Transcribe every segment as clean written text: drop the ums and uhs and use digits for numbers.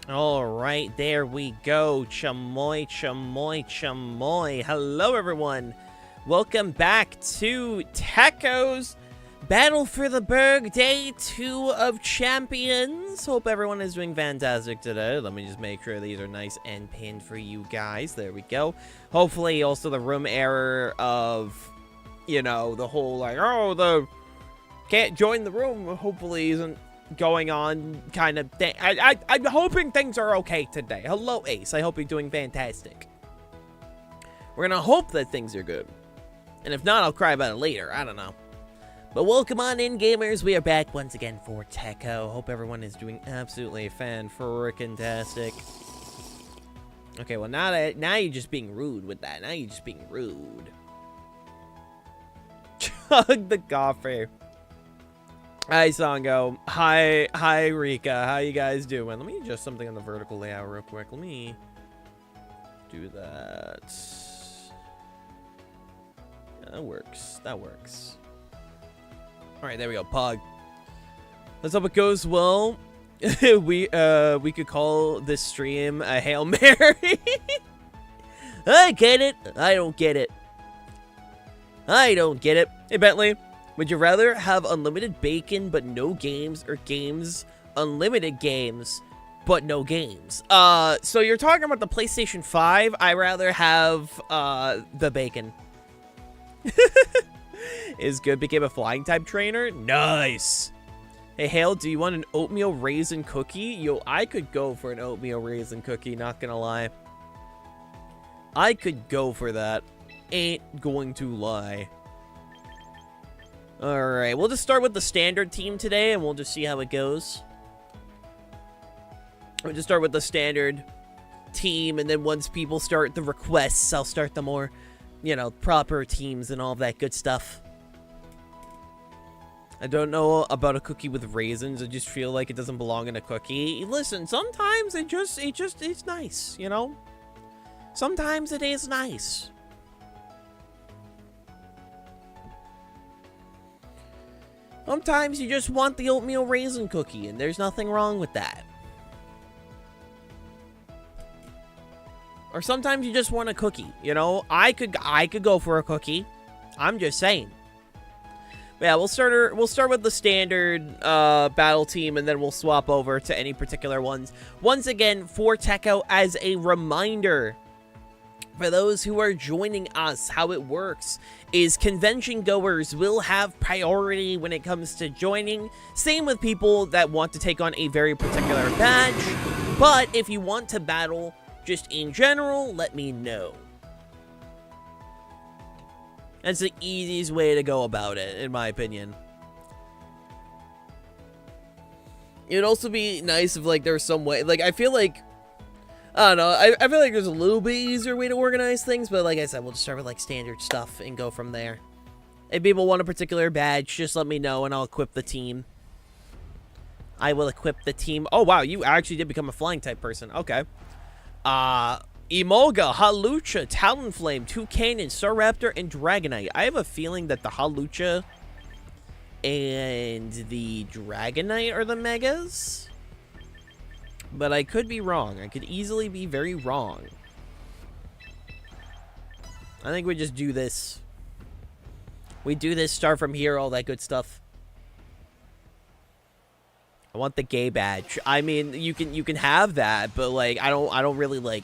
All right, there we go. Chamoy, chamoy, chamoy. Hello, everyone. Welcome back to Tekko's Battle for the Burgh, Day 2 of Champions. Hope everyone is doing fantastic today. Let me just make sure these are nice and pinned for you guys. There we go. Hopefully, also the room error of, you know, the whole, like, oh, the can't join the room, hopefully isn't going on kind of thing. I'm hoping things are okay today. Hello, Ace. I hope you're doing fantastic. We're gonna hope that things are good. And if not, I'll cry about it later. I don't know. But welcome on in, gamers. We are back once again for Tekko. Hope everyone is doing absolutely fan-frickin-tastic. Okay, well, now you're just being rude with that. Now you're just being rude. Chug the coffee. Hi, Sango. Hi, Rika. How you guys doing? Let me adjust something on the vertical layout real quick. Let me do that. Yeah, that works. That works. All right, there we go. Pog. Let's hope it goes well. we could call this stream a Hail Mary. I get it. I don't get it. I don't get it. Hey, Bentley. Would you rather have unlimited bacon but no games, or games, unlimited games, but no games? So you're talking about the PlayStation 5. I rather have, the bacon. Is good became a flying type trainer? Nice! Hey, Hale, do you want an oatmeal raisin cookie? Yo, I could go for an oatmeal raisin cookie, not gonna lie. I could go for that. Ain't going to lie. Alright, we'll just start with the standard team today, and we'll just see how it goes. We'll just start with the standard team, and then once people start the requests, I'll start the more, you know, proper teams and all that good stuff. I don't know about a cookie with raisins. I just feel like it doesn't belong in a cookie. Listen, sometimes it's nice, you know? Sometimes it is nice. Sometimes you just want the oatmeal raisin cookie, and there's nothing wrong with that. Or sometimes you just want a cookie, you know? I could go for a cookie. I'm just saying. But yeah, we'll start with the standard battle team, and then we'll swap over to any particular ones. Once again, for Tekko, as a reminder, for those who are joining us, how it works is convention goers will have priority when it comes to joining. Same with people that want to take on a very particular badge. But if you want to battle just in general, let me know. That's the easiest way to go about it, in my opinion. It would also be nice if, like, there's some way, like, I feel like, I don't know, I feel like there's a little bit easier way to organize things, but like I said, we'll just start with, like, standard stuff and go from there. If people want a particular badge, just let me know and I'll equip the team. I will equip the team. Oh, wow, you actually did become a flying type person. Okay. Emolga, Halucha, Talonflame, Toucan, Staraptor, and Dragonite. I have a feeling that the Halucha and the Dragonite are the Megas. But I could be wrong. I could easily be very wrong. I think we just do this. We do this, start from here, all that good stuff. I want the gay badge. I mean, you can have that, but like I don't really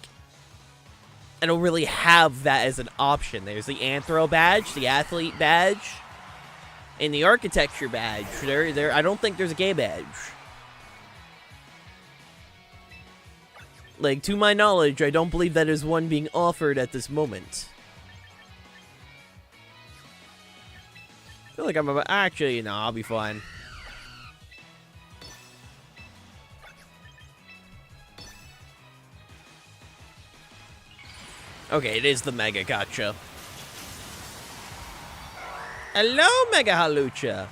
have that as an option. There's the Anthro badge, the athlete badge, and the architecture badge. I don't think there's a gay badge. Like, to my knowledge, I don't believe that is one being offered at this moment. I feel like I'm about... Actually, no, I'll be fine. Okay, it is the Mega, gotcha. Hello, Mega Halucha.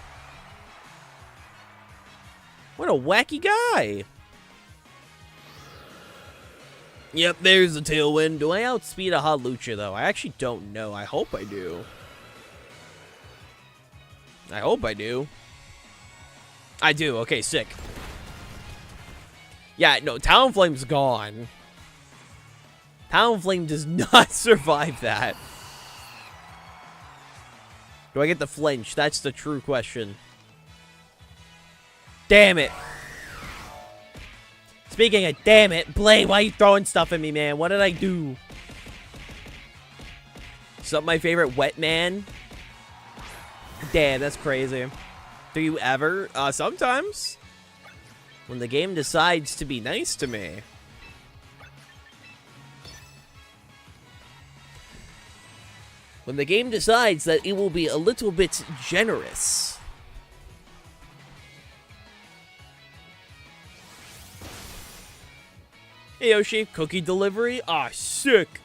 What a wacky guy. Yep, there's the Tailwind. Do I outspeed a Halucha, though? I actually don't know. I hope I do. I hope I do. I do. Okay, sick. Yeah, no, Talonflame's gone. Talonflame does not survive that. Do I get the flinch? That's the true question. Damn it. Speaking of damn it, Blade, why are you throwing stuff at me, man? What did I do? Is that my favorite wet man? Damn, that's crazy. Do you ever? Sometimes. When the game decides to be nice to me. When the game decides that it will be a little bit generous. Hey Yoshi, cookie delivery? Aw, sick.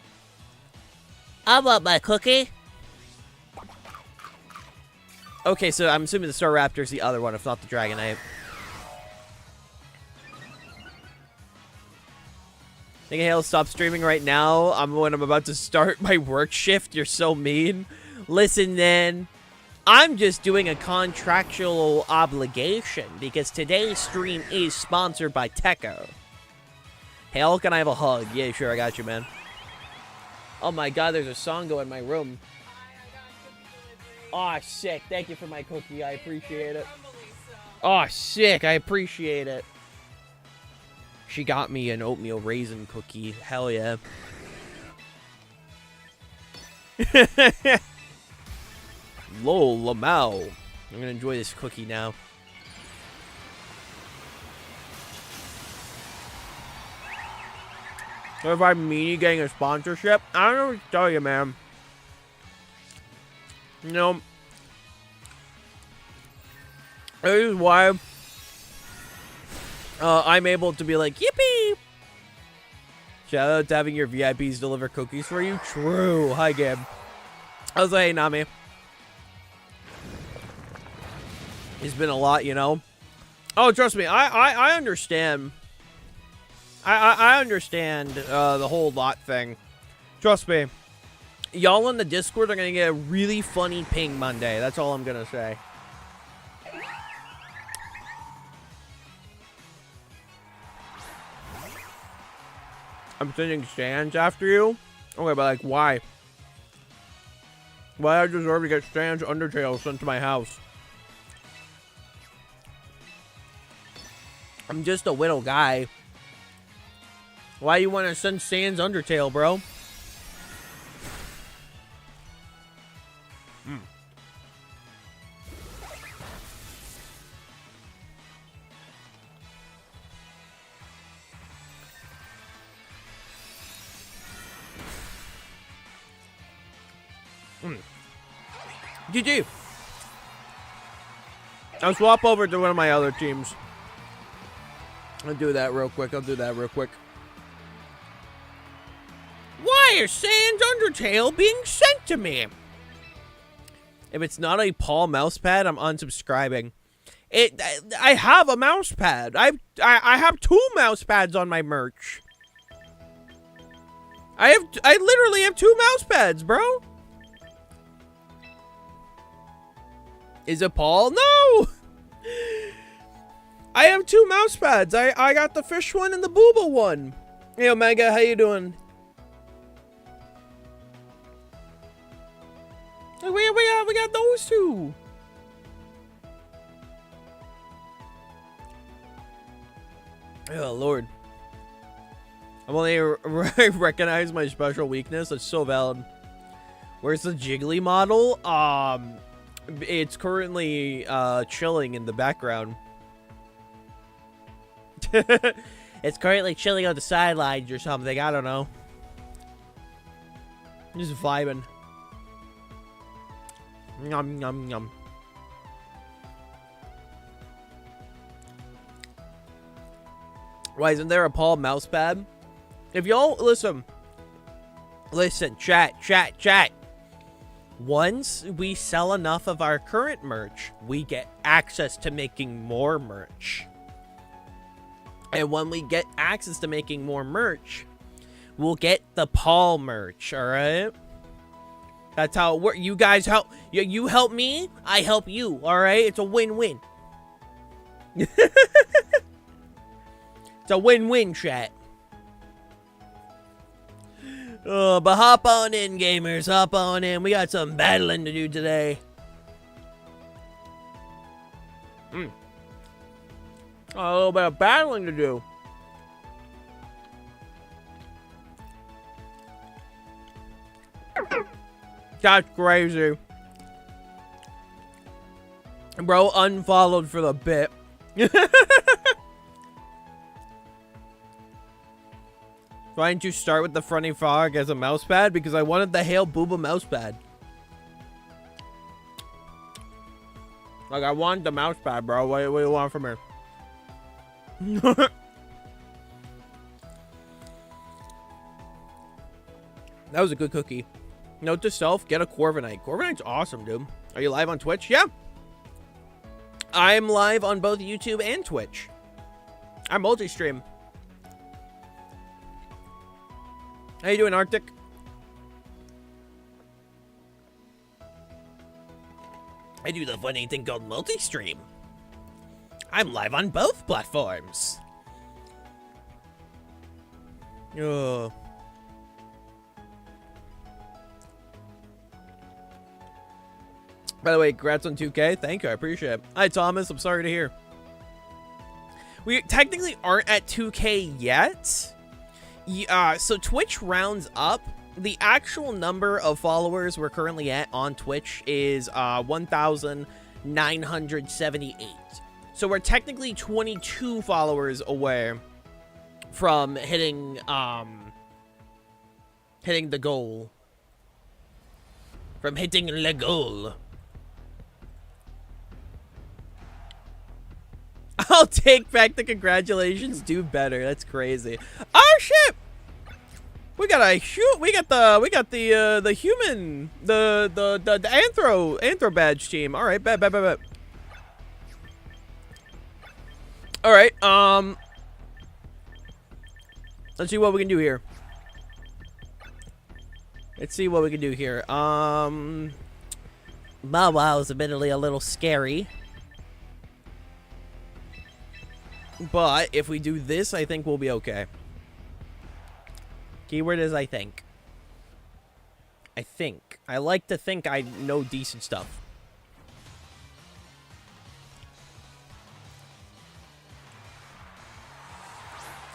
I want my cookie. Okay, so I'm assuming the Star Raptor's the other one, if not the Dragonite. Think Hale, stop streaming right now. When I'm about to start my work shift. You're so mean. Listen, then. I'm just doing a contractual obligation because today's stream is sponsored by Tekko. Hale, can I have a hug? Yeah, sure, I got you, man. Oh my god, there's a song going in my room. Aw, sick. Thank you for my cookie. I appreciate it. Aw, sick. I appreciate it. She got me an oatmeal raisin cookie. Hell yeah. Lol, Lamau. I'm gonna enjoy this cookie now. So if I'm meanie getting a sponsorship, I don't know what to tell you, man. You know, this is why I'm able to be like, yippee! Shout out to having your VIPs deliver cookies for you. True. Hi, Gab. I was like, hey, Nami. It's been a lot, you know. Oh, trust me, I understand. I understand the whole lot thing. Trust me. Y'all in the Discord are gonna get a really funny ping Monday. That's all I'm gonna say. I'm sending stands after you? Okay, but like, why? Why I deserve to get stands Undertale sent to my house? I'm just a little guy. Why you want to send Sans Undertale, bro? GG. I'll swap over to one of my other teams. I'll do that real quick. Why is Sans Undertale being sent to me? If it's not a Paul mousepad, I'm unsubscribing. I have a mousepad. I have 2 mousepads on my merch. I literally have 2 mousepads, bro. Is it Paul? No! I have 2 mousepads. I got the fish one and the booba one. Hey, Omega, how you doing? We got those 2. Oh, Lord. I'm only recognize my special weakness. That's so valid. Where's the Jiggly model? It's currently chilling in the background. It's currently chilling on the sidelines or something. I don't know. Just vibing. Yum, yum, yum. Why isn't there a Paul mousepad? If y'all listen, chat. Once we sell enough of our current merch, we get access to making more merch. And when we get access to making more merch, we'll get the Paul merch, alright? That's how it works. You guys help. You help me, I help you, alright? It's a win-win. It's a win-win, chat. But hop on in, gamers. Hop on in. We got some battling to do today. A little bit of battling to do. That's crazy. Bro unfollowed for the bit. Why didn't you start with the Fronty Frog as a mousepad? Because I wanted the Hail Booba mousepad. Like, I want the mousepad, bro. What do you want from me? That was a good cookie. Note to self, get a Corviknight. Corviknight's awesome, dude. Are you live on Twitch? Yeah. I'm live on both YouTube and Twitch. I multi-stream. How you doing, Arctic? I do the funny thing called multi-stream. I'm live on both platforms. Oh. By the way, congrats on 2K. Thank you, I appreciate it. Hi, Thomas. I'm sorry to hear. We technically aren't at 2K yet. So Twitch rounds up. The actual number of followers we're currently at on Twitch is 1,978. So we're technically 22 followers away from hitting the goal. From hitting the goal. I'll take back the congratulations. Do better. That's crazy. Oh shit! We got the human, the anthro badge team. All right, bet. All right. Let's see what we can do here. Bow Wow is admittedly a little scary. But if we do this, I think we'll be okay. Keyword is I think. I like to think I know decent stuff.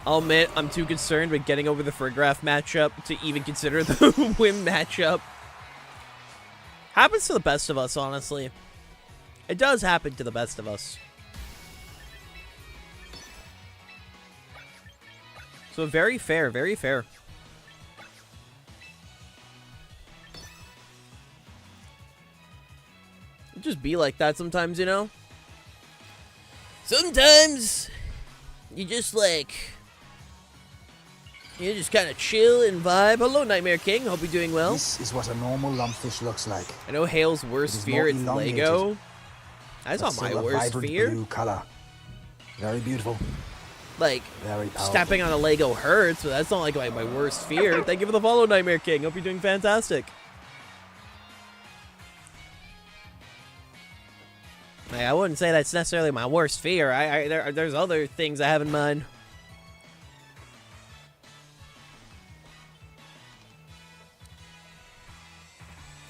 I'll admit, I'm too concerned with getting over the Friggraph matchup to even consider the Wim matchup. Happens to the best of us, honestly. It does happen to the best of us. So very fair, very fair. It just be like that sometimes, you know? Sometimes you just like... You just kind of chill and vibe. Hello, Nightmare King. Hope you're doing well. This is what a normal lumpfish looks like. I know Hale's worst fear is Lego. That's not my worst fear. Blue color. Very beautiful. Like, very powerful. Stepping on a Lego hurts, but that's not like my worst fear. Thank you for the follow, Nightmare King. Hope you're doing fantastic. Like, I wouldn't say that's necessarily my worst fear. There's other things I have in mind.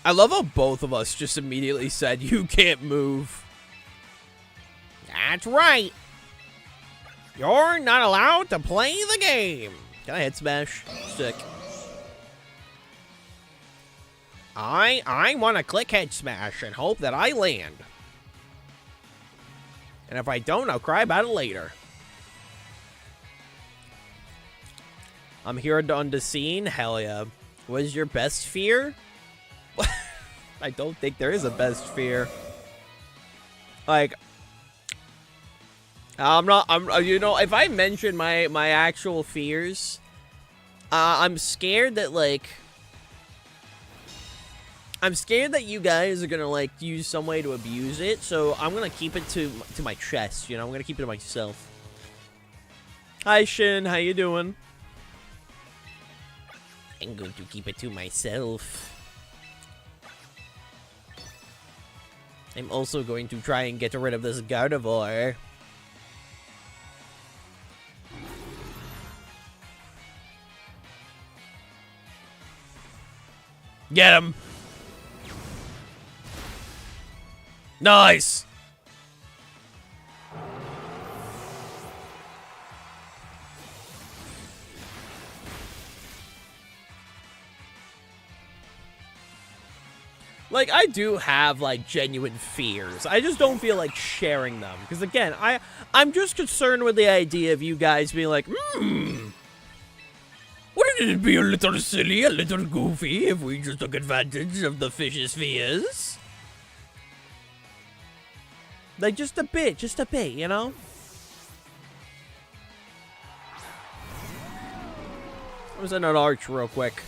I love how both of us just immediately said, you can't move. That's right. You're not allowed to play the game. Can I hit smash? Sick. I want to click head smash and hope that I land. And if I don't, I'll cry about it later. I'm here on the scene. Hell yeah. What is your best fear? I don't think there is a best fear. Like, you know, if I mention my actual fears, I'm scared that, like, I'm scared that you guys are gonna, like, use some way to abuse it, so I'm gonna keep it to my chest, you know? I'm gonna keep it to myself. Hi, Shin. How you doing? I'm going to keep it to myself. I'm also going to try and get rid of this Gardevoir. Get him. Nice. Like, I do have, like, genuine fears. I just don't feel like sharing them. Because, again, I'm just concerned with the idea of you guys being like, wouldn't it be a little silly, a little goofy if we just took advantage of the fish's fears? Like, just a bit, you know? I was in an arch real quick.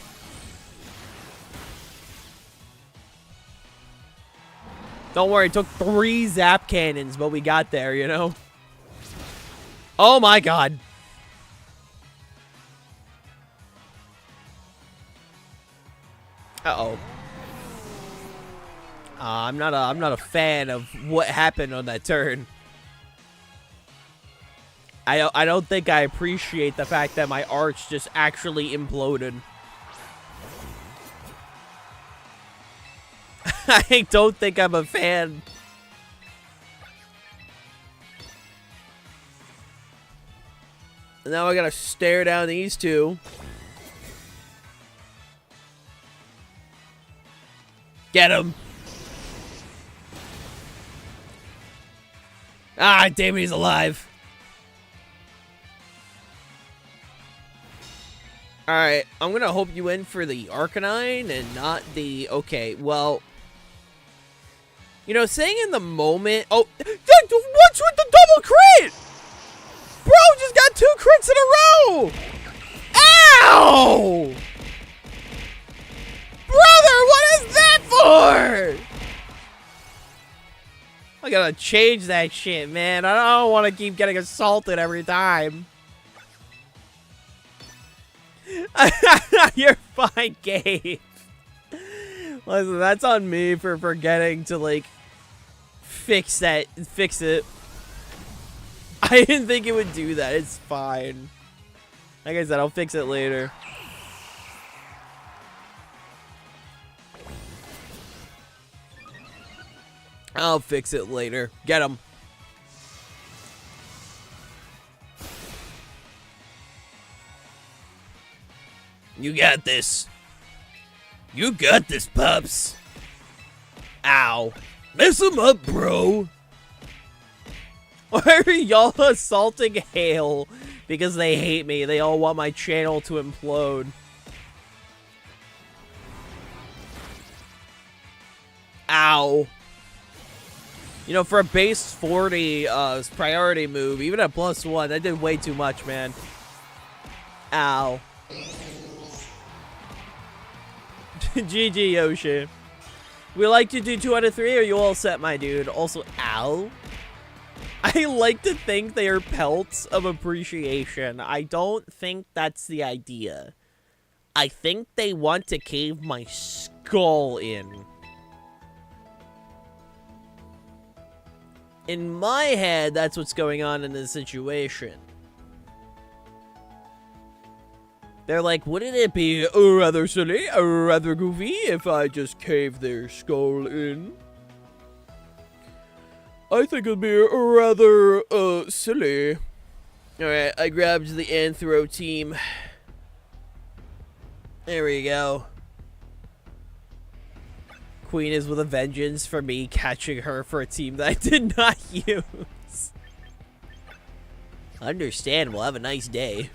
Don't worry, it took 3 zap cannons, but we got there, you know? Oh my god. Uh-oh. I'm not a fan of what happened on that turn. I don't think I appreciate the fact that my arch just actually imploded. I don't think I'm a fan. Now I gotta stare down these two. Get him. Ah, damn it, he's alive. Alright, I'm gonna hope you in for the Arcanine and not the... Okay, well... You know, saying in the moment... Oh, what's with the double crit? Bro just got 2 crits in a row! Ow! Brother, what is that for? I gotta change that shit, man. I don't want to keep getting assaulted every time. You're fine, Gabe. Listen, that's on me for forgetting to, like, fix it. I didn't think it would do that. It's fine. Like I said, I'll fix it later. I'll fix it later. Get him. You got this. You got this, pups. Ow. Mess him up, bro. Why are y'all assaulting Hale? Because they hate me. They all want my channel to implode. Ow. You know, for a base 40 priority move, even at +1, that did way too much, man. Ow. GG, Yoshi. We like to do 2 out of 3, or you all set, my dude? Also, ow. I like to think they are pelts of appreciation. I don't think that's the idea. I think they want to cave my skull in. In my head, that's what's going on in this situation. They're like, wouldn't it be rather silly, rather goofy if I just cave their skull in? I think it'd be rather, silly. Alright, I grabbed the Anthro team. There we go. Queen is with a vengeance for me catching her for a team that I did not use. Understandable. Have a nice day.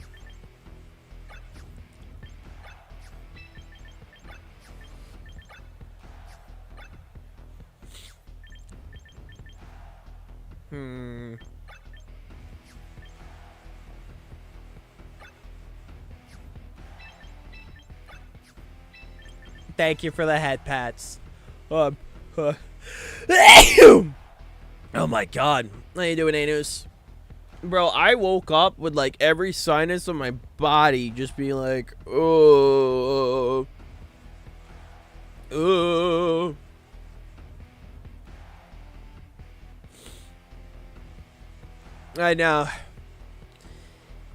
Thank you for the head pats. Oh my god. How you doing, Anus? Bro, I woke up with like every sinus of my body just being like, oh. I know.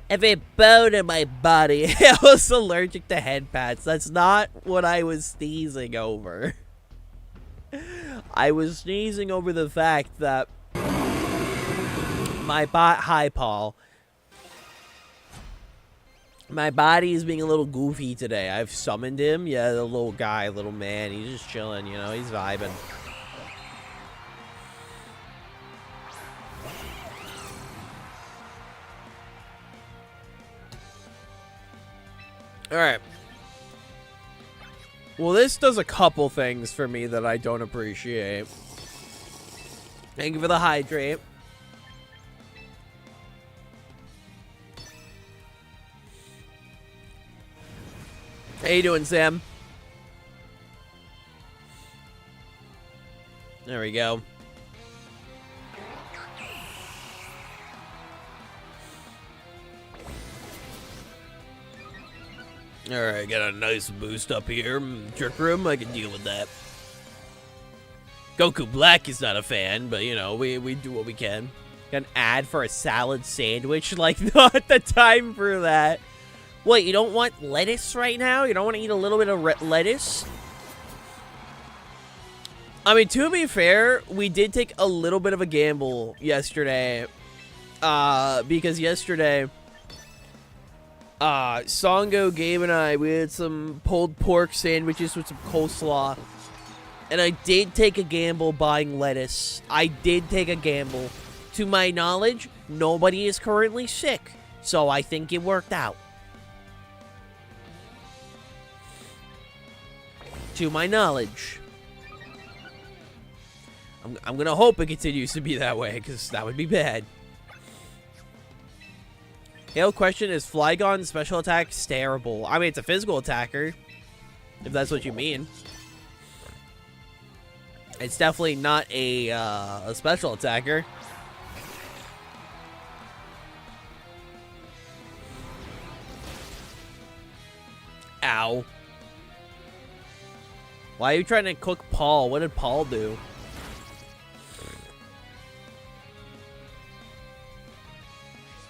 every bone in my body. I was allergic to head pats. That's not what I was sneezing over. I was sneezing over the fact that hi, Paul. My body is being a little goofy today. I've summoned him. Yeah, the little guy, little man. He's just chilling, you know. He's vibing. Alright. Well, this does a couple things for me that I don't appreciate. Thank you for the hydrate. How you doing, Sam? There we go. Alright, got a nice boost up here. Trick room, I can deal with that. Goku Black is not a fan, but you know, we do what we can. Got an ad for a salad sandwich, like not the time for that. What, you don't want lettuce right now? You don't want to eat a little bit of lettuce? I mean, to be fair, we did take a little bit of a gamble yesterday. Because yesterday, Songo, Gabe, and I, we had some pulled pork sandwiches with some coleslaw. And I did take a gamble buying lettuce. I did take a gamble. To my knowledge, nobody is currently sick. So I think it worked out. To my knowledge. I'm gonna hope it continues to be that way, because that would be bad. Hail question, is Flygon special attack terrible? I mean, it's a physical attacker, if that's what you mean. It's definitely not a special attacker. Ow. Why are you trying to cook Paul? What did Paul do?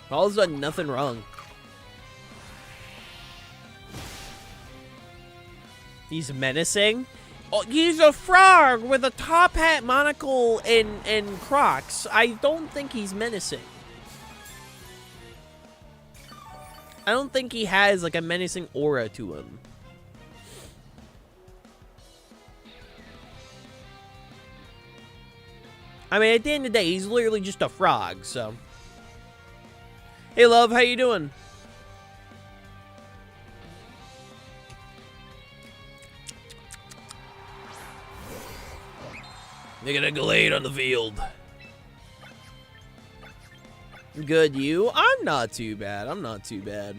Paul's done nothing wrong. He's menacing? Oh, he's a frog with a top hat, monocle, and Crocs. I don't think he's menacing. I don't think he has, like, a menacing aura to him. I mean, at the end of the day, he's literally just a frog, so. Hey, love, how you doing? Making a Glade on the field. Good, you? I'm not too bad. I'm not too bad.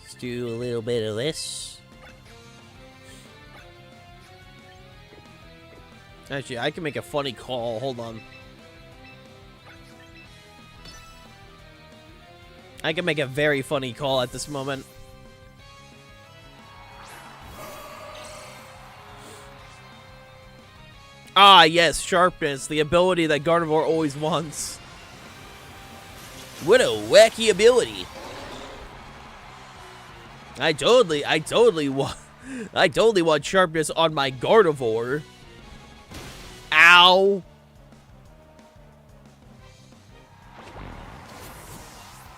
Let's do a little bit of this. Actually, I can make a funny call. Hold on. I can make a very funny call at this moment. Ah, yes, sharpness, the ability that Gardevoir always wants. What a wacky ability. I totally want sharpness on my Gardevoir. Ow.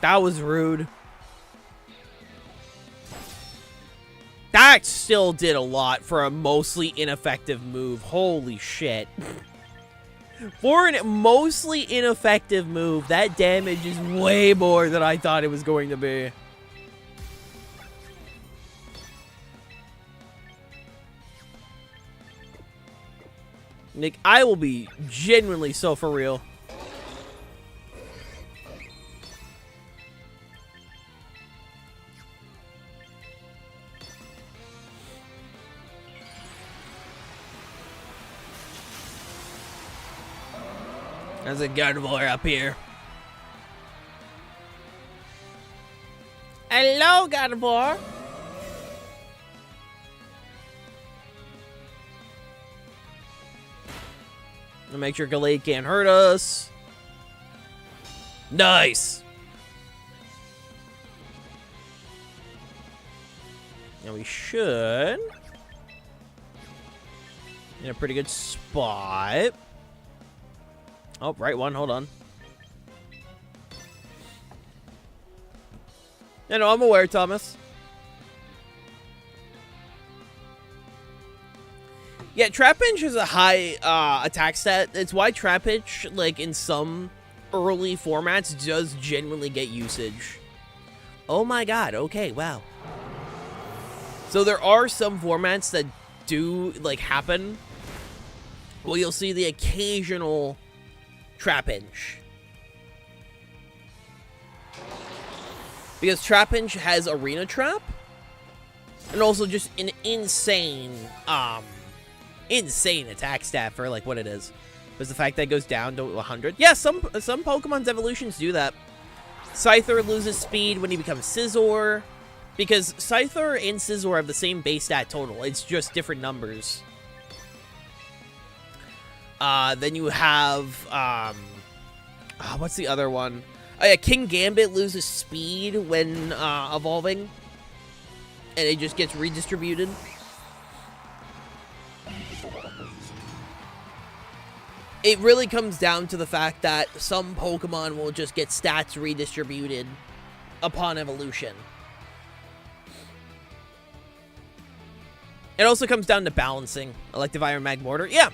That was rude. That still did a lot for a mostly ineffective move. Holy shit. For a mostly ineffective move, that damage is way more than I thought it was going to be. Nick, I will be genuinely so for real. There's a Gardevoir up here. Hello, Gardevoir. Make sure Gallade can't hurt us. Nice! And we should... in a pretty good spot. Oh, right one. Hold on. Yeah, no, I'm aware, Thomas. Yeah, Trapinch is a high attack stat. It's why Trapinch, like, in some early formats, does genuinely get usage. Oh my god, okay, wow. So there are some formats that do, like, happen. Well, you'll see the occasional Trapinch. Because Trapinch has Arena Trap. And also just an insane, insane attack stat for, like, what it is. Because the fact that it goes down to 100. Yeah, some Pokemon's evolutions do that. Scyther loses speed when he becomes Scizor. Because Scyther and Scizor have the same base stat total. It's just different numbers. Then you have, what's the other one? Oh yeah, King Gambit loses speed when, evolving. And it just gets redistributed. It really comes down to the fact that some Pokemon will just get stats redistributed upon evolution. It also comes down to balancing. Elective Iron Magmortar. Yeah.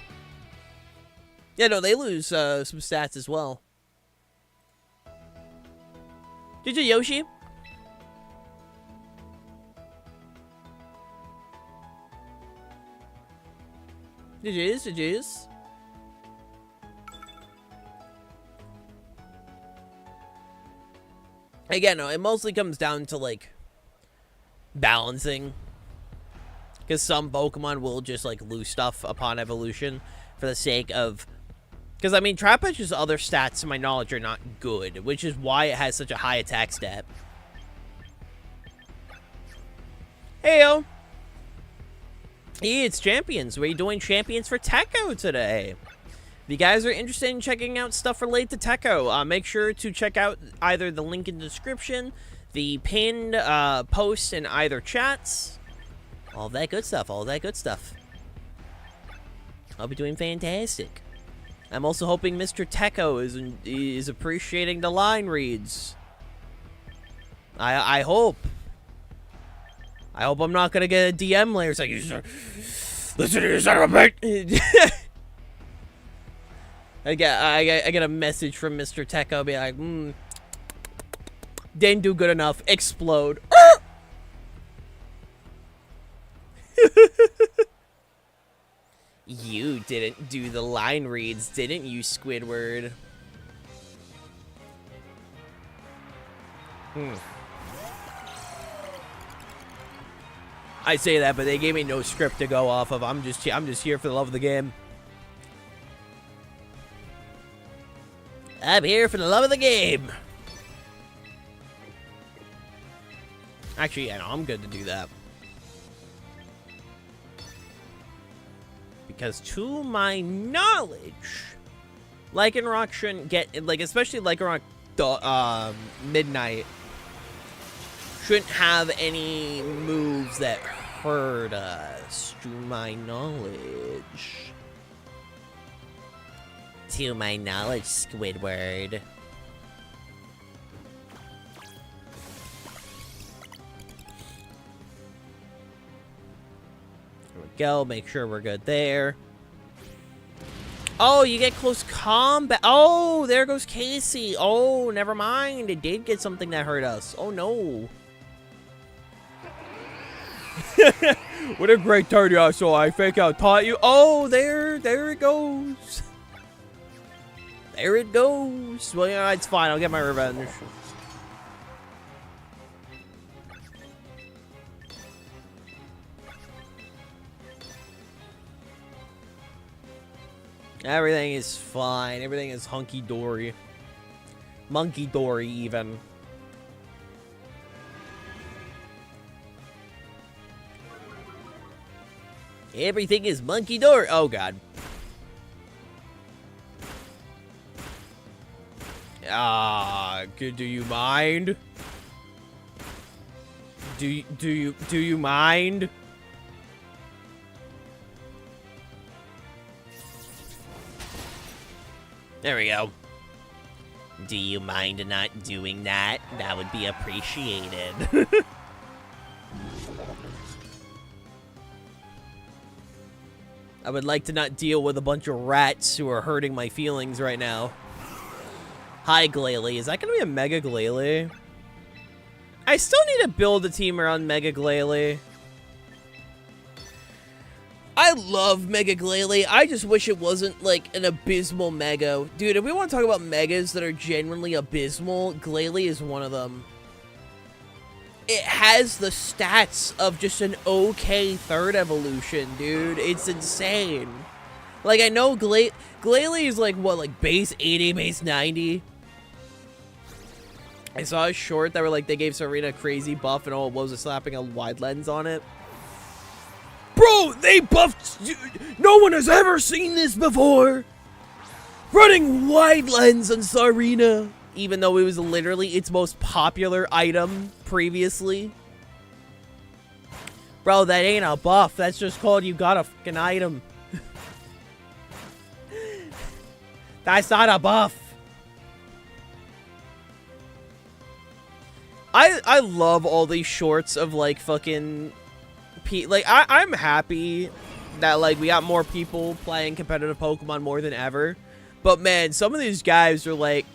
Yeah, no, they lose some stats as well. GG Yoshi. GG's. Again, no, it mostly comes down to, like, balancing. Because some Pokemon will just, like, lose stuff upon evolution for the sake of... Because, I mean, Trapinch's other stats, to my knowledge, are not good, which is why it has such a high attack stat. Heyo! Hey, it's Champions. We're doing Champions for Tekko today. If you guys are interested in checking out stuff related to Tekko, make sure to check out either the link in the description, the pinned post in either chats. All that good stuff, all that good stuff. I'll be doing fantastic. I'm also hoping Mr. Tekko is appreciating the line reads. I hope. I hope I'm not gonna get a DM later. It's like, listen to you, son of a bitch. I get a message from Mr. Tekko, be like, didn't do good enough. Explode. You didn't do the line reads, didn't you, Squidward? I say that, but they gave me no script to go off of. I'm just here for the love of the game. I'm here for the love of the game. Actually, yeah, no, I'm good to do that. Because to my knowledge, Lycanroc shouldn't get, like, especially Lycanroc Midnight, shouldn't have any moves that hurt us, to my knowledge. To my knowledge, Squidward. There we go, make sure we're good there. Oh, you get close combat. Oh, there goes Casey. Oh, never mind. It did get something that hurt us. Oh, no. What a great turn I saw. I fake out taught you. Oh, there it goes. There it goes. Well, yeah, it's fine. I'll get my revenge. Everything is fine. Everything is hunky-dory. Monkey-dory, even. Everything is monkey-dory. Oh, God. Do you mind? Do you mind? There we go. Do you mind not doing that? That would be appreciated. I would like to not deal with a bunch of rats who are hurting my feelings right now. Hi, Glalie. Is that going to be a Mega Glalie? I still need to build a team around Mega Glalie. I love Mega Glalie. I just wish it wasn't, like, an abysmal Mega. Dude, if we want to talk about Megas that are genuinely abysmal, Glalie is one of them. It has the stats of just an okay third evolution, dude. It's insane. Like, I know Glalie is, like, what, like, base 80, base 90? I saw a short that were, like, they gave Serena a crazy buff and all it was slapping a wide lens on it. Bro, they buffed... No one has ever seen this before! Running wide lens on Sarina, even though it was literally its most popular item previously. Bro, that ain't a buff. That's just called you got a fucking item. That's not a buff. I love all these shorts of, like, fucking... Like, I'm happy that, like, we got more people playing competitive Pokemon more than ever. But, man, some of these guys are like...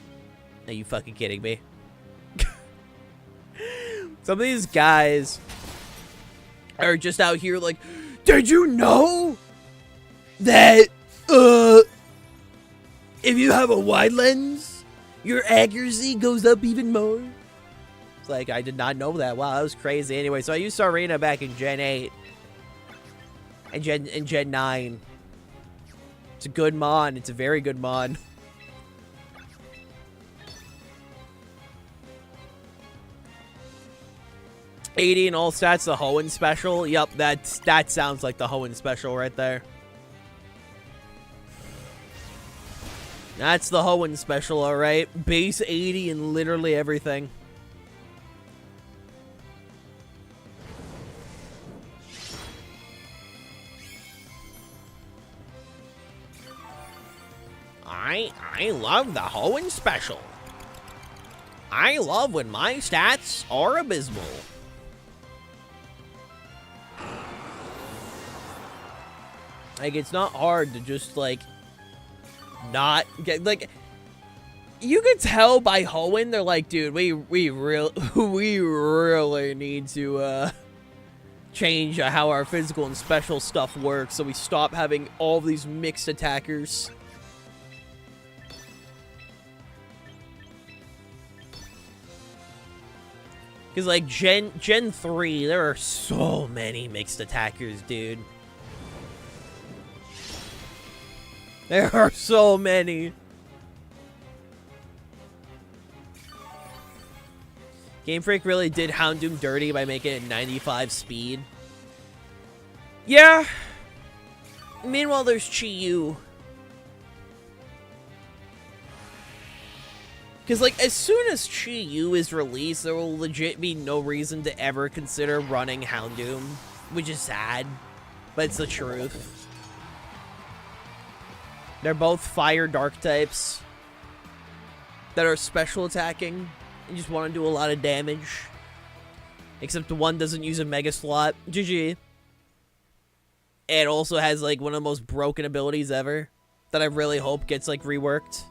Are you fucking kidding me? Some of these guys are just out here like, did you know that, if you have a wide lens, your accuracy goes up even more? It's like, I did not know that. Wow, that was crazy. Anyway, so I used Sarina back in Gen 8. And Gen 9. It's a good mon. It's a very good mon. $80 in all stats, the Hoenn special. Yup, that sounds like the Hoenn special right there. That's the Hoenn special, alright? Base 80 in literally everything. I love the Hoenn special. I love when my stats are abysmal. Like, it's not hard to just, like, not get, like, you could tell by Hoenn, they're like, dude, we really need to, change how our physical and special stuff works so we stop having all these mixed attackers. Because, like, Gen 3, there are so many mixed attackers, dude. There are so many. Game Freak really did Houndoom dirty by making it 95 speed. Yeah. Meanwhile, there's Chi-Yu. Because, like, as soon as Chi-Yu is released, there will legit be no reason to ever consider running Houndoom. Which is sad. But it's the truth. They're both fire dark types that are special attacking and just want to do a lot of damage. Except the one doesn't use a mega slot. GG. It also has, like, one of the most broken abilities ever that I really hope gets, like, reworked.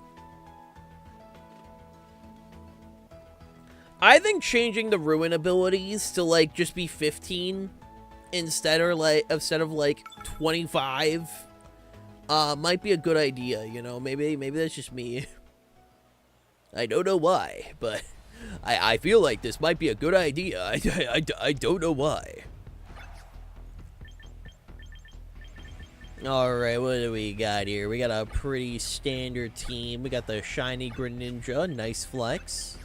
I think changing the ruin abilities to, like, just be 15 instead of like 25 might be a good idea, you know? Maybe that's just me. I don't know why, but I feel like this might be a good idea. I don't know why. Alright, what do we got here? We got a pretty standard team. We got the shiny Greninja. Nice flex.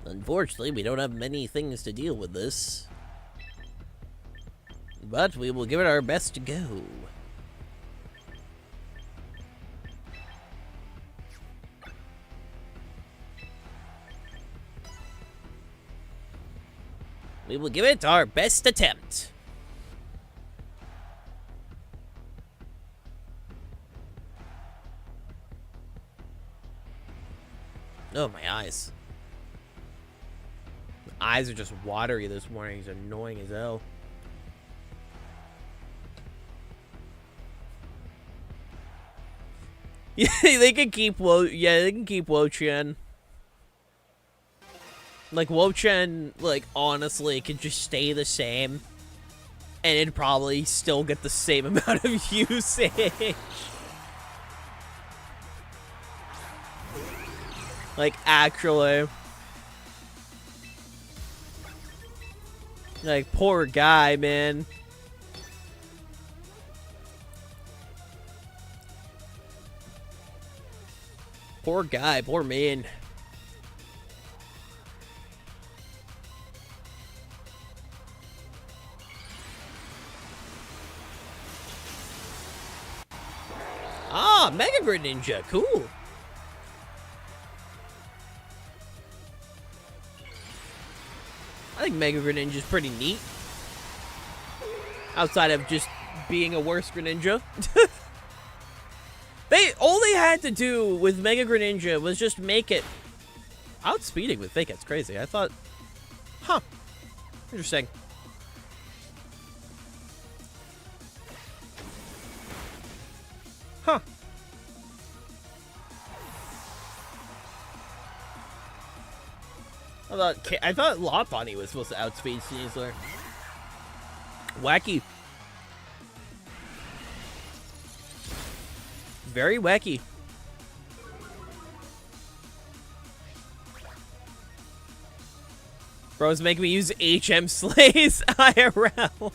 Unfortunately, we don't have many things to deal with this. but we will give it our best to go. We will give it our best attempt. Oh, my eyes. My eyes are just watery this morning. It's annoying as hell. Yeah, they can keep they can keep Wo-Chen. Like, Wo-Chen, like, honestly, could just stay the same. And it'd probably still get the same amount of usage. Like, actually. Like, poor guy, man. Poor guy, poor man. Ah, Mega Grid Ninja, cool. I think Mega Greninja is pretty neat. Outside of just being a worse Greninja. All they had to do with Mega Greninja was just make it outspeeding with Fake. It's crazy. I thought, huh, interesting. Huh. I thought Lopunny was supposed to outspeed Sneasler. Wacky. Very wacky. Bro's making me use HM Slays IRL.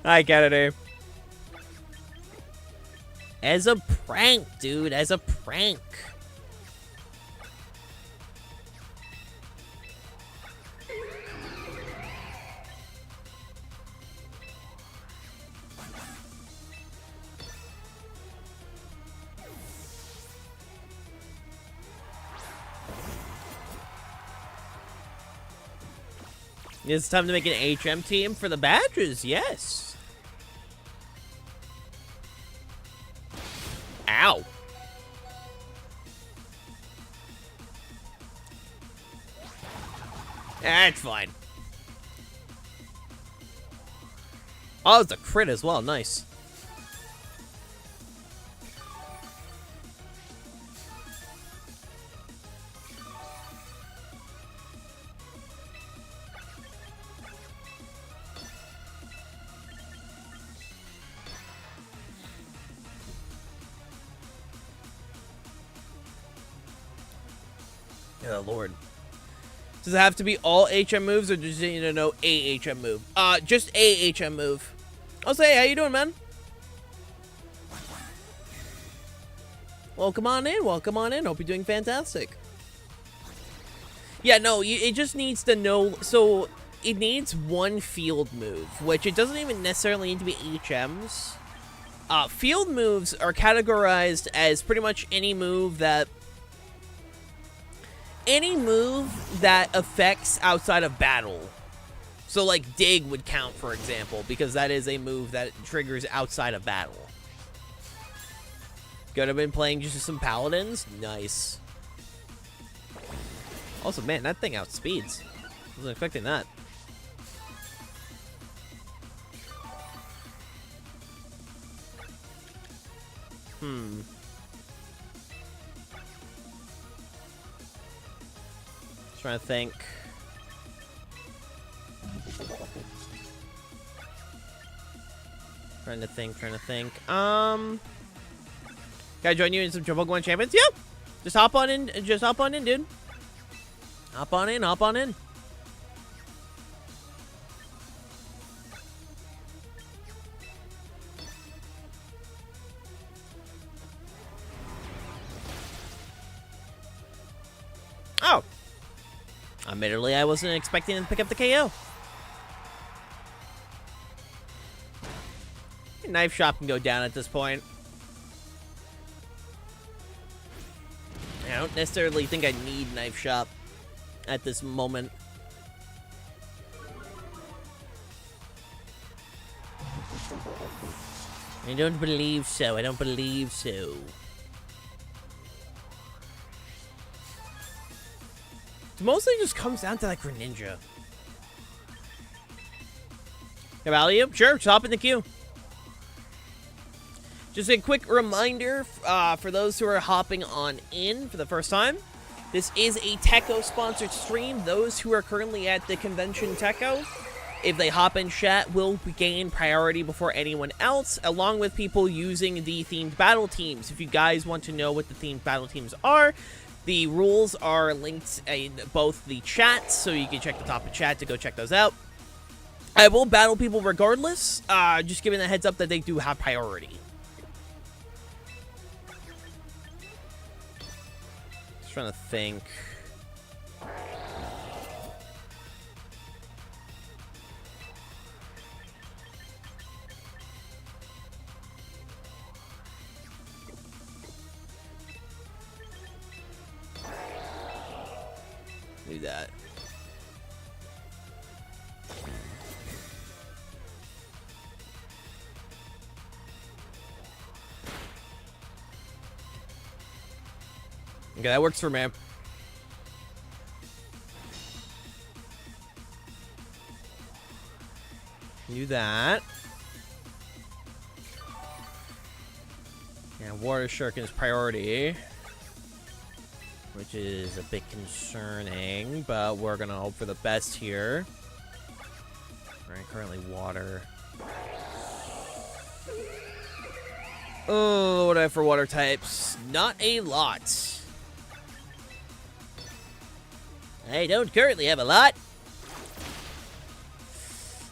I get it, Abe. As a prank, dude. As a prank. It's time to make an HM team for the badges, yes. Ow. That's fine. Oh, it's a crit as well, nice. Oh, Lord. Does it have to be all HM moves, or does you need to know a HM move? Just a HM move. I'll say, how you doing, man? Welcome on in, welcome on in. Hope you're doing fantastic. Yeah, no, it just needs to know, so it needs one field move, which it doesn't even necessarily need to be HMs. Field moves are categorized as pretty much any move that affects outside of battle. So, like, Dig would count, for example, because that is a move that triggers outside of battle. Could have been playing just some Paladins. Nice. Also, man, that thing outspeeds. Wasn't expecting that. Trying to think. Trying to think. Can I join you in some Pokemon Champions? Yeah! Just hop on in, dude. Hop on in. Oh! Admittedly, I wasn't expecting to pick up the KO. Knife shop can go down at this point. I don't necessarily think I need knife shop at this moment. I don't believe so. I don't believe so. It mostly just comes down to like Greninja. Value? Sure, stop in the queue. Just a quick reminder for those who are hopping on in for the first time. This is a Tekko sponsored stream. Those who are currently at the convention Tekko, if they hop in chat, will gain priority before anyone else, along with people using the themed battle teams. If you guys want to know what the themed battle teams are, the rules are linked in both the chats, so you can check the top of chat to go check those out. I will battle people regardless, just giving a heads up that they do have priority. Just trying to think. Do that. Okay, that works for me. Do that. Yeah, Water Shuriken is priority, which is a bit concerning, but we're gonna hope for the best here. Alright, currently water. Oh, what do I have for water types? Not a lot. I don't currently have a lot.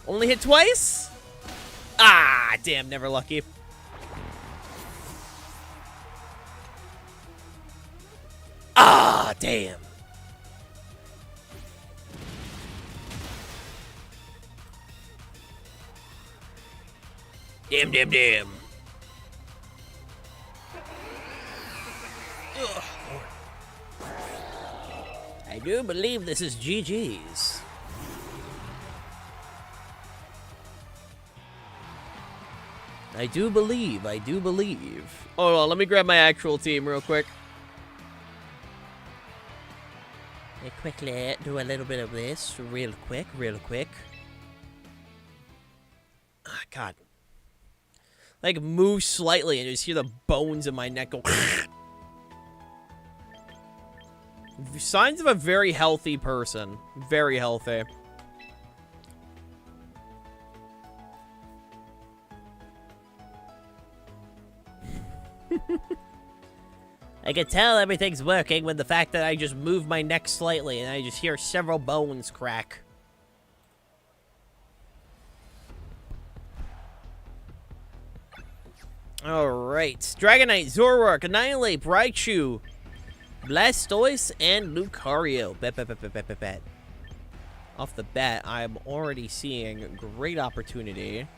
Only hit twice? Ah, damn, never lucky. Ah, damn. Damn. Ugh. I do believe this is GG's. I do believe. Hold on, let me grab my actual team real quick. Let me quickly do a little bit of this real quick. Ah, God. Like, move slightly and just hear the bones in my neck go. Signs of a very healthy person. Very healthy. I can tell everything's working with the fact that I just move my neck slightly and I just hear several bones crack. Alright. Dragonite, Zoroark, Annihilate, Raichu, Blastoise, and Lucario. Bet. Off the bat, I'm already seeing great opportunity.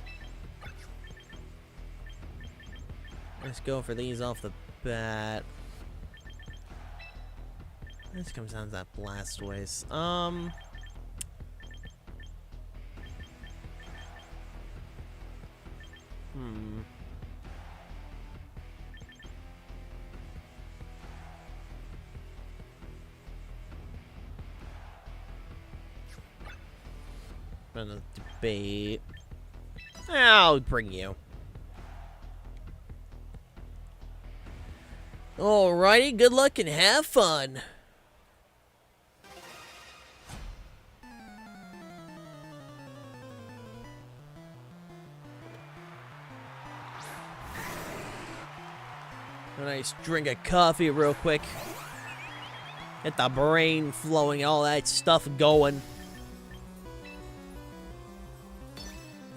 Let's go for these off the bat. This comes down to that Blastoise. I'm gonna debate. I'll bring you. Alrighty, good luck and have fun. A nice drink of coffee real quick. Get the brain flowing, all that stuff going.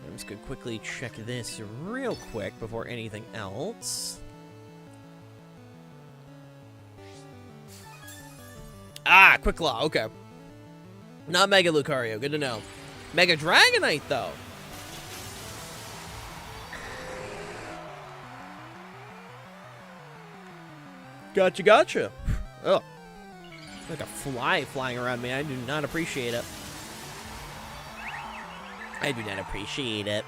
I'm just gonna quickly check this real quick before anything else. Ah, Quick Claw, okay. Not Mega Lucario, good to know. Mega Dragonite, though. Gotcha, gotcha. Oh. Like a fly flying around me. I do not appreciate it. I do not appreciate it.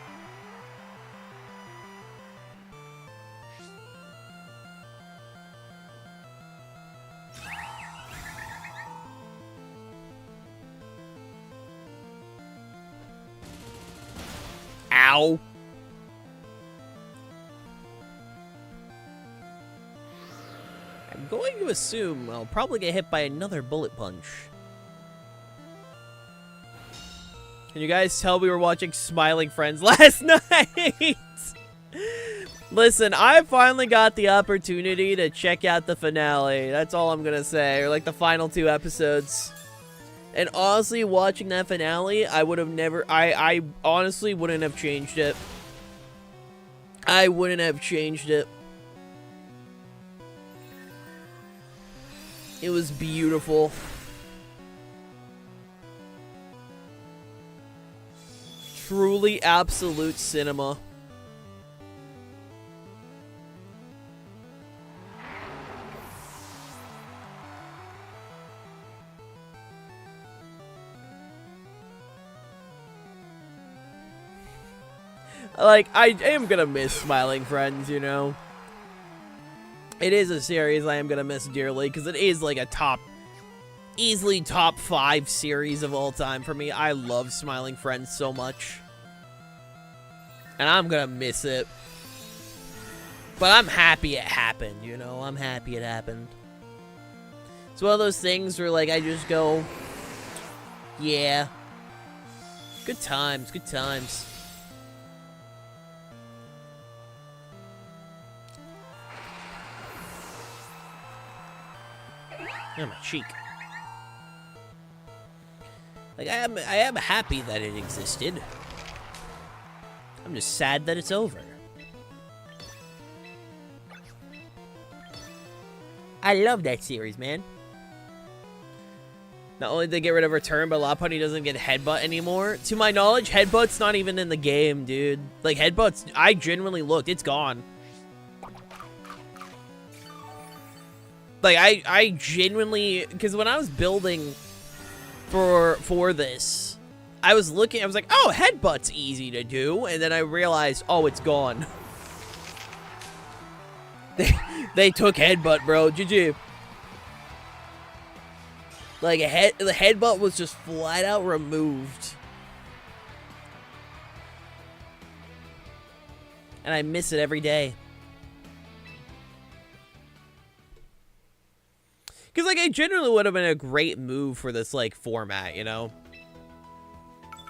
Ow. I'm going to assume I'll probably get hit by another bullet punch. Can you guys tell we were watching Smiling Friends last night? Listen, I finally got the opportunity to check out the finale. That's all I'm gonna say. Or like the final 2 episodes. And honestly, watching that finale, I would have never... I honestly wouldn't have changed it. I wouldn't have changed it. It was beautiful. Truly absolute cinema. Like, I am gonna miss Smiling Friends, you know? It is a series I am gonna miss dearly, because it is like a easily top 5 series of all time for me. I love Smiling Friends so much. And I'm gonna miss it. But I'm happy it happened, you know? I'm happy it happened. It's one of those things where, like, I just go, yeah. Good times, good times. Oh, my cheek. Like, I am happy that it existed. I'm just sad that it's over. I love that series, man. Not only did they get rid of Return, but Lopunny doesn't get Headbutt anymore. To my knowledge, Headbutt's not even in the game, dude. Like, Headbutt's... I genuinely looked. It's gone. Like, I genuinely... Because when I was building for this, I was looking... I was like, oh, Headbutt's easy to do. And then I realized, oh, it's gone. They took Headbutt, bro. GG. Like, the Headbutt was just flat out removed. And I miss it every day. Because, like, it generally would have been a great move for this, like, format, you know?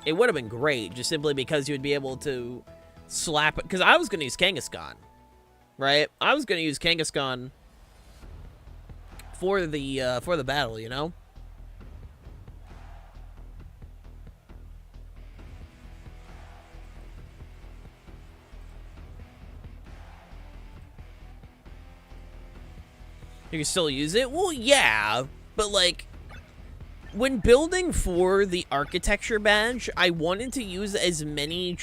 It would have been great, just simply because you would be able to slap it. Because I was going to use Kangaskhan, right? I was going to use Kangaskhan for the battle, you know? You can still use it? Well, yeah, but, like, when building for the architecture badge, I wanted to use as many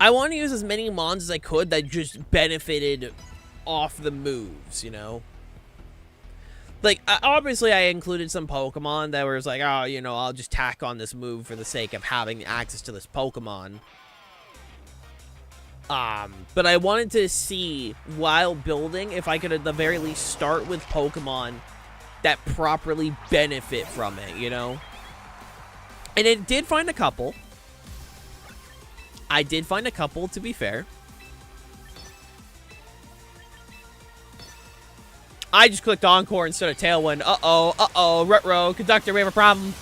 I wanted to use as many mons as I could that just benefited off the moves, you know? Like, obviously I included some Pokemon that was like, oh, you know, I'll just tack on this move for the sake of having access to this Pokemon. But I wanted to see, while building, if I could at the very least start with Pokemon that properly benefit from it, you know? And it did find a couple. I did find a couple, to be fair. I just clicked Encore instead of Tailwind. Uh-oh, Retro, Conductor, we have a problem.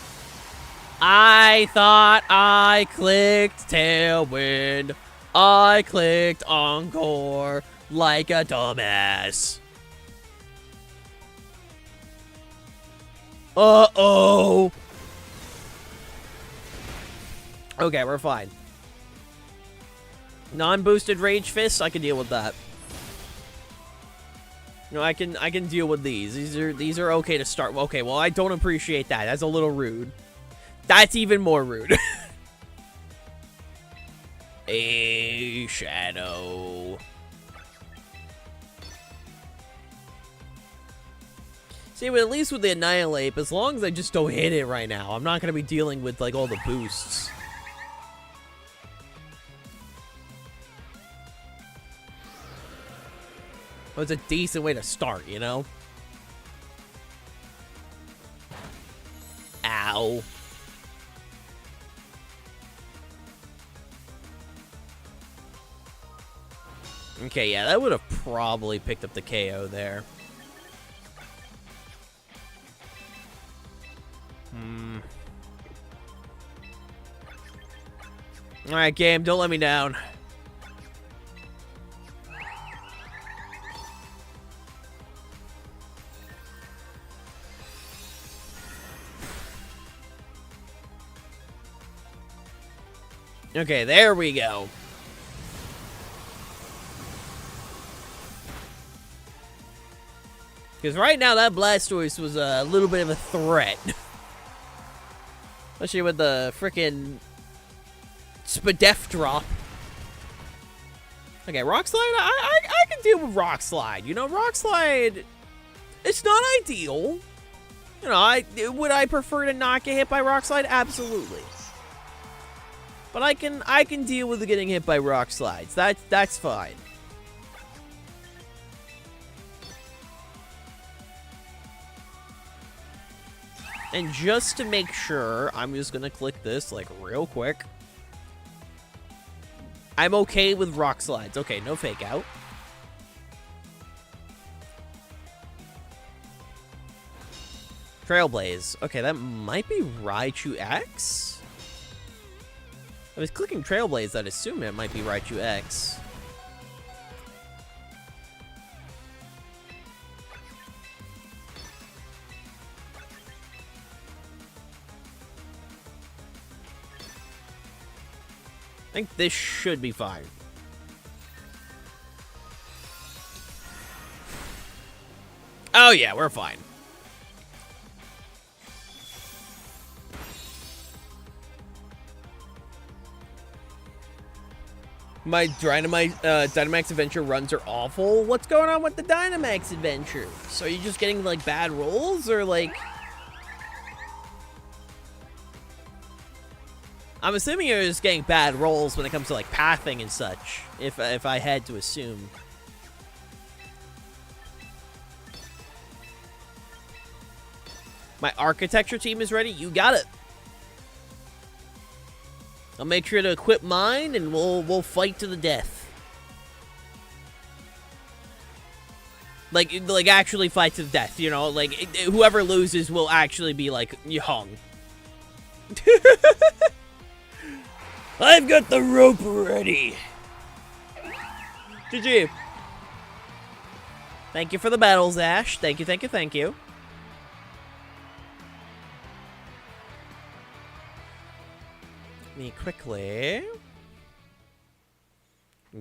I thought I clicked Tailwind. I clicked Encore like a dumbass. Uh-oh. Okay, we're fine. Non-boosted Rage Fist, I can deal with that. No, I can deal with these. These are okay to start. Okay, well, I don't appreciate that. That's a little rude. That's even more rude. A shadow. See, but at least with the Annihilate, as long as I just don't hit it right now, I'm not going to be dealing with, like, all the boosts. But it's a decent way to start, you know? Ow. Okay, yeah, that would have probably picked up the KO there. Alright, game, don't let me down. Okay, there we go. Because right now, that Blastoise was a little bit of a threat. Especially with the frickin' Spadef drop. Okay, Rock Slide, I can deal with Rock Slide. You know, Rock Slide, it's not ideal. You know, would I prefer to not get hit by Rock Slide? Absolutely. But I can deal with getting hit by Rock Slides. That's fine. And just to make sure, I'm just gonna click this, like, real quick. I'm okay with Rock Slides. Okay, no Fake Out. Trailblaze. Okay, that might be Raichu X? I was clicking Trailblaze, I'd assume it might be Raichu X. I think this should be fine. Oh yeah, we're fine. My Dynamax Adventure runs are awful. What's going on with the Dynamax Adventure? So are you just getting, like, bad rolls, or, like... I'm assuming you're just getting bad rolls when it comes to, like, pathing and such, if I had to assume. My architecture team is ready? You got it. I'll make sure to equip mine, and we'll fight to the death. Like actually fight to the death, you know? Like, whoever loses will actually be, like, hung. I've got the rope ready. GG. Thank you for the battles, Ash. Thank you, thank you, thank you. Let me quickly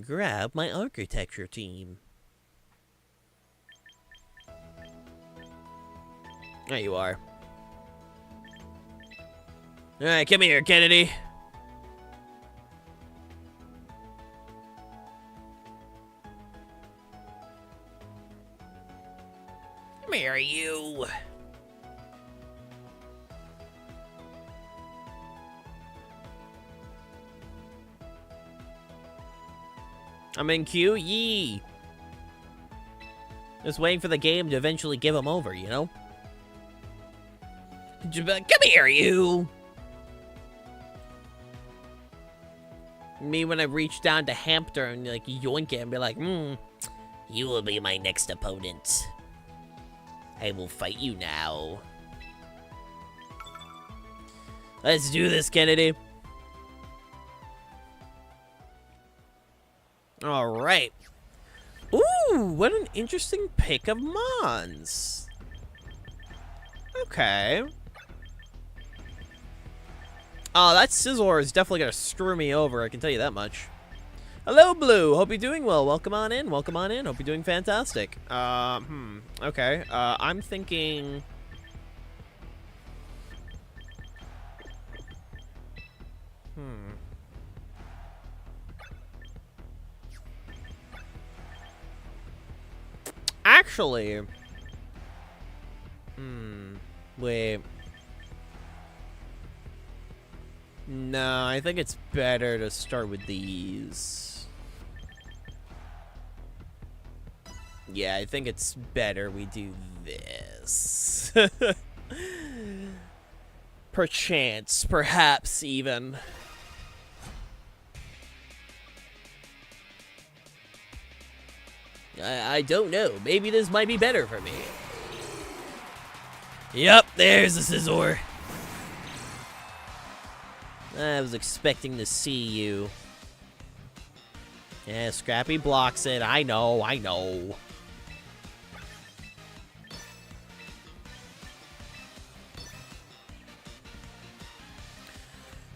grab my architecture team. There you are. Alright, come here, Kennedy. Come here, you. I'm in queue, yee. Just waiting for the game to eventually give him over, you know? Come here, you. Me when I reach down to Hamster and, like, yoink it and be like, you will be my next opponent. I will fight you now. Let's do this, Kennedy. Alright. Ooh, what an interesting pick of Mons. Okay. Oh, that Scizor is definitely going to screw me over, I can tell you that much. Hello, Blue. Hope you're doing well. Welcome on in. Welcome on in. Hope you're doing fantastic. Okay. I'm thinking... Actually, Wait. No, I think it's better to start with these. Yeah, I think it's better we do this. Perchance, perhaps even. I don't know. Maybe this might be better for me. Yep, there's the scissor. I was expecting to see you. Yeah, Scrappy blocks it. I know, I know.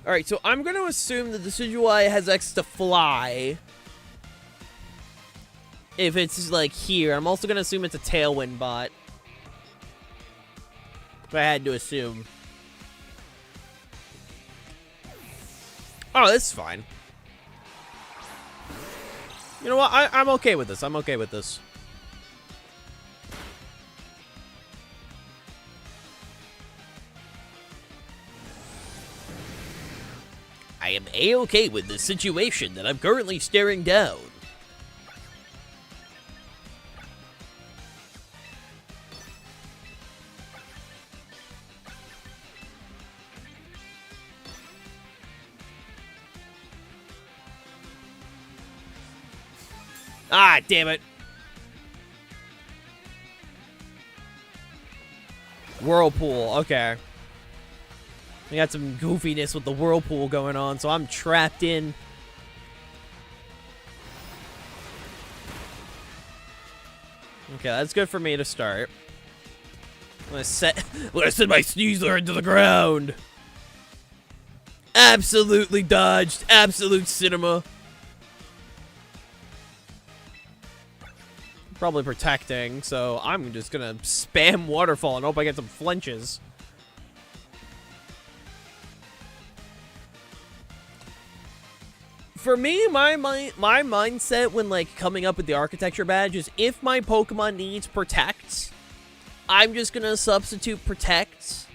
Alright, so I'm going to assume that the Decidueye has X to fly. If it's, like, here. I'm also going to assume it's a Tailwind bot. If I had to assume. Oh, this is fine. You know what? I'm okay with this. I'm okay with this. I am A-okay with the situation that I'm currently staring down. Ah, damn it. Whirlpool, okay. We got some goofiness with the whirlpool going on, so I'm trapped in. Okay, that's good for me to start. I'm gonna send my Sneasler into the ground. Absolutely dodged. Absolute cinema. Probably protecting, so I'm just gonna spam Waterfall and hope I get some flinches. For me, my mindset when, like, coming up with the architecture badge is if my Pokemon needs Protect, I'm just gonna substitute Protect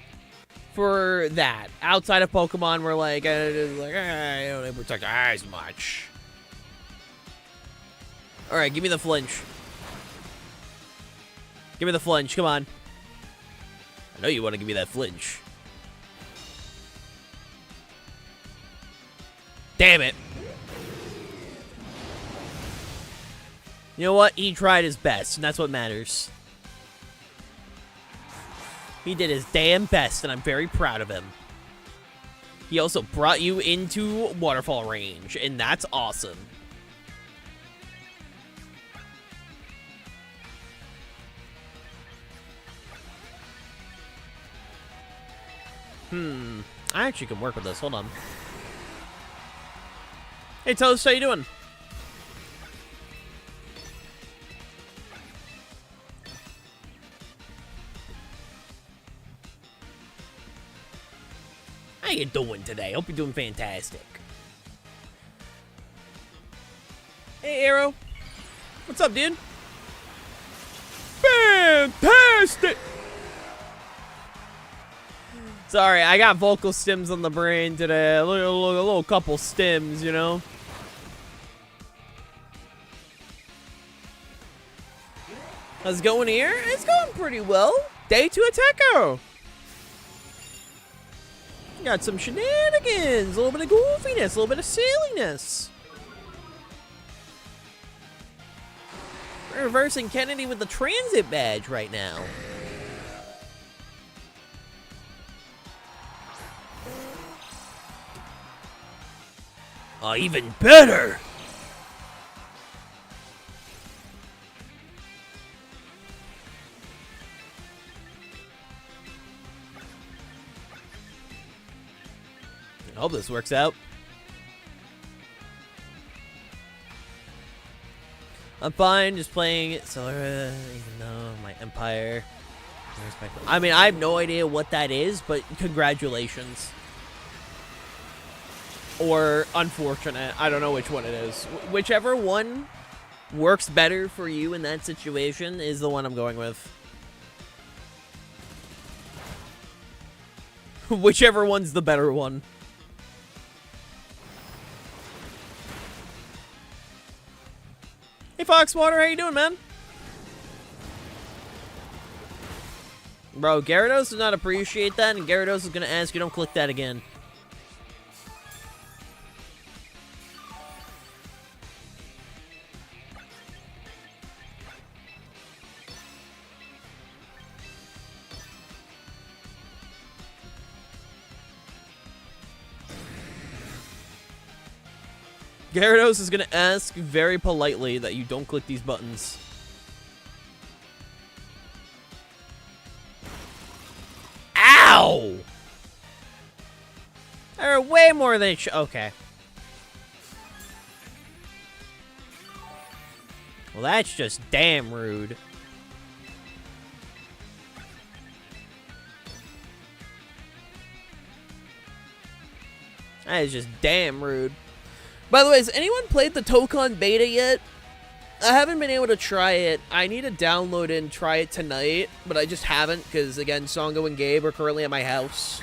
for that. Outside of Pokemon, we're like, I don't need Protect as much. Alright, give me the flinch. Give me the flinch, come on. I know you want to give me that flinch. Damn it. You know what? He tried his best, and that's what matters. He did his damn best, and I'm very proud of him. He also brought you into waterfall range, and that's awesome. I actually can work with this. Hold on. Hey, Toast, how you doing? How you doing today? Hope you're doing fantastic. Hey, Arrow. What's up, dude? Fantastic! Sorry, I got vocal stems on the brain today. A little couple stems, you know? How's it going here? It's going pretty well. Day 2 of Tekko. Got some shenanigans, a little bit of goofiness, a little bit of silliness. We're reversing Kennedy with the transit badge right now. Oh, even better! I hope this works out. I'm fine, just playing it, even though my Empire... I mean, I have no idea what that is, but congratulations. Or unfortunate. I don't know which one it is. Whichever one works better for you in that situation is the one I'm going with. Whichever one's the better one. Hey, Foxwater, how you doing, man? Bro, Gyarados does not appreciate that, and Gyarados is gonna ask you don't click that again. Gyarados is gonna ask very politely that you don't click these buttons. Ow! There are way more than okay. Well, that's just damn rude. That is just damn rude. By the way, has anyone played the Tokon beta yet? I haven't been able to try it. I need to download it and try it tonight, but I just haven't because, again, Songo and Gabe are currently at my house.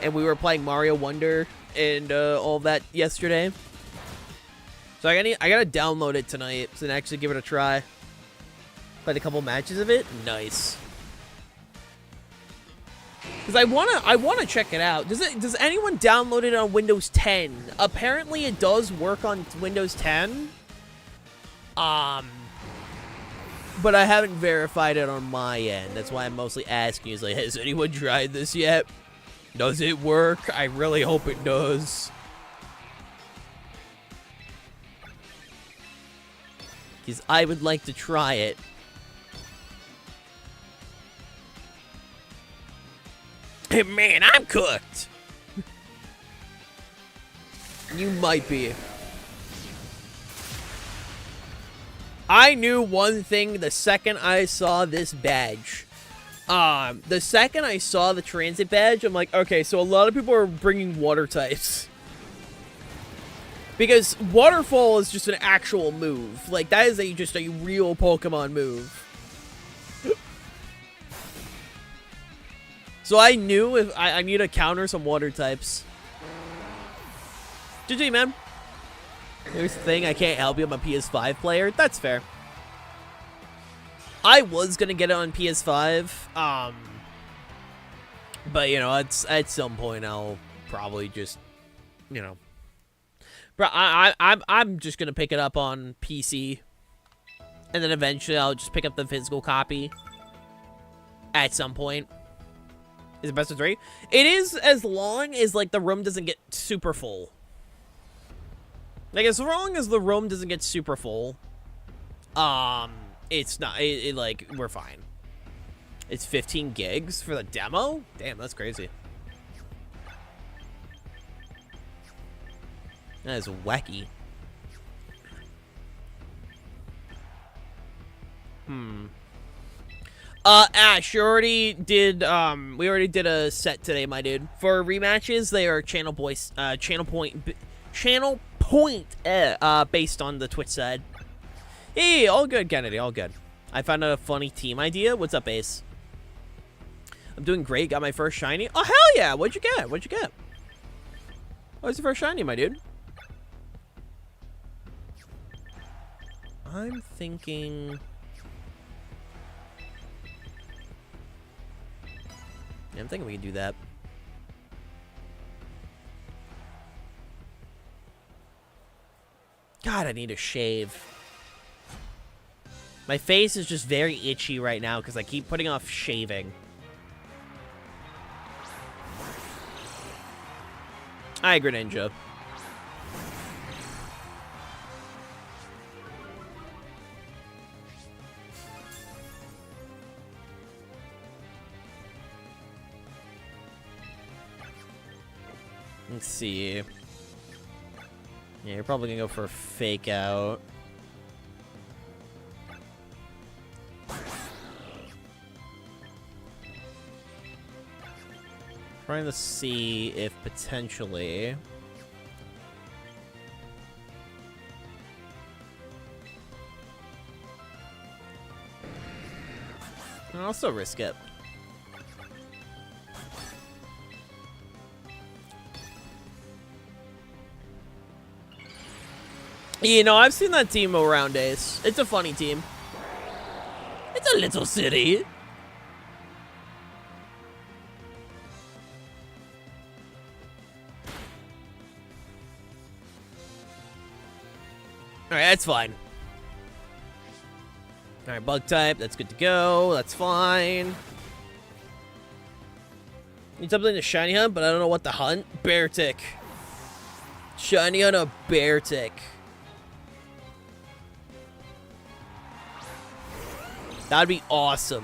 And we were playing Mario Wonder and all that yesterday. So I gotta download it tonight and actually give it a try. Played a couple matches of it. Nice. Because I wanna check it out. Does anyone download it on Windows 10? Apparently it does work on Windows 10. But I haven't verified it on my end. That's why I'm mostly asking. Is like, has anyone tried this yet? Does it work? I really hope it does. Because I would like to try it. Hey, man, I'm cooked. You might be. I knew one thing the second I saw this badge. The second I saw the transit badge, I'm like, okay, so a lot of people are bringing water types. Because Waterfall is just an actual move. Like, that is just a real Pokemon move. So I knew if I need to counter some water types. GG, man. Here's the thing, I can't help you, I'm a PS5 player. That's fair. I was gonna get it on PS5, but you know, at some point I'll probably just, you know, bro, I'm just gonna pick it up on PC, and then eventually I'll just pick up the physical copy at some point. Is it best of 3? It is, as long as like the room doesn't get super full. Like, as long as the room doesn't get super full, it's not, like, we're fine. It's 15 gigs for the demo? Damn, that's crazy. That is wacky. Ash, you already did, we already did a set today, my dude. For rematches, they are channel point, based on the Twitch side. Hey, all good, Kennedy, all good. I found out a funny team idea. What's up, Ace? I'm doing great. Got my first shiny. Oh, hell yeah. What'd you get? What'd you get? What's your first shiny, my dude? I'm thinking... Yeah, I'm thinking we can do that. God, I need to shave. My face is just very itchy right now because I keep putting off shaving. Hi, Greninja. Let's see. Yeah, you're probably gonna go for a fake out. Trying to see if potentially... I'll still risk it. You know, I've seen that team around days. It's a funny team. It's a little city. Alright, that's fine. Alright, bug type, that's good to go. That's fine. Need something to shiny hunt, but I don't know what to hunt. Bear tick. Shiny hunt a bear tick. That'd be awesome.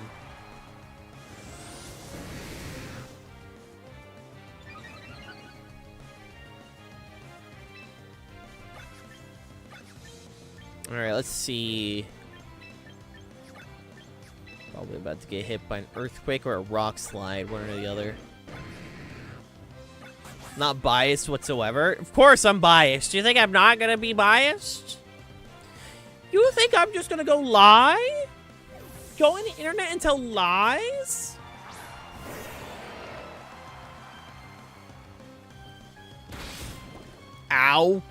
Alright, let's see. Probably about to get hit by an earthquake or a rock slide, one or the other. Not biased whatsoever. Of course I'm biased. Do you think I'm not gonna be biased? You think I'm just gonna go lie? Go on the internet and tell lies? Ow.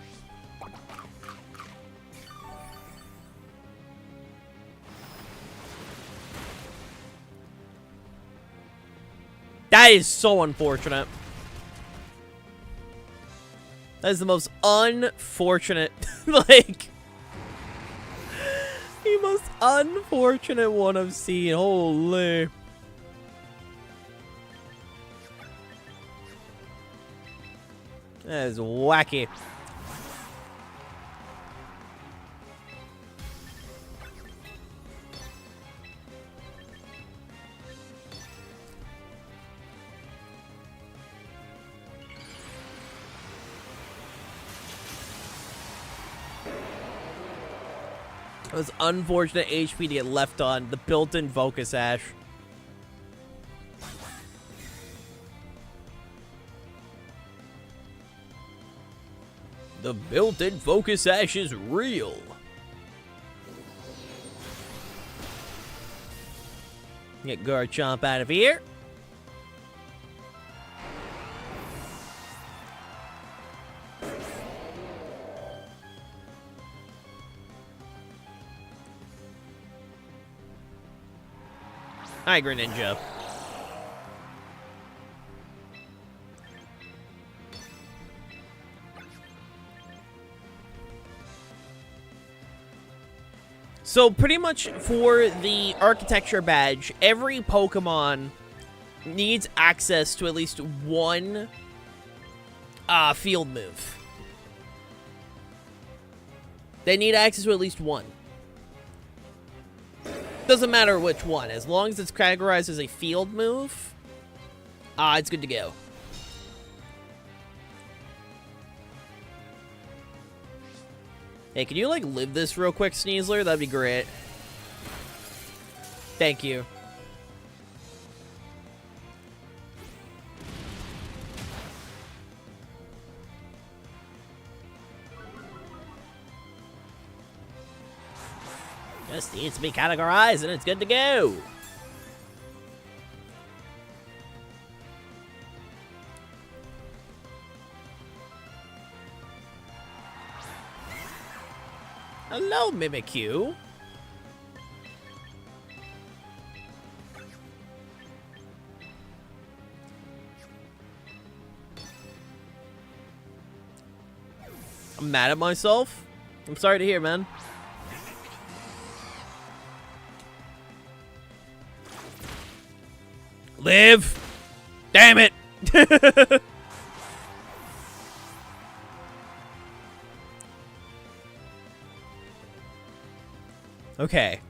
That is so unfortunate. That is the most unfortunate, like, the most unfortunate one I've seen. Holy. That is wacky. It was unfortunate HP to get left on the built-in Focus Ash. The built-in Focus Ash is real. Get Garchomp out of here. Hi, Greninja. So pretty much for the architecture badge, every Pokemon needs access to at least one field move. They need access to at least one. Doesn't matter which one, as long as it's categorized as a field move, it's good to go. Hey, can you, like, live this real quick, Sneasler? That'd be great. Thank you. Just needs to be categorized and it's good to go. Hello, Mimikyu. I'm mad at myself. I'm sorry to hear, man. Live! Damn it! Okay.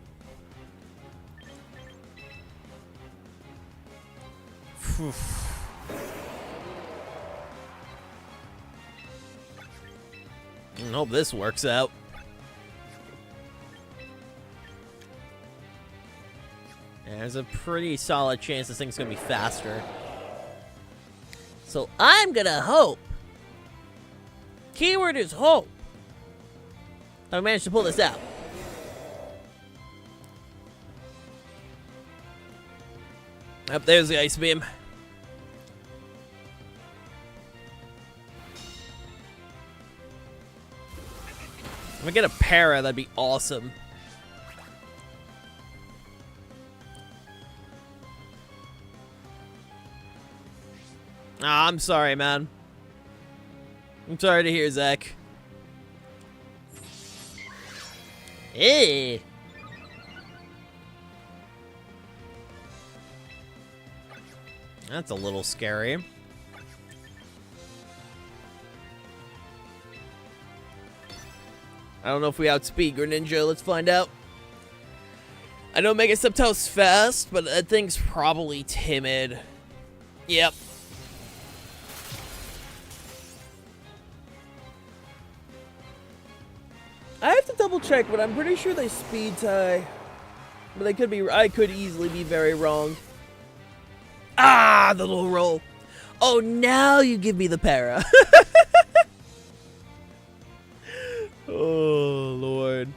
I hope this works out. There's a pretty solid chance this thing's gonna be faster. So I'm gonna hope. Keyword is hope. I managed to pull this out. Up there's the Ice Beam. If I get a para, that'd be awesome. Ah, I'm sorry, man. I'm sorry to hear, Zach. Eh. That's a little scary. I don't know if we outspeed Greninja. Let's find out. I know Mega Sceptile's fast, but that thing's probably timid. Yep. I have to double check, but I'm pretty sure they speed tie. But they could be. I could easily be very wrong. Ah, the little roll. Oh, now you give me the para. Oh, Lord.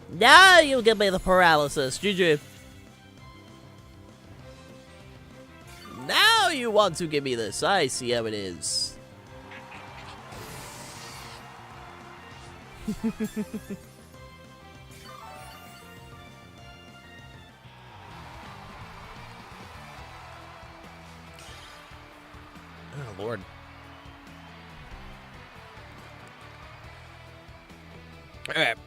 Now you give me the paralysis. GG. Now you want to give me this. I see how it is. Oh, Lord. Alright.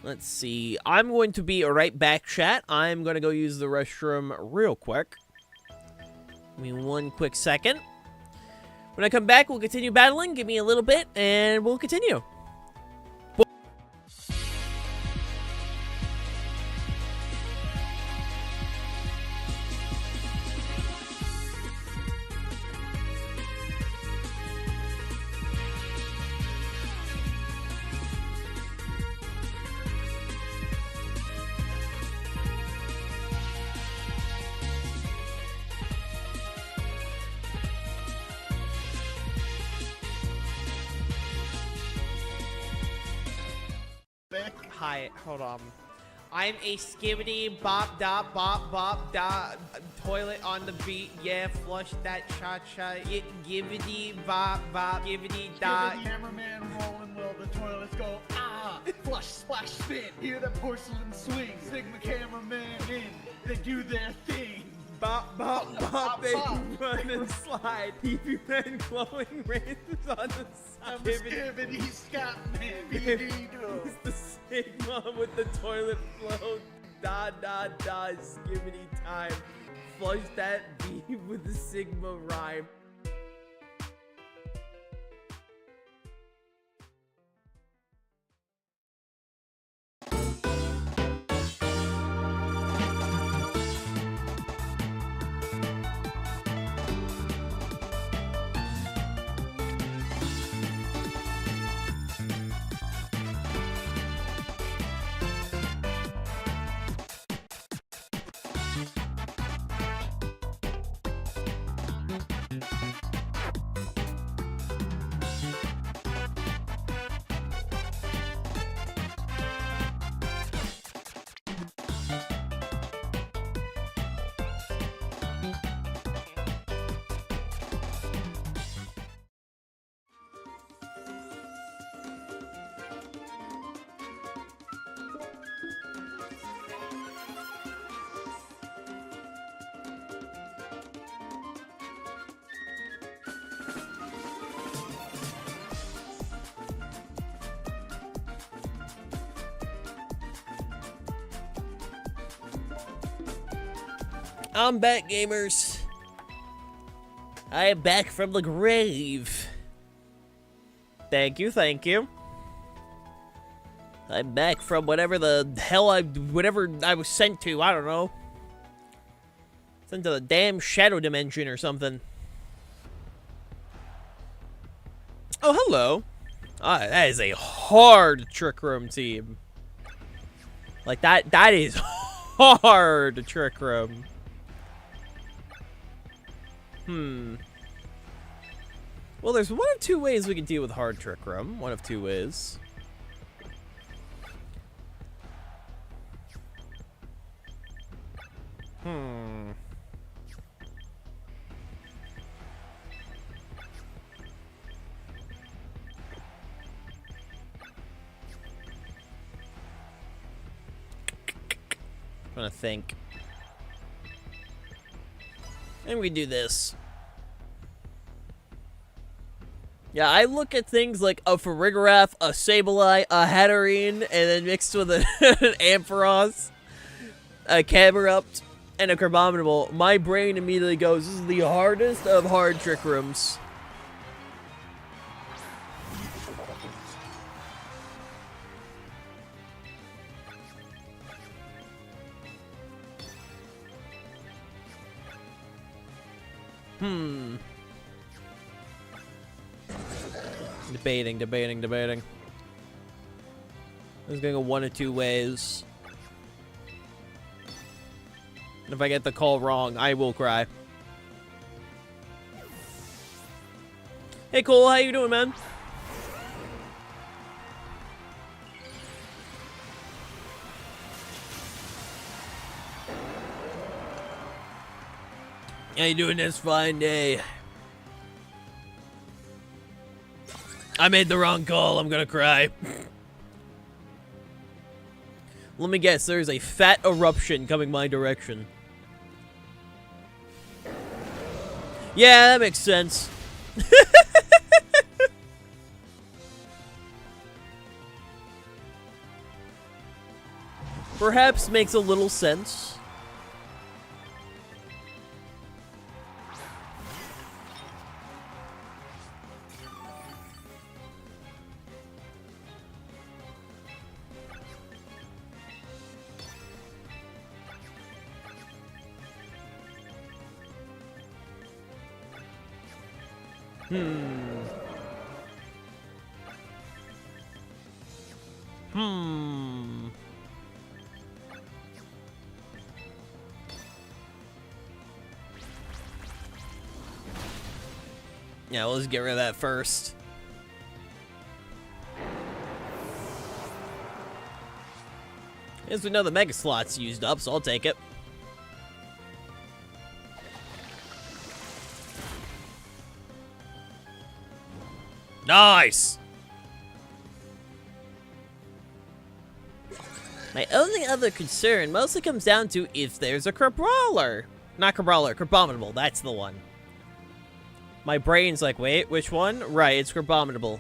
Let's see. I'm going to be right back, chat. I'm going to go use the restroom real quick. Give me one quick second. When I come back, we'll continue battling. Give me a little bit, and we'll continue. Hi, hold on. I'm a skibbity bop da toilet on the beat. Yeah, flush that cha cha. It gibbity bop gibbity da. Cameraman rolling while the toilets go ah. Flush splash spin. Hear the porcelain swing. Sigma cameraman in. They do their thing. Bop, they run and slide. TV man glowing rays on the side. Skibbity Scatman. BD It's the Sigma with the toilet flow. Da, skibbity time. Flush that B with the Sigma rhyme. I'm back, gamers. I am back from the grave. Thank you, thank you. I'm back from whatever the hell whatever I was sent to, I don't know. Sent to the damn shadow dimension or something. Oh, hello. That is a hard Trick Room team. Like, that is hard Trick Room. Well, there's one of two ways we can deal with hard Trick Room. One of two ways. trying to think. And we do this. Yeah, I look at things like a Farigiraf, a Sableye, a Hatterene, and then mixed with an Ampharos, a Camerupt, and a Crabominable. My brain immediately goes, this is the hardest of hard Trick Rooms. Debating. This is gonna go one of two ways. And if I get the call wrong, I will cry. Hey Cole, how you doing, man? How you doing this fine day? I made the wrong call. I'm gonna cry. Let me guess. There's a fat eruption coming my direction. Yeah, that makes sense. Perhaps makes a little sense. Yeah, let's get rid of that first. As we know, the Mega Slot's used up, so I'll take it. Nice! My only other concern mostly comes down to if there's a Crabrawler. Not Crabrawler, Crabominable, that's the one. My brain's like, wait, which one? Right, it's Crabominable.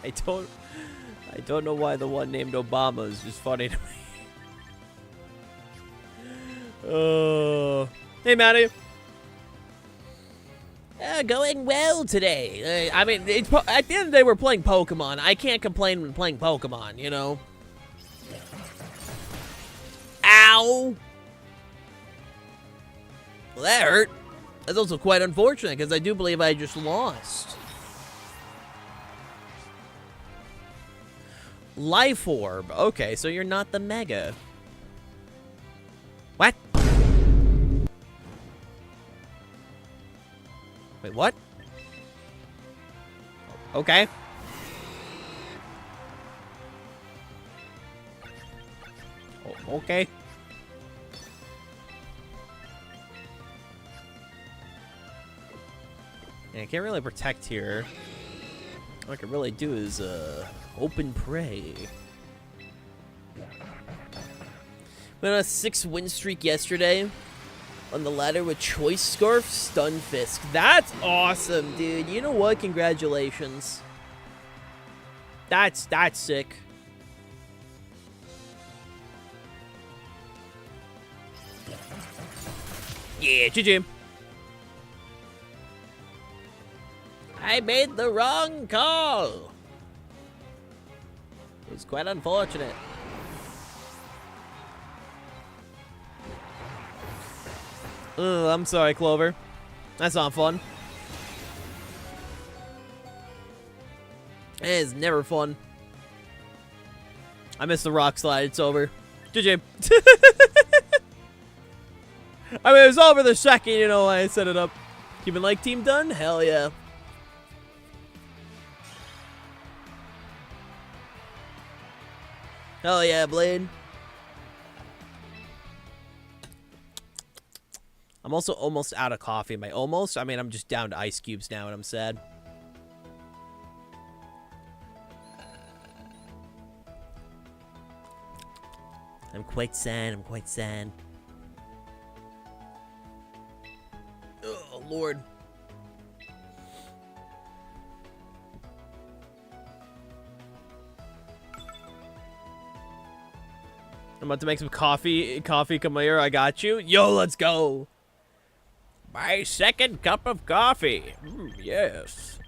I don't know why the one named Obama is just funny to me. Hey, Maddie. Going well today. I mean, at the end of the day, we're playing Pokemon. I can't complain when playing Pokemon, you know? Ow! Well, that hurt. That's also quite unfortunate, because I do believe I just lost. Life Orb. Okay, so you're not the Mega. What? Wait, what? Okay. Oh, okay. Yeah, I can't really protect here. All I can really do is, open prey. Went on a 6-win streak yesterday. On the ladder with Choice Scarf, Stunfisk. That's awesome, dude. You know what? Congratulations. That's sick. Yeah, GG. I made the wrong call. It was quite unfortunate. Ugh, I'm sorry, Clover. That's not fun. It is never fun. I missed the rock slide. It's over. GG. I mean, it was over the second, you know, I set it up. Keeping like team done? Hell yeah. Hell yeah, Blade. I'm also almost out of coffee. By almost, I mean I'm just down to ice cubes now and I'm sad. I'm quite sad. I'm quite sad. Oh, Lord. I'm about to make some coffee. Coffee, come here. I got you. Yo, let's go. My second cup of coffee. Yes.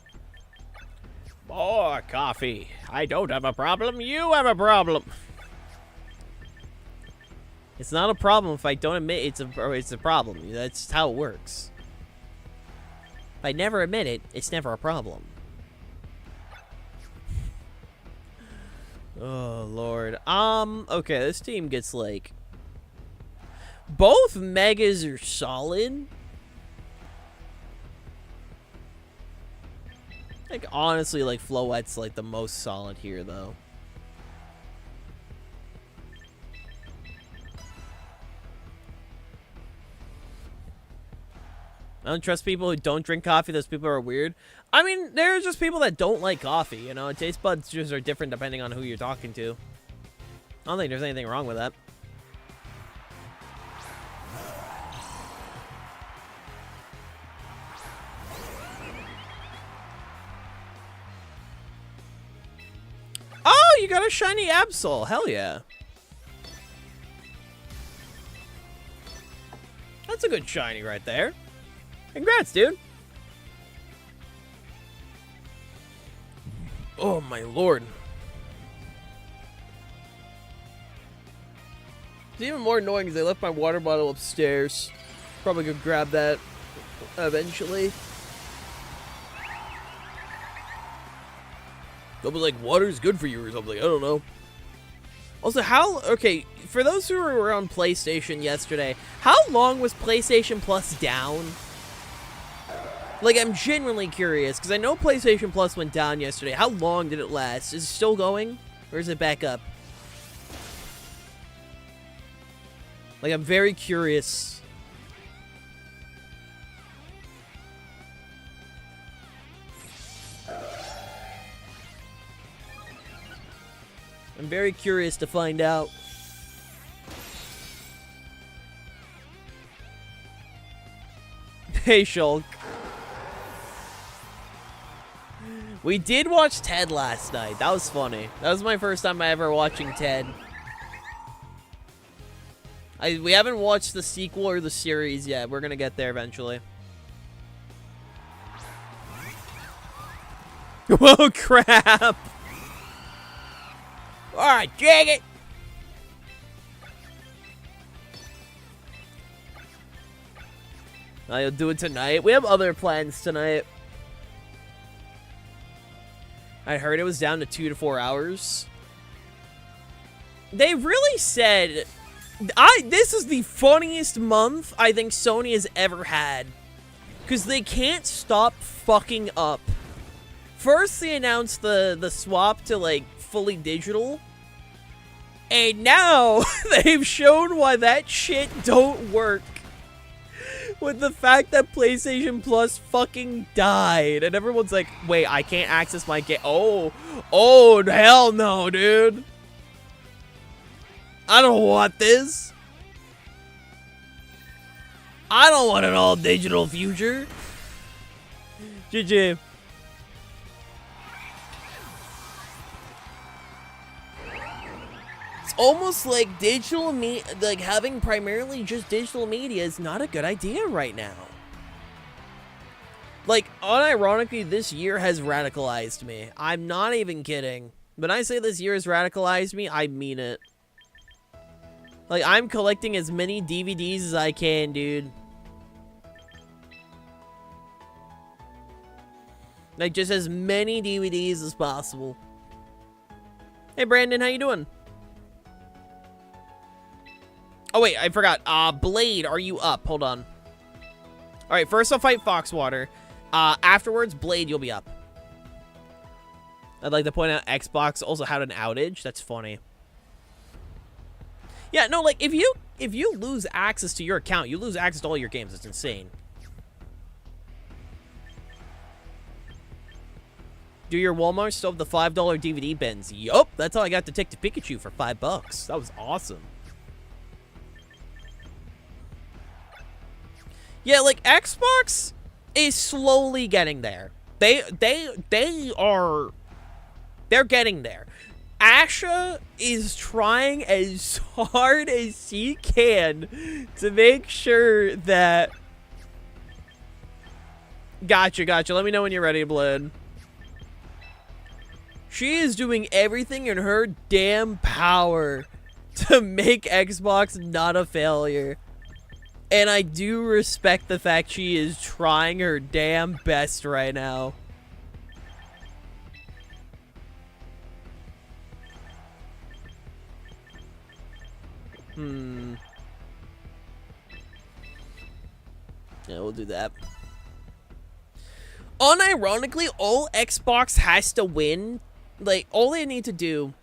More coffee. I don't have a problem. You have a problem. It's not a problem if I don't admit it's a problem. That's how it works. If I never admit it, it's never a problem. Oh, Lord. Okay, this team gets, like... Both megas are solid. Like, honestly, like, Floette's, like, the most solid here, though. I don't trust people who don't drink coffee. Those people are weird. I mean, there's just people that don't like coffee, you know? Taste buds just are different depending on who you're talking to. I don't think there's anything wrong with that. Oh, you got a shiny Absol. Hell yeah. That's a good shiny right there. Congrats, dude. Oh, my Lord. It's even more annoying because I left my water bottle upstairs. Probably gonna grab that eventually. They'll be like, water's good for you or something. I don't know. Also, okay, for those who were on PlayStation yesterday, how long was PlayStation Plus down? Like, I'm genuinely curious, because I know PlayStation Plus went down yesterday. How long did it last? Is it still going? Or is it back up? Like, I'm very curious. I'm very curious to find out. Hey, Shulk. We did watch Ted last night. That was funny. That was my first time ever watching Ted. We haven't watched the sequel or the series yet. We're gonna get there eventually. Whoa, crap! Alright, jag it! I'll do it tonight. We have other plans tonight. I heard it was down to 2 to 4 hours. They really said... This is the funniest month I think Sony has ever had. Because they can't stop fucking up. First, they announced the swap to, like, fully digital. And now, they've shown why that shit don't work. With the fact that PlayStation Plus fucking died. And everyone's like, wait, I can't access my game. Oh, hell no, dude. I don't want this. I don't want an all-digital future. GG. It's almost like having primarily just digital media is not a good idea right now. Like, unironically, this year has radicalized me. I'm not even kidding. When I say this year has radicalized me, I mean it. Like, I'm collecting as many DVDs as I can, dude. Like, just as many DVDs as possible. Hey, Brandon, how you doing? Oh, wait, I forgot. Blade, are you up? Hold on. Alright, first I'll fight Foxwater. Afterwards, Blade, you'll be up. I'd like to point out Xbox also had an outage. That's funny. Yeah, no, like, if you lose access to your account, you lose access to all your games. It's insane. Do your Walmart still have the $5 DVD bins? Yup, that's how I got to Detective Pikachu for $5. That was awesome. Yeah, like, Xbox is slowly getting there. They're getting there. Asha is trying as hard as she can to make sure that... Gotcha. Let me know when you're ready, Blood. She is doing everything in her damn power to make Xbox not a failure. And I do respect the fact she is trying her damn best right now. Yeah, we'll do that. Unironically, all Xbox has to win. Like, all they need to do...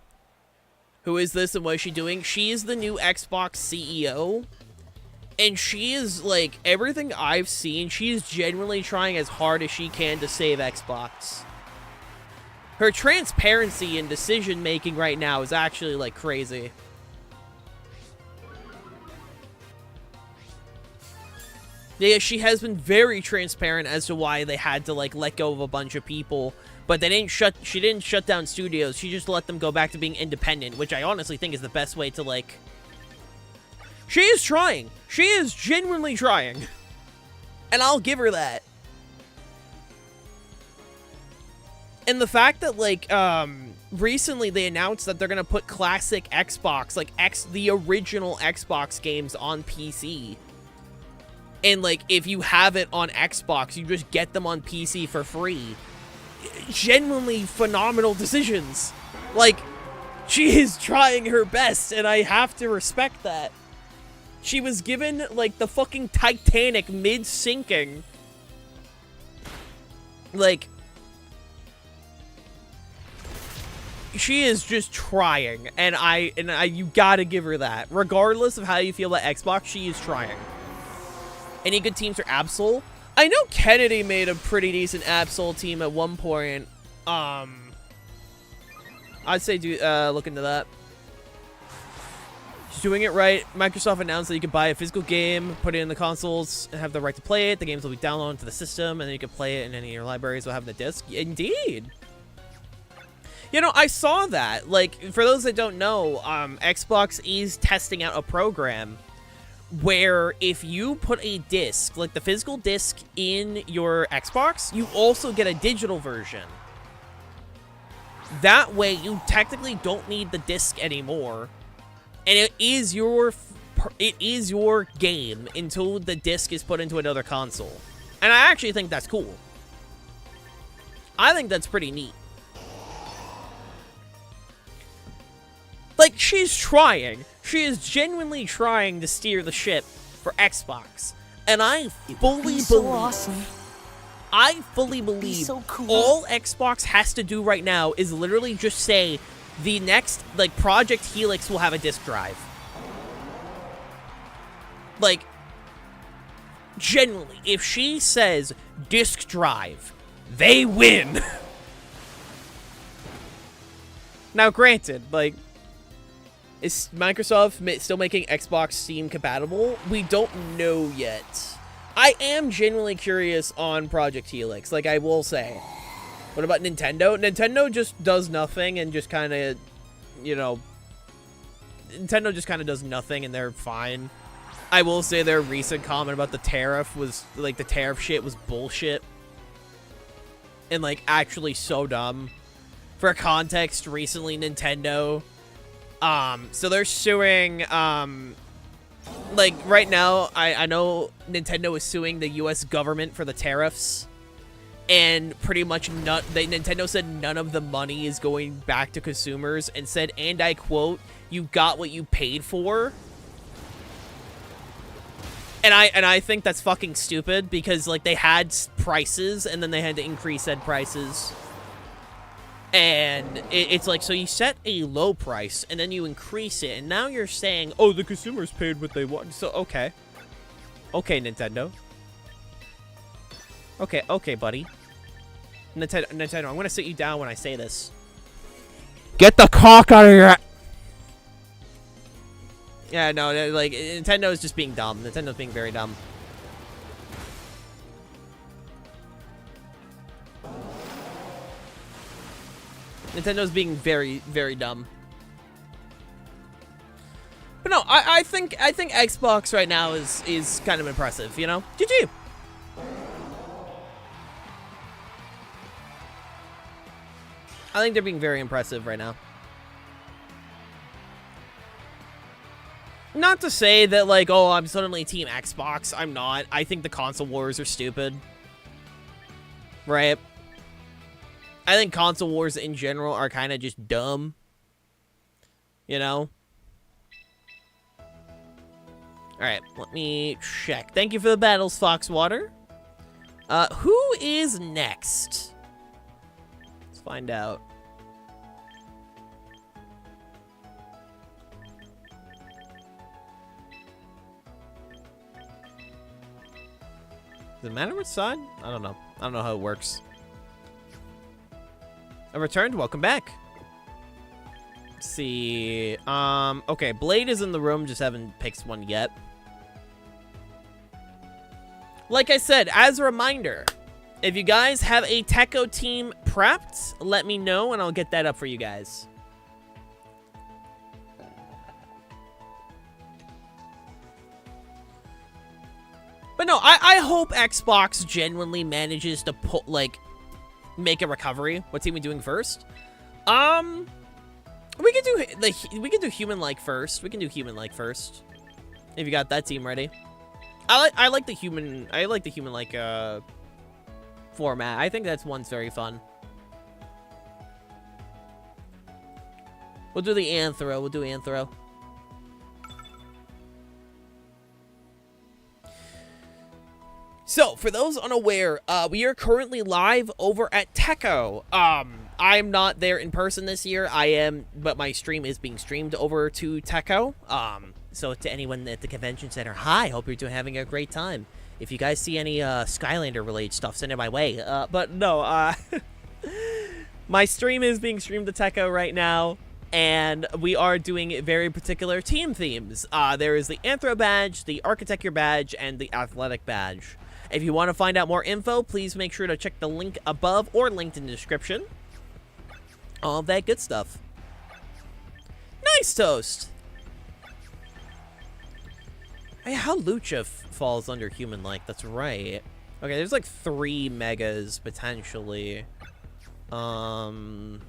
Who is this and what is she doing? She is the new Xbox CEO. And she is, like, everything I've seen, she is genuinely trying as hard as she can to save Xbox. Her transparency and decision-making right now is actually, like, crazy. Yeah, she has been very transparent as to why they had to, like, let go of a bunch of people. But they didn't she didn't shut down studios. She just let them go back to being independent, which I honestly think is the best way to, like... She is trying. She is genuinely trying. And I'll give her that. And the fact that, like, recently they announced that they're gonna put classic Xbox, like, the original Xbox games on PC. And, like, if you have it on Xbox, you just get them on PC for free. Genuinely phenomenal decisions. Like, she is trying her best, and I have to respect that. She was given, like, the fucking Titanic mid-sinking. Like, she is just trying, and you gotta give her that. Regardless of how you feel about Xbox, she is trying. Any good teams for Absol? I know Kennedy made a pretty decent Absol team at one point. I'd say look into that. She's doing it right. Microsoft announced that you could buy a physical game, put it in the consoles, and have the right to play it. The games will be downloaded to the system, and then you can play it in any of your libraries while having the disc. Indeed. You know, I saw that. Like, for those that don't know, Xbox is testing out a program where if you put a disc, like the physical disc, in your Xbox, you also get a digital version. That way, you technically don't need the disc anymore, and it is your game until the disc is put into another console. And I actually think that's cool. I think that's pretty neat. Like, she's trying. She is genuinely trying to steer the ship for Xbox. And I fully believe so cool. all Xbox has to do right now is literally just say the next, like, Project Helix will have a disk drive. Like, genuinely, if she says disk drive, they win. Now, granted, like, is Microsoft still making Xbox Steam compatible? We don't know yet. I am genuinely curious on Project Helix, like I will say. What about Nintendo? Nintendo just does nothing and just kind of, you know... Nintendo just kind of does nothing and they're fine. I will say their recent comment about the tariff was, like, the tariff shit was bullshit. And, like, actually so dumb. For context, recently Nintendo... so they're suing, like, right now, I know Nintendo is suing the U.S. government for the tariffs, and pretty much Nintendo said none of the money is going back to consumers, and said, and I quote, "You got what you paid for." And I think that's fucking stupid, because, like, they had prices, and then they had to increase said prices. And it's like, so you set a low price, and then you increase it, and now you're saying, oh, the consumers paid what they want. So, okay. Okay, Nintendo. Okay, buddy. Nintendo, I'm gonna sit you down when I say this. Get the cock out of here! Yeah, no, like, Nintendo is just being dumb. Nintendo's being very dumb. Nintendo's being very, very dumb. But no, I think Xbox right now is kind of impressive, you know? GG. I think they're being very impressive right now. Not to say that, like, oh, I'm suddenly Team Xbox. I'm not. I think the console wars are stupid. Right? I think console wars in general are kind of just dumb. You know? Alright, let me check. Thank you for the battles, Foxwater. Who is next? Let's find out. Does it matter which side? I don't know. I don't know how it works. I returned. Welcome back. Let's see. Okay, Blade is in the room. Just haven't picked one yet. Like I said, as a reminder, if you guys have a Tekko team prepped, let me know and I'll get that up for you guys. But no, I hope Xbox genuinely manages to put, like, make a recovery. What team are we doing first? We can do human-like first. We can do human-like first. If you got that team ready. I like the human-like format. I think that's one's very fun. We'll do the Anthro. We'll do Anthro. So, for those unaware, we are currently live over at Tekko. I'm not there in person this year. I am, but my stream is being streamed over to Tekko. So to anyone at the convention center, hi, hope you're having a great time. If you guys see any Skylander-related stuff, send it my way. But no, my stream is being streamed to Tekko right now, and we are doing very particular team themes. There is the Anthro badge, the Architecture badge, and the Athletic badge. If you want to find out more info, please make sure to check the link above or linked in the description. All that good stuff. Nice toast! Hey, how Lucha falls under human-like, that's right. Okay, there's like 3 megas, potentially. I'm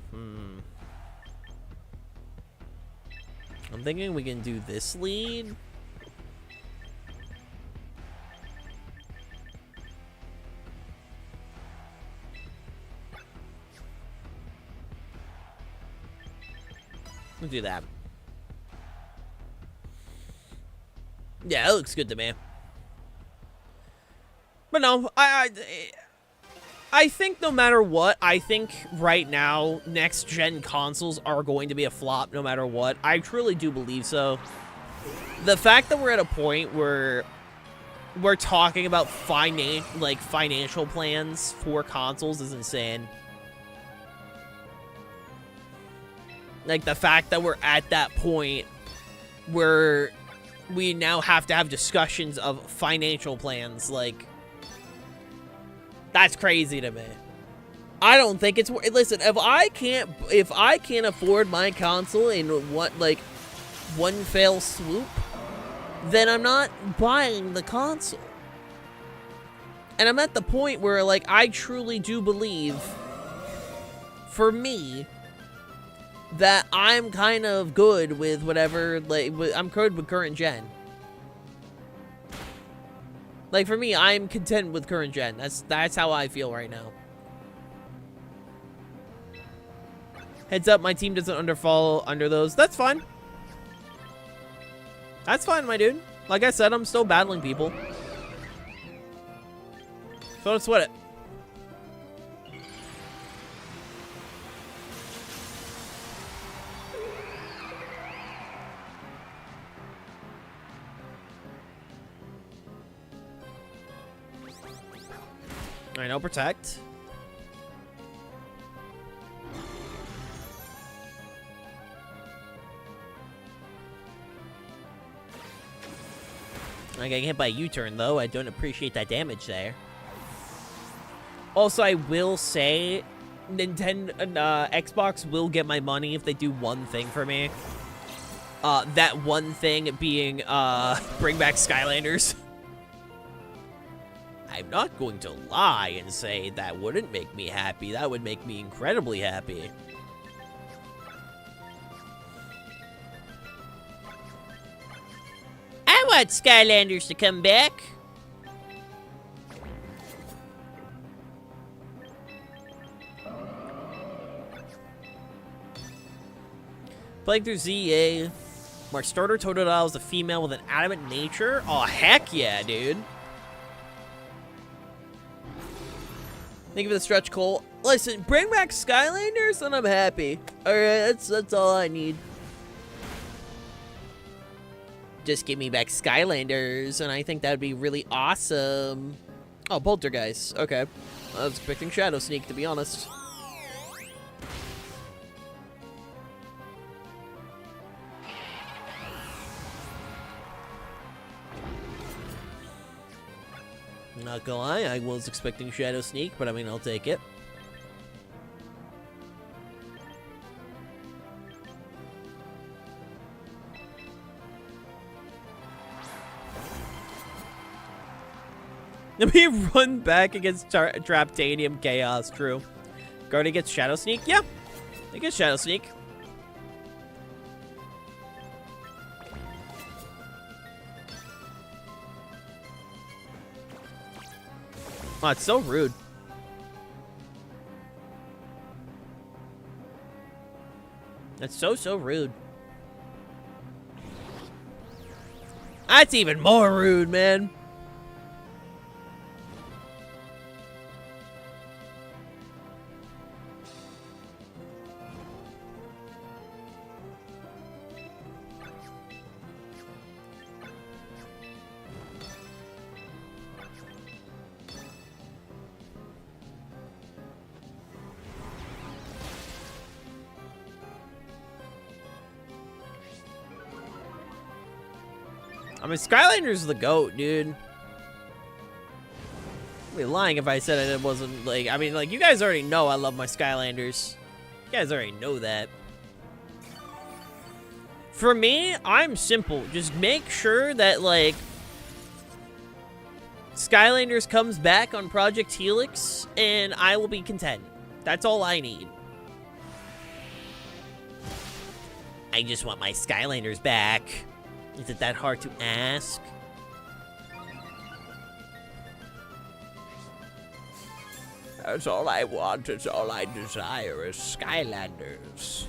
thinking we can do this lead. We'll do that. Yeah, that looks good to me. But no, I think no matter what, I think right now, next-gen consoles are going to be a flop no matter what. I truly do believe so. The fact that we're at a point where we're talking about financial plans for consoles is insane. Like, the fact that we're at that point where we now have to have discussions of financial plans, like, that's crazy to me. I don't think it's, listen, if I can't afford my console in one fell swoop, then I'm not buying the console. And I'm at the point where, like, I truly do believe, for me, that I'm kind of good with whatever, like, I'm good with current gen. Like, for me, I'm content with current gen. That's how I feel right now. Heads up, my team doesn't underfall under those. That's fine. That's fine, my dude. Like I said, I'm still battling people. So don't sweat it. Alright, no protect. I got hit by a U-turn, though. I don't appreciate that damage there. Also, I will say, Nintendo, Xbox will get my money if they do one thing for me. That one thing being, bring back Skylanders. I'm not going to lie and say that wouldn't make me happy. That would make me incredibly happy. I want Skylanders to come back. Playing through ZA. My starter Totodile is a female with an adamant nature. Oh, heck yeah, dude. Thank you for the stretch, Cole. Listen, bring back Skylanders and I'm happy. Alright, that's all I need. Just give me back Skylanders, and I think that would be really awesome. Oh, Poltergeist. Okay. I was expecting Shadow Sneak, to be honest. Not gonna lie, I was expecting Shadow Sneak, but I mean, I'll take it. Let me run back against Traptanium Chaos, true. Guardian gets Shadow Sneak? Yeah, they get Shadow Sneak. Oh, it's so rude. That's so rude. That's even more rude, man. I mean, Skylanders is the GOAT, dude. I'd be lying if I said it wasn't, like, I mean, like, you guys already know I love my Skylanders. You guys already know that. For me, I'm simple. Just make sure that, like, Skylanders comes back on Project Helix, and I will be content. That's all I need. I just want my Skylanders back. Is it that hard to ask? That's all I want. It's all I desire is Skylanders.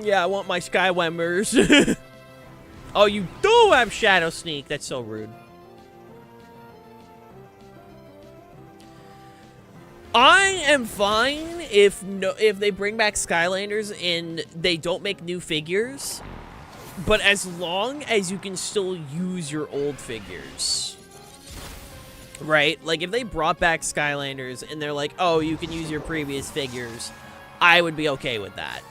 Yeah, I want my Skywemmers. Oh, you do have Shadow Sneak. That's so rude. I am fine if they bring back Skylanders and they don't make new figures, but as long as you can still use your old figures. Right? Like, if they brought back Skylanders and they're like, oh, you can use your previous figures, I would be okay with that.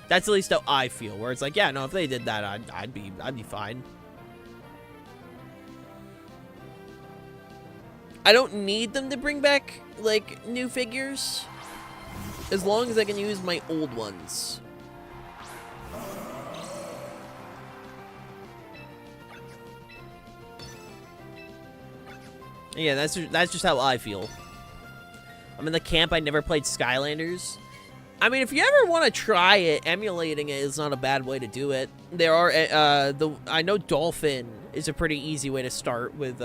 That's at least how I feel, where it's like, yeah, no, if they did that, I'd be fine. I don't need them to bring back, like, new figures, as long as I can use my old ones. Yeah, that's just how I feel. I'm in the camp, I never played Skylanders. I mean, if you ever want to try it, emulating it is not a bad way to do it. There are, I know Dolphin is a pretty easy way to start with,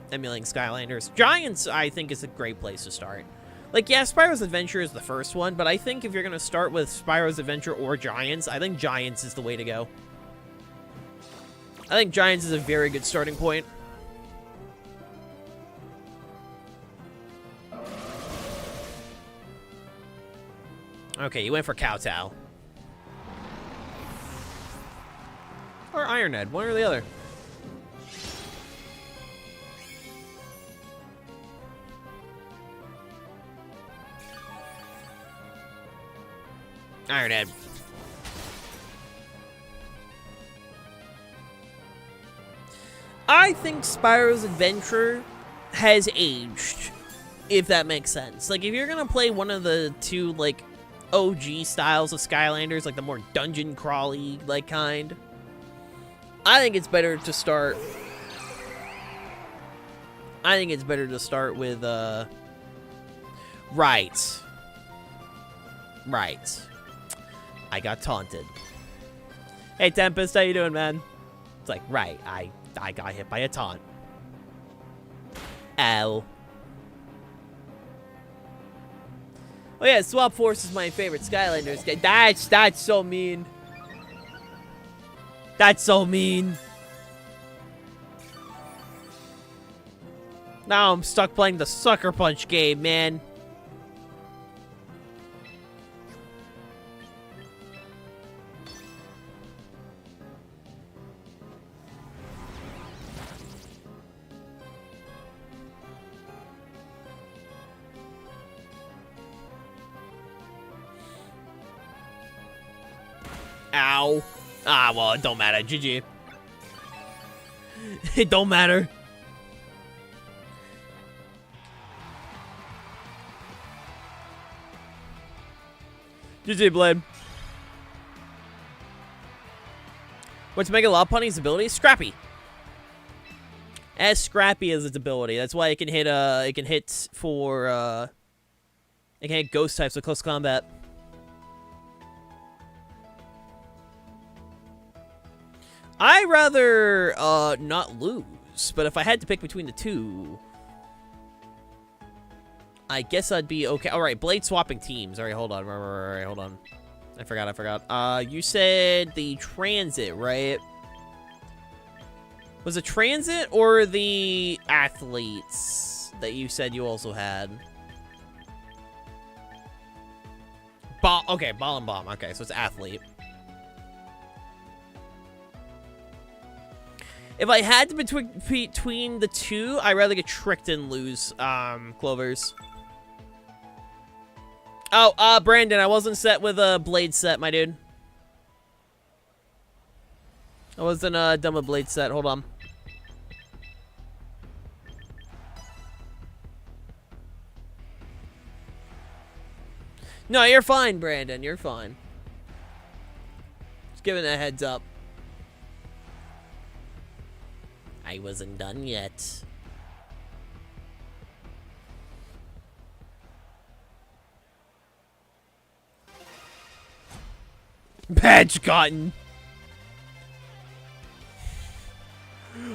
emulating Skylanders. Giants, I think, is a great place to start. Like, yeah, Spyro's Adventure is the first one, but I think if you're going to start with Spyro's Adventure or Giants, I think Giants is the way to go. I think Giants is a very good starting point. Okay, you went for Kowtow. Or Ironhead, one or the other. Ironhead. I think Spyro's Adventure has aged, if that makes sense. Like, if you're gonna play one of the two, like, OG styles of Skylanders, like the more dungeon crawly, like, kind, I think it's better to start... with, Right. Right. I got taunted. Hey, Tempest, how you doing, man? It's like, right, I got hit by a taunt. Ow. Oh yeah, Swap Force is my favorite Skylanders game. That's so mean. That's so mean. Now I'm stuck playing the Sucker Punch game, man. Ow. Ah, well, it don't matter. GG. It don't matter. GG, Blade. What's Mega Lopunny's ability? Scrappy. As scrappy as its ability. That's why it can hit, it can hit ghost types with close combat. I rather not lose, but if I had to pick between the two, I guess I'd be okay. All right, blade swapping teams. All right, hold on. Right, hold on. I forgot. You said the transit, right? Was it transit or the athletes that you said you also had? Okay, ball and bomb. Okay, so it's athlete. If I had to between the two, I'd rather get tricked and lose, Clovers. Oh, Brandon, I wasn't set with a blade set, my dude. I wasn't, done with blade set. Hold on. No, you're fine, Brandon. You're fine. Just giving a heads up. I wasn't done yet. Badge gotten.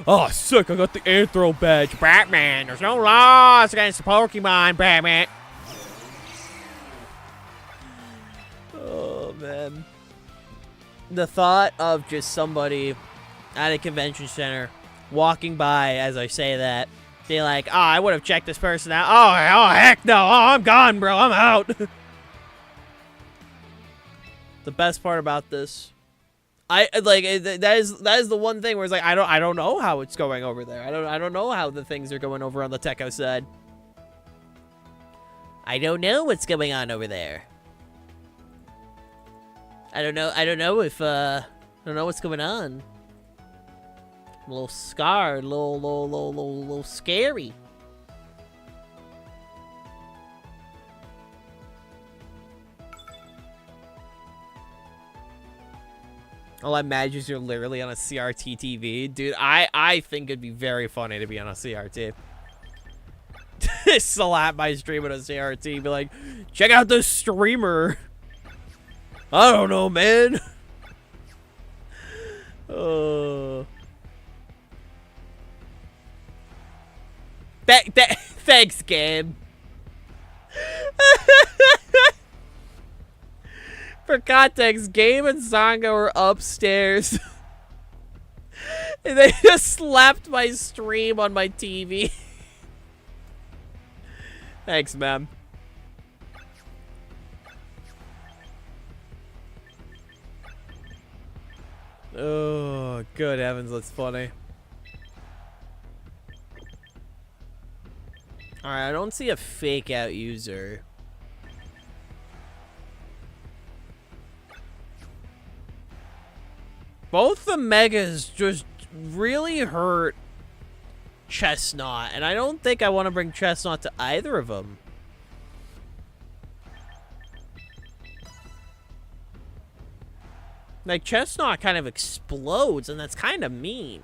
Oh, sick. I got the Anthro badge. Batman, there's no laws against the Pokemon, Batman. Oh, man. The thought of just somebody at a convention center walking by as I say that, be like, oh, I would have checked this person out. Oh, heck no. Oh, I'm gone, bro. I'm out. The best part about this, that is the one thing where it's like, I don't know how it's going over there. I don't know how the things are going over on the Tekko side. I don't know what's going on over there. I don't know if I don't know what's going on. I'm a little scarred, a little scary. All that matters, you're literally on a CRT TV. Dude, I think it'd be very funny to be on a CRT. Slap my stream on a CRT. Be like, check out this streamer. I don't know, man. Thanks, Gabe. For context, Gabe and Sanga were upstairs. And they just slapped my stream on my TV. Thanks, man. Oh, good heavens, that's funny. Alright, I don't see a fake out user. Both the megas just really hurt Chestnut, and I don't think I want to bring Chestnut to either of them. Like, Chestnut kind of explodes, and that's kind of mean.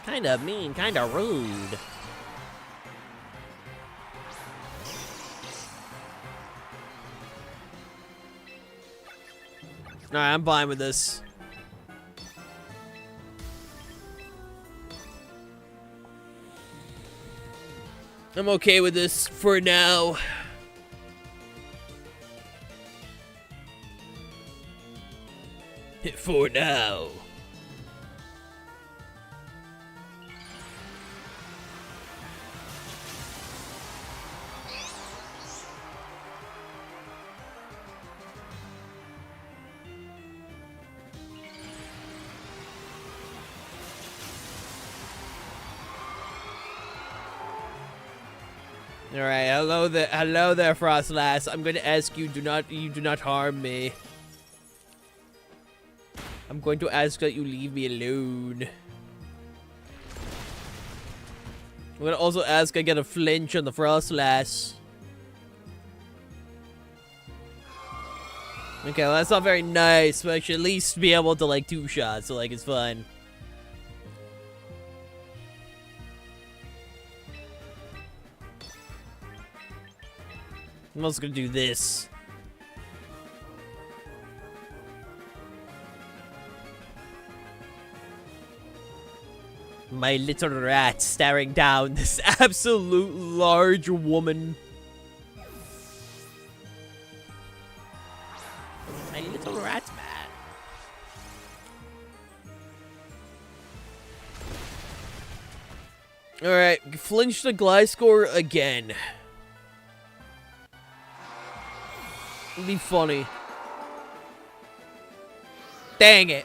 Kind of mean, kind of rude. Alright, I'm fine with this. I'm okay with this for now. For now. All right, hello there, Frostlass. I'm going to ask you, do not harm me. I'm going to ask that you leave me alone. I'm going to also ask I get a flinch on the Frostlass. Okay, well, that's not very nice, but I should at least be able to, like, 2 shots, so, like, it's fine. I'm also gonna do this. My little rat staring down this absolute large woman. My little rat, man. Alright, flinch the Gliscor again. It'd be funny. Dang it.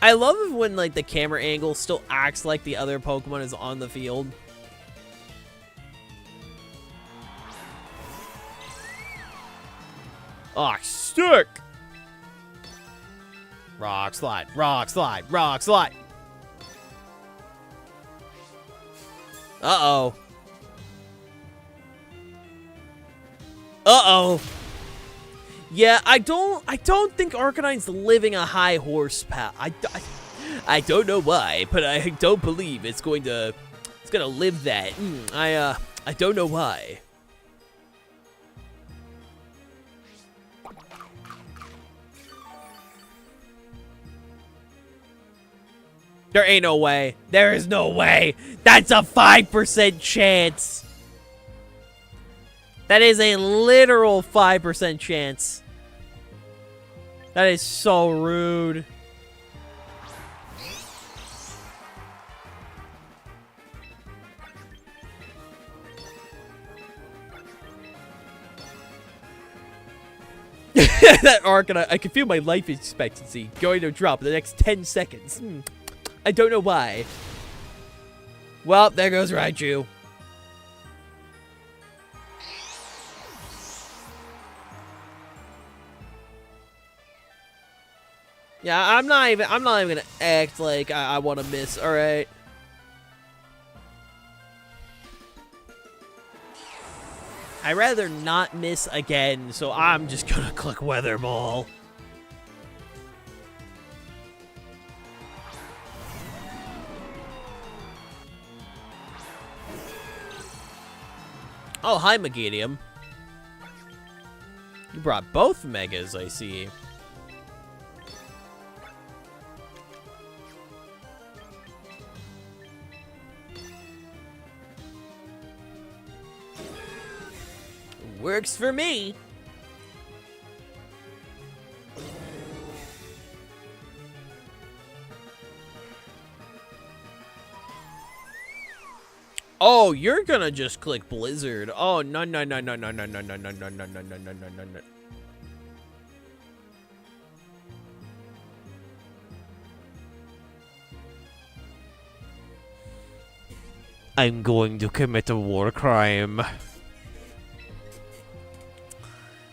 I love it when, like, the camera angle still acts like the other Pokemon is on the field. Oh, stick! Rock slide, rock slide, rock slide. Uh-oh. Uh-oh. Yeah, I don't think Arcanine's living a high horsepower. I don't know why, but I don't believe it's gonna live that. I don't know why. There ain't no way. There is no way. That's a 5% chance. That is a literal 5% chance. That is so rude. That Arcanine, I can feel my life expectancy going to drop in the next 10 seconds. I don't know why. Well, there goes Raichu. Yeah, I'm not even gonna act like I want to miss. All right. I'd rather not miss again, so I'm just gonna click Weather Ball. Oh, hi, Meganium. You brought both Megas, I see. Works for me. Oh, you're gonna just click Blizzard. Oh, no, no, no, no, no, no, no, no, no, no, no, no, no, no, no, no, no. I'm going to commit a war crime.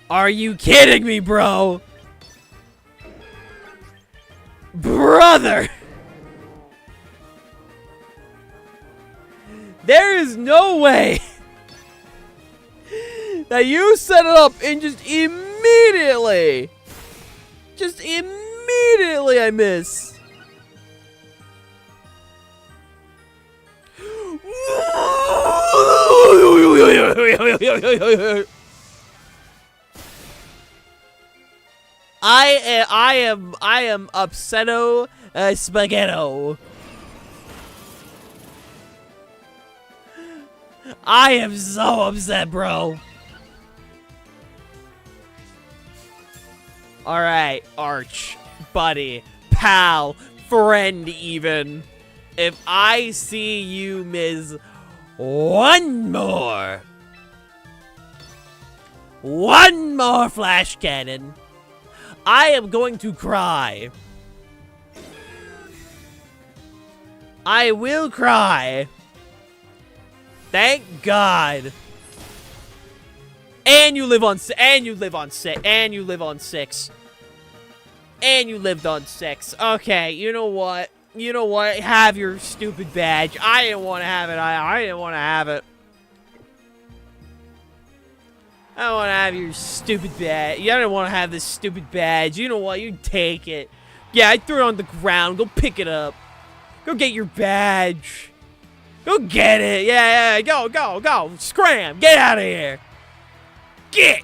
Are you kidding me, bro? Brother! There is no way that you set it up and just immediately I miss. I am upsetto spaghetto. I am so upset, bro. Alright, Arch, buddy, pal, friend even. If I see you miss one more flash cannon, I am going to cry. I will cry. Thank God. And you live on 6. And you lived on 6. Okay, you know what? Have your stupid badge. I didn't want to have it. I didn't want to have it. I don't want to have your stupid badge. I didn't want to have this stupid badge. You know what? You take it. Yeah, I threw it on the ground. Go pick it up. Go get your badge. Go get it. Yeah, go. Scram. Get out of here. Get.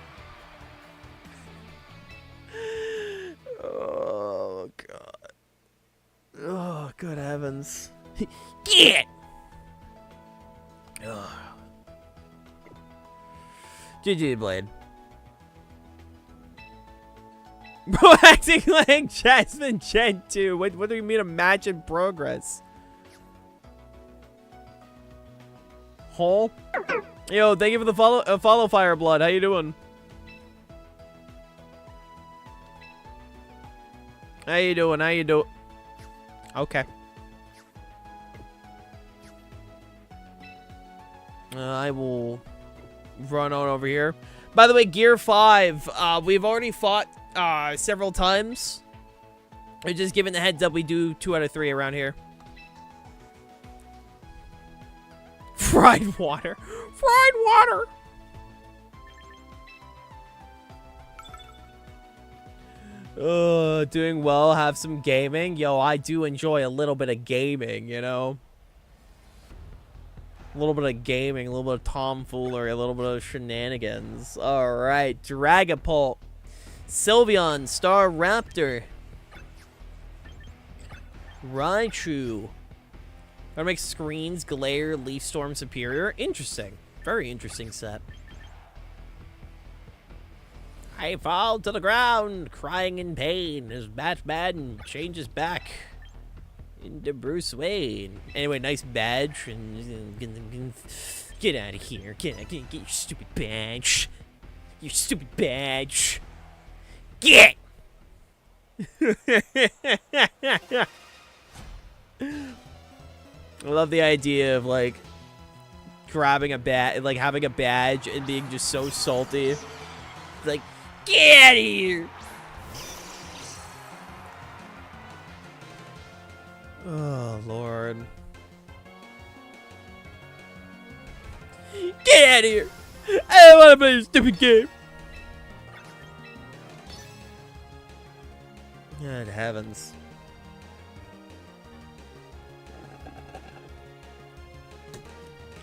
Oh, God. Oh, good heavens. Get. Oh. GG, Blade. Bro, acting like Jasmine Gen 2. What do you mean a match in progress? Hole? Yo, thank you for the follow Fireblood. How you doing? How you doing? Okay. I will run on over here. By the way, Gear 5, we've already fought several times. We're just giving the heads up, we do 2 out of 3 around here. Fried water. Fried water! Doing well, have some gaming. Yo, I do enjoy a little bit of gaming, you know? A little bit of gaming, a little bit of tomfoolery, a little bit of shenanigans. Alright, Dragapult, Sylveon, Star Raptor, Raichu. That makes Screens, Glare, Leaf Storm superior. Interesting. Very interesting set. I fall to the ground, crying in pain, as Batman changes back into Bruce Wayne. Anyway, nice badge. And get out of here. Get your stupid badge. Your stupid badge. Get! I love the idea of, like, grabbing a badge, like, having a badge and being just so salty. Like, get out of here! Oh, Lord. Get out of here! I don't want to play this stupid game! Good heavens.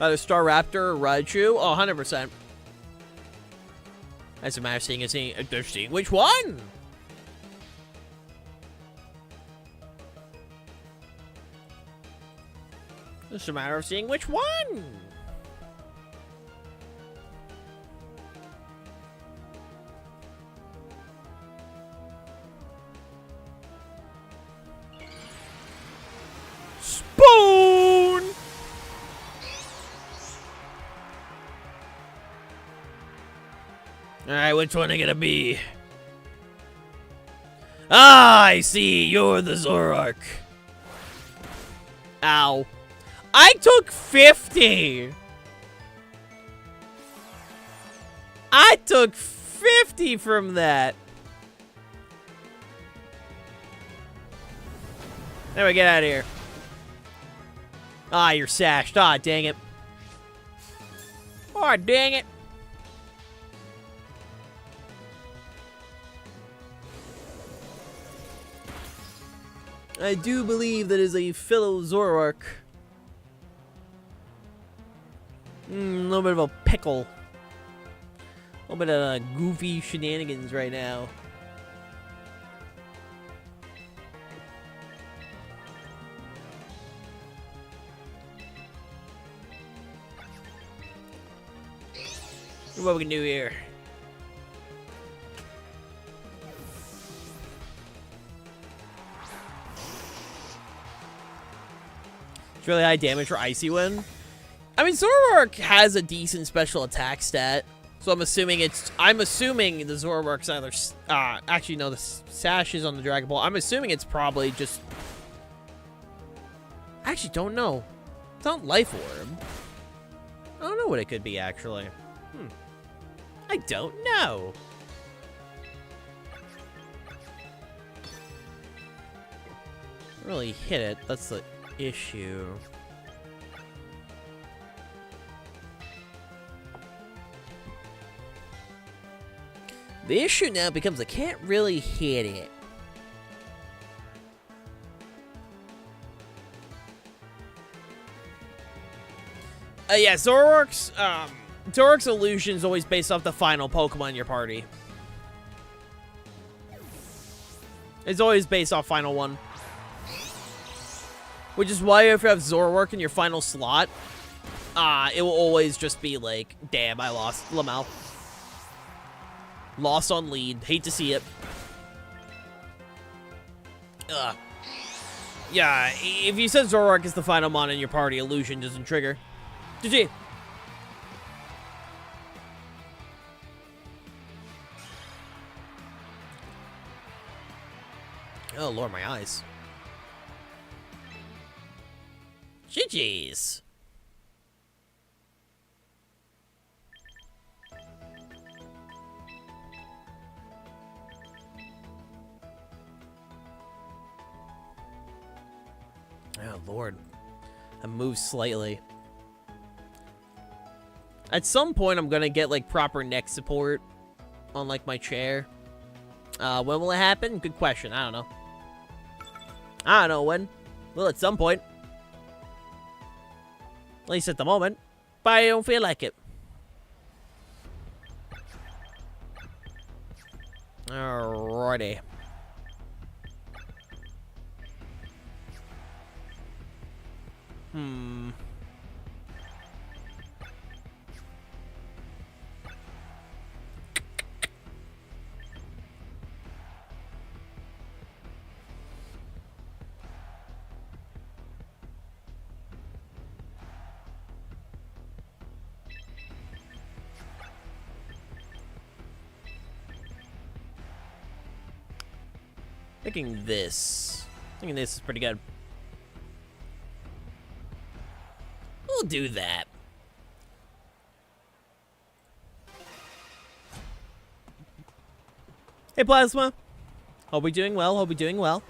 Either Star Raptor or Raichu? Oh, 100%. That's a matter of seeing which one? It's a matter of seeing which one. Spoon! Alright, which one are you gonna be? Ah, I see, you're the Zoroark. Ow. I took 50! I took 50 from that! Anyway, get out of here. Ah, you're sashed. Ah, dang it. Oh, dang it. I do believe that is a fellow Zoroark. A little bit of a pickle. A little bit of goofy shenanigans right now. What we can do here? It's really high damage for Icy Wind. I mean, Zoroark has a decent special attack stat, so I'm assuming the Zoroark's either actually no, the sash is on the Dragon Ball. I'm assuming it's probably just. I actually don't know. It's not Life Orb. I don't know what it could be actually. I don't know. Really hit it. That's the issue. The issue now becomes I can't really hit it. Yeah, Zoroark's illusion is always based off the final Pokemon in your party. It's always based off final one. Which is why if you have Zoroark in your final slot, it will always just be like, damn, I lost Lamau. Lost on lead. Hate to see it. Yeah, if you said Zoroark is the final mon in your party, illusion doesn't trigger. GG. Oh, Lord, my eyes. GG's. Oh, Lord. I moved slightly. At some point, I'm gonna get, like, proper neck support on, like, my chair. When will it happen? Good question. I don't know. I don't know when. Well, at some point. At least at the moment. But I don't feel like it. Alrighty. Thinking this is pretty good. We'll do that. Hey, Plasma. Hope we're doing well. Hope we're doing well.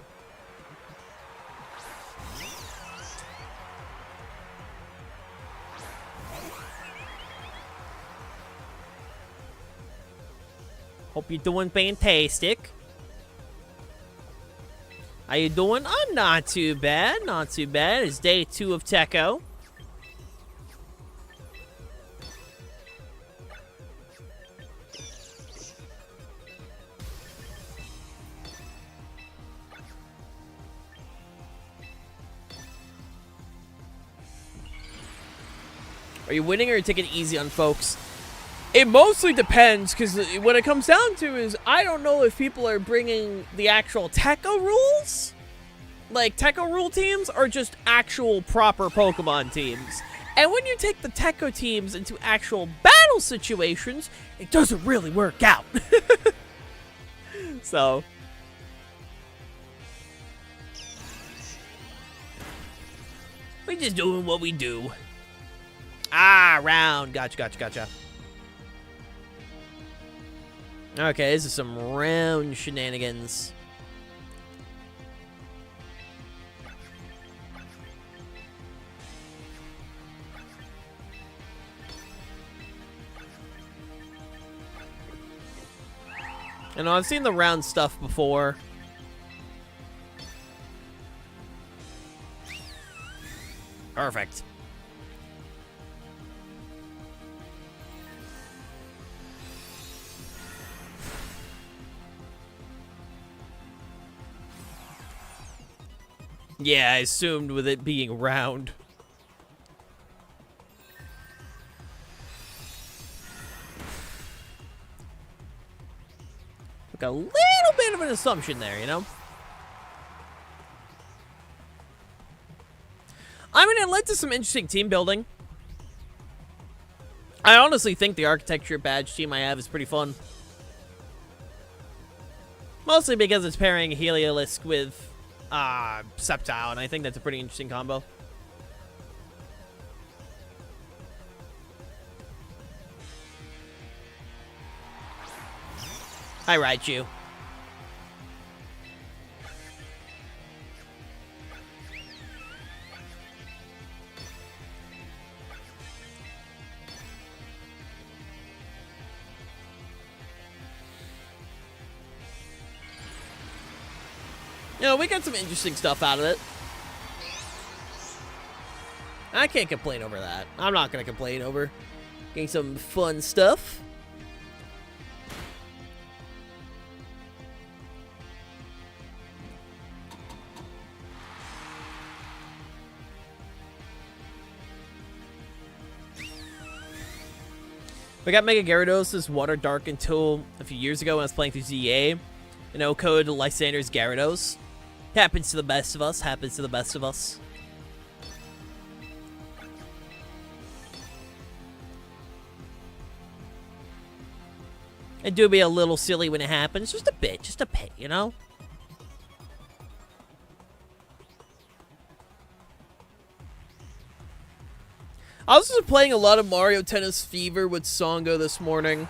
Hope you're doing fantastic. How you doing? I'm not too bad. Not too bad. It's day 2 of Tekko. Are you winning or are you taking it easy on folks? It mostly depends, because what it comes down to is I don't know if people are bringing the actual Tekko rules, like Tekko rule teams, or just actual proper Pokemon teams. And when you take the Tekko teams into actual battle situations, it doesn't really work out. So. We just doing what we do. Ah, round. Gotcha. Okay, this is some round shenanigans. I know, I've seen the round stuff before. Perfect. Yeah, I assumed with it being round. Took a little bit of an assumption there, you know? I mean, it led to some interesting team building. I honestly think the architecture badge team I have is pretty fun. Mostly because it's pairing Heliolisk with Sceptile, and I think that's a pretty interesting combo. I Raichu. You know, we got some interesting stuff out of it. I can't complain over that. I'm not going to complain over getting some fun stuff. We got Mega Gyarados' Water Dark until a few years ago when I was playing through ZA. You know, code Lysander's Gyarados. Happens to the best of us. Happens to the best of us. It do be a little silly when it happens. Just a bit, you know? I was just playing a lot of Mario Tennis Fever with Songo this morning.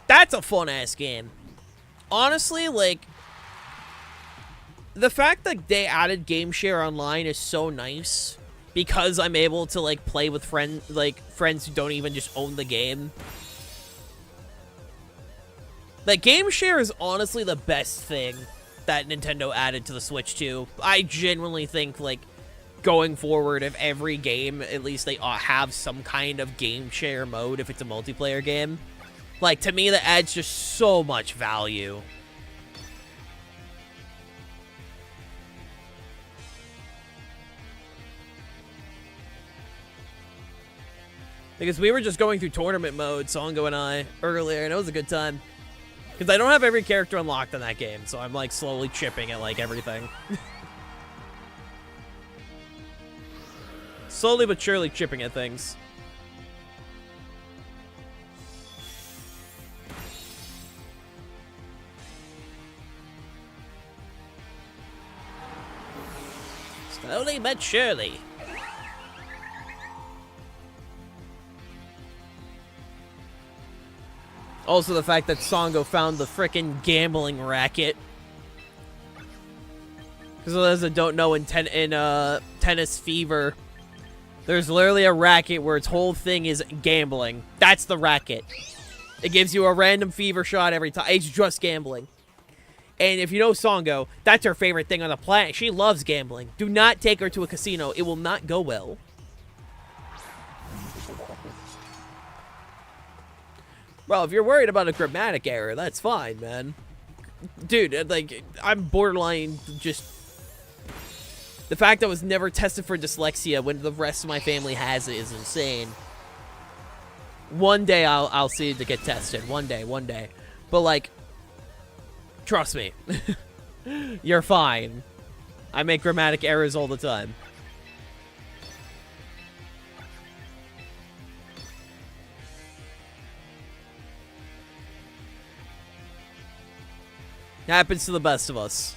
That's a fun-ass game. Honestly, like, the fact that they added Game Share Online is so nice because I'm able to, like, play with friends who don't even just own the game. Like, Game Share is honestly the best thing that Nintendo added to the Switch 2. I genuinely think, like, going forward, if every game, at least they have some kind of Game Share mode if it's a multiplayer game. Like, to me, that adds just so much value. Because we were just going through tournament mode, Songo and I, earlier, and it was a good time. Because I don't have every character unlocked in that game, so I'm, like, slowly chipping at, like, everything. Slowly but surely chipping at things. Slowly but surely. Also, the fact that Songo found the frickin' gambling racket. Because those that don't know, in Tennis Fever, there's literally a racket where its whole thing is gambling. That's the racket. It gives you a random fever shot every time. It's just gambling. And if you know Songo, that's her favorite thing on the planet. She loves gambling. Do not take her to a casino. It will not go well. Well, if you're worried about a grammatic error, that's fine, man. Dude, like, I'm borderline just... The fact I was never tested for dyslexia when the rest of my family has it is insane. One day I'll see to get tested. One day. But, like... Trust me. You're fine. I make grammatic errors all the time. Happens to the best of us.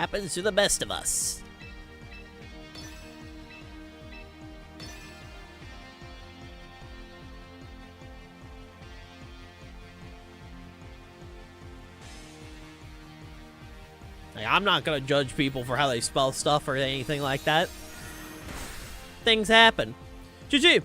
Happens to the best of us. Like, I'm not gonna judge people for how they spell stuff or anything like that. Things happen. GG.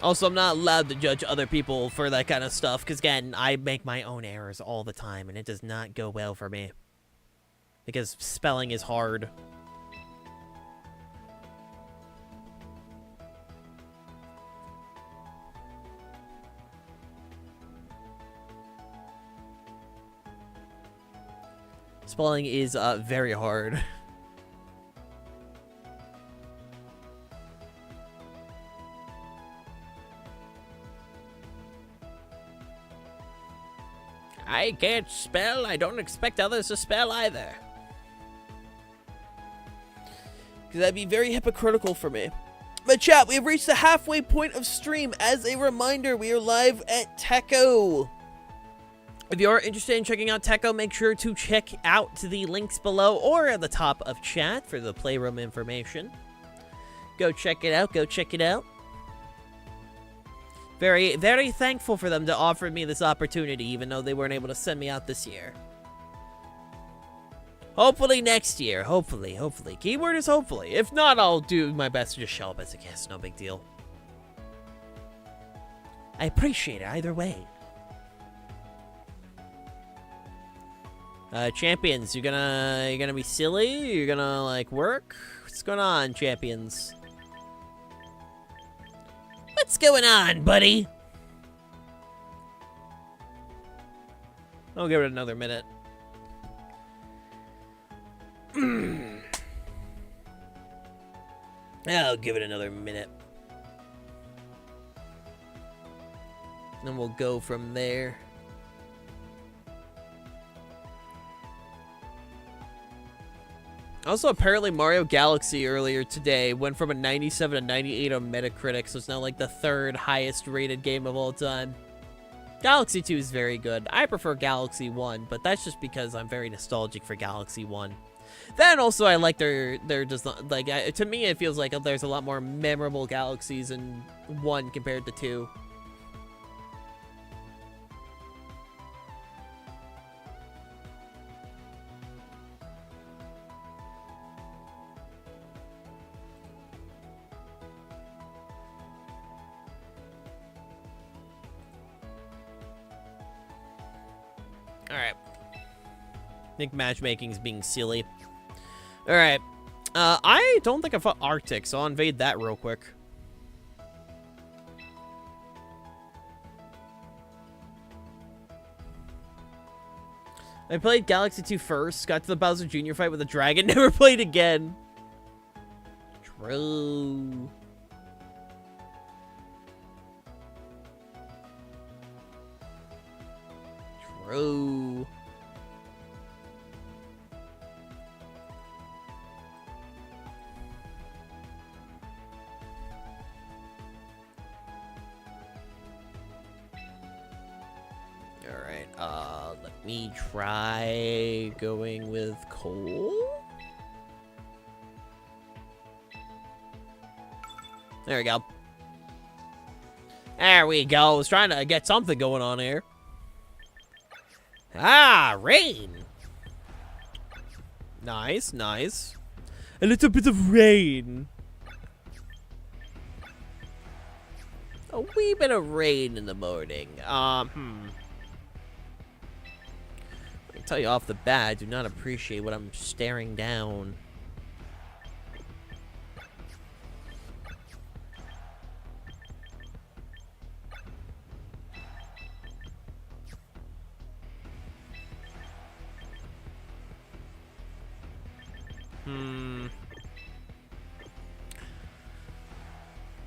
Also, I'm not allowed to judge other people for that kind of stuff, because, again, I make my own errors all the time, and it does not go well for me. Because spelling is hard. Spelling is very hard. I can't spell. I don't expect others to spell either. Because that'd be very hypocritical for me. But chat, we have reached the halfway point of stream. As a reminder, we are live at Tekko. If you are interested in checking out Tekko, make sure to check out the links below or at the top of chat for the playroom information. Go check it out. Go check it out. Very, very thankful for them to offer me this opportunity, even though they weren't able to send me out this year. Hopefully next year. Hopefully, hopefully. Keyword is hopefully. If not, I'll do my best to just show up as a guest. No big deal. I appreciate it either way. Champions, you gonna be silly? You're gonna, like, work? What's going on, champions? What's going on, buddy? I'll give it another minute. I'll give it another minute. Then we'll go from there. Also, apparently Mario Galaxy earlier today went from a 97 to 98 on Metacritic, so it's now like the third highest rated game of all time. Galaxy 2 is very good. I prefer Galaxy 1, but that's just because I'm very nostalgic for Galaxy 1. Then also I like their design. Like, to me it feels like there's a lot more memorable Galaxies in 1 compared to 2. Alright. I think matchmaking's being silly. Alright. I don't think I fought Arctic, so I'll invade that real quick. I played Galaxy 2 first, got to the Bowser Jr. fight with a dragon, never played again. True. True. Alright, let me try going with coal. There we go. There we go. I was trying to get something going on here. Ah, rain. Nice, nice. A little bit of rain. A wee bit of rain in the morning. I can tell you off the bat, I do not appreciate what I'm staring down.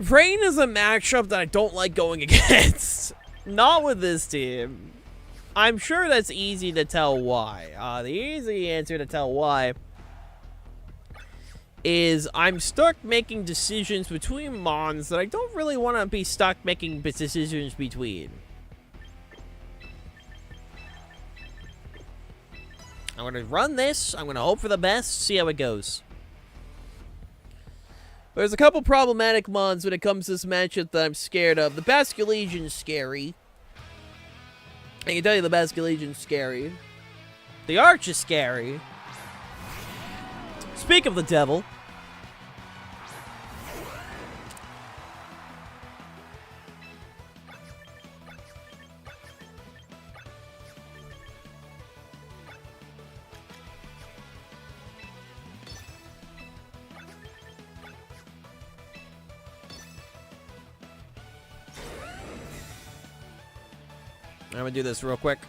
Rain is a matchup that I don't like going against. Not with this team. I'm sure that's easy to tell why. The easy answer to tell why is I'm stuck making decisions between mons that I don't really want to be stuck making decisions between. I'm going to run this. I'm going to hope for the best. See how it goes. There's a couple problematic mons when it comes to this matchup that I'm scared of. The Basket Legion's scary. I can tell you the Basket Legion's scary. The Arch is scary. Speak of the devil. I'm gonna do this real quick.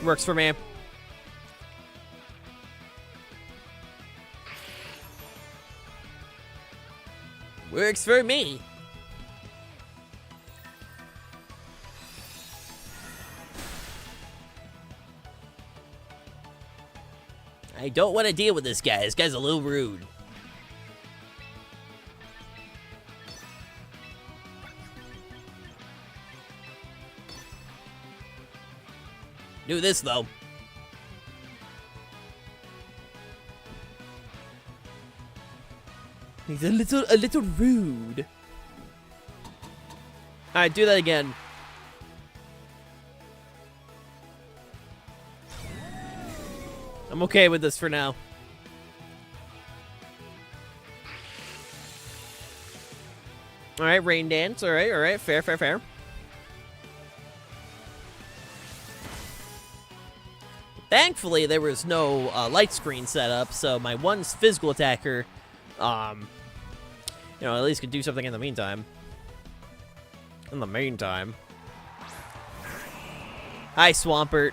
Works for me. Works for me. I don't want to deal with this guy. This guy's a little rude. Do this though. He's a little rude. Alright, do that again. I'm okay with this for now. Alright, rain dance. Alright. Fair. Thankfully, there was no light screen set up, so my one physical attacker, at least could do something in the meantime. Hi, Swampert.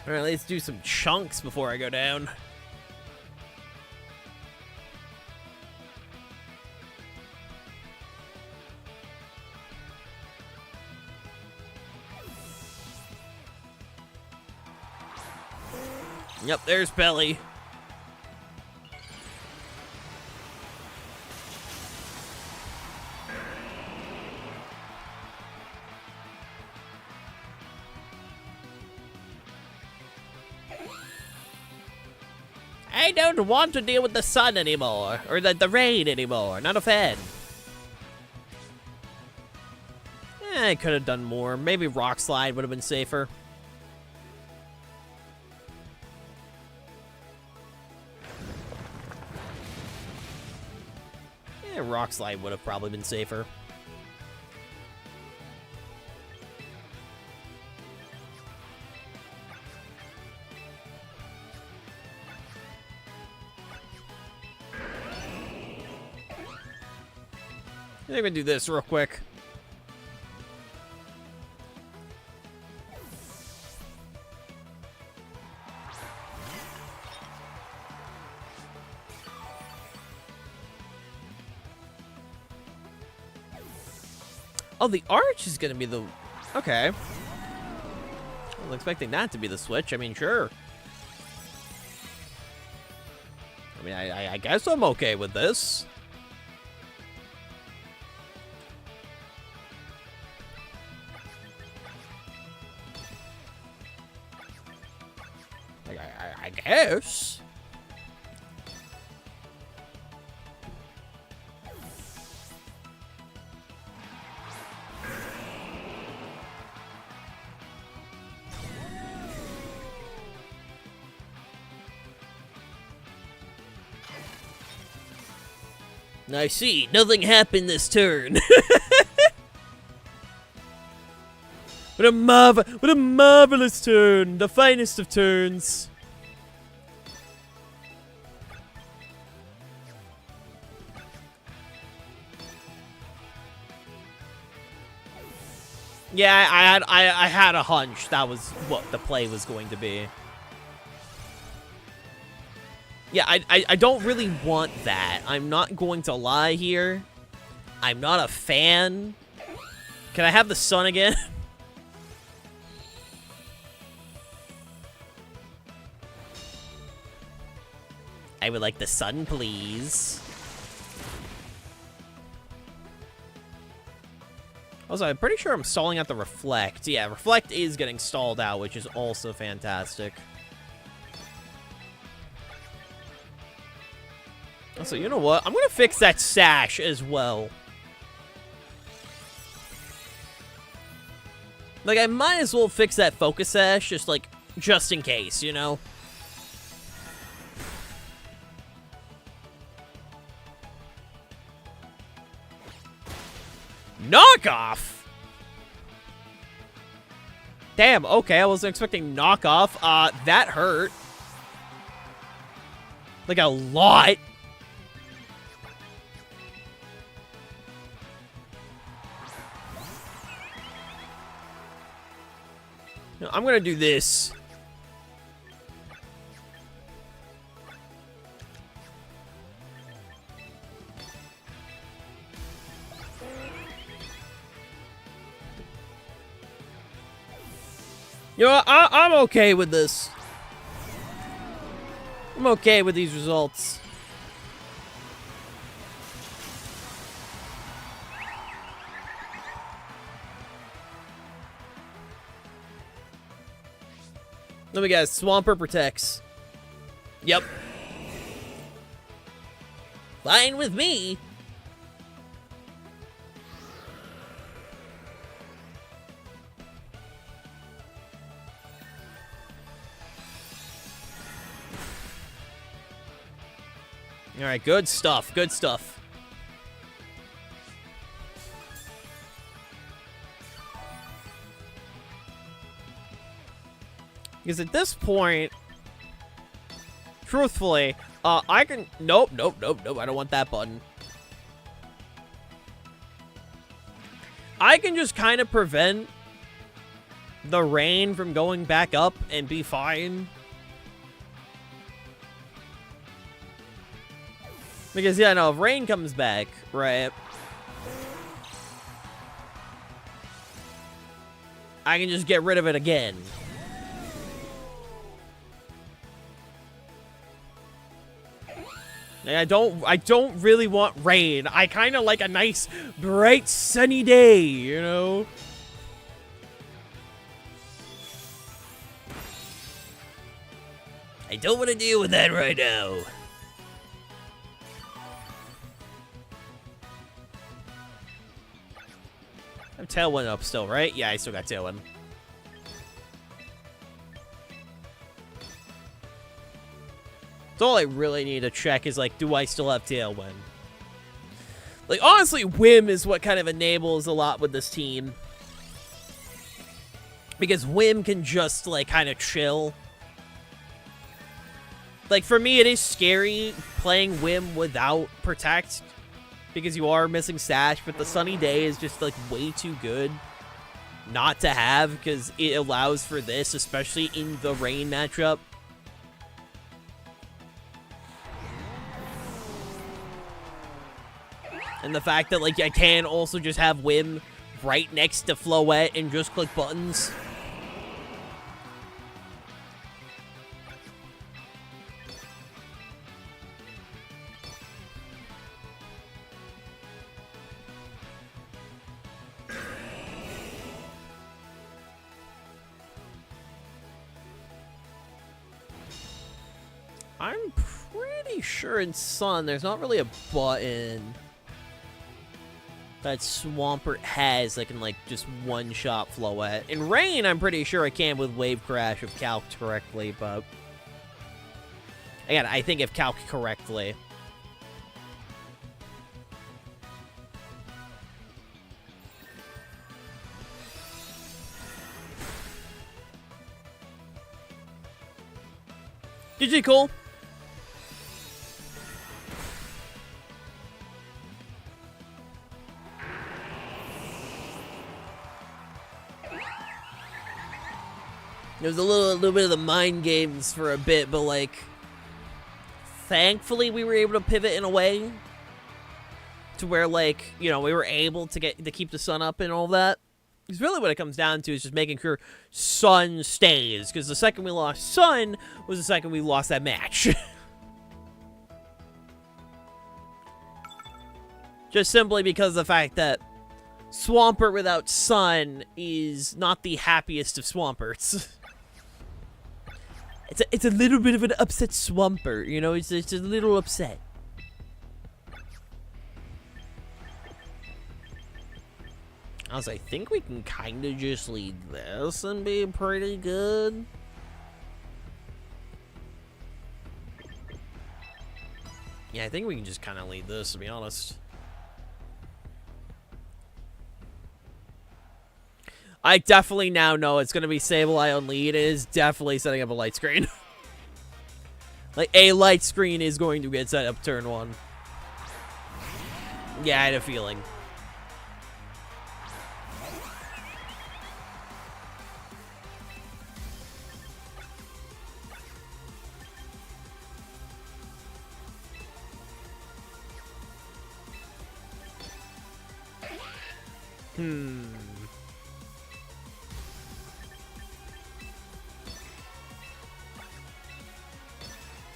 Alright, let's do some chunks before I go down. Yep, there's Belly. I don't want to deal with the sun anymore, or the rain anymore. Not a fan. I could have done more. Maybe Rock Slide would have been safer. Rock Slide would have probably been safer. I think I'm gonna do this real quick. Oh, the Arch is gonna be the... Okay. I was expecting that to be the switch. I mean, sure. I mean, I guess I'm okay with this. I guess. I see. Nothing happened this turn. What a marvelous turn. The finest of turns. Yeah, I had a hunch that was what the play was going to be. Yeah, I don't really want that. I'm not going to lie here. I'm not a fan. Can I have the sun again? I would like the sun, please. Also, I'm pretty sure I'm stalling out the reflect. Yeah, reflect is getting stalled out, which is also fantastic. Also, you know what? I'm gonna fix that sash as well. Like, I might as well fix that focus sash, just in case, you know? Knockoff? Damn, okay, I wasn't expecting knockoff. That hurt. Like, a lot. No, I'm gonna do this. You know what? I'm okay with this. I'm okay with these results. Let me guess. Swamper protects. Yep. Fine with me. Alright, good stuff, good stuff. Because at this point, truthfully, I can... Nope, I don't want that button. I can just kind of prevent the rain from going back up and be fine. Because, yeah, no, if rain comes back, right, I can just get rid of it again. And I don't really want rain. I kind of like a nice, bright, sunny day, you know? I don't want to deal with that right now. I have Tailwind up still, right? Yeah, I still got Tailwind. So all I really need to check is, like, do I still have Tailwind? Like, honestly, Whim is what kind of enables a lot with this team. Because Whim can just, like, kind of chill. Like, for me, it is scary playing Whim without Protect. Because you are missing Sash, but the Sunny Day is just, like, way too good not to have, because it allows for this, especially in the rain matchup. And the fact that, like, I can also just have Whim right next to Floette and just click buttons. I'm pretty sure in Sun, there's not really a button that Swampert has that can, like, just one-shot Floette. In Rain, I'm pretty sure I can with Wave Crash if calced correctly, but... Again, I think if calced correctly. GG, cool. It was a little bit of the mind games for a bit, but, like, thankfully we were able to pivot in a way. to where, like, you know, we were able to keep the sun up and all that. Because really what it comes down to is just making sure sun stays. Because the second we lost sun was the second we lost that match. Just simply because of the fact that Swampert without sun is not the happiest of Swamperts. It's a little bit of an upset Swampert, you know? It's a little upset. I think we can kind of just lead this and be pretty good. Yeah, I think we can just kind of lead this, to be honest. I definitely now know it's going to be Sableye on lead. It is definitely setting up a light screen. Like, a light screen is going to get set up turn 1. Yeah, I had a feeling.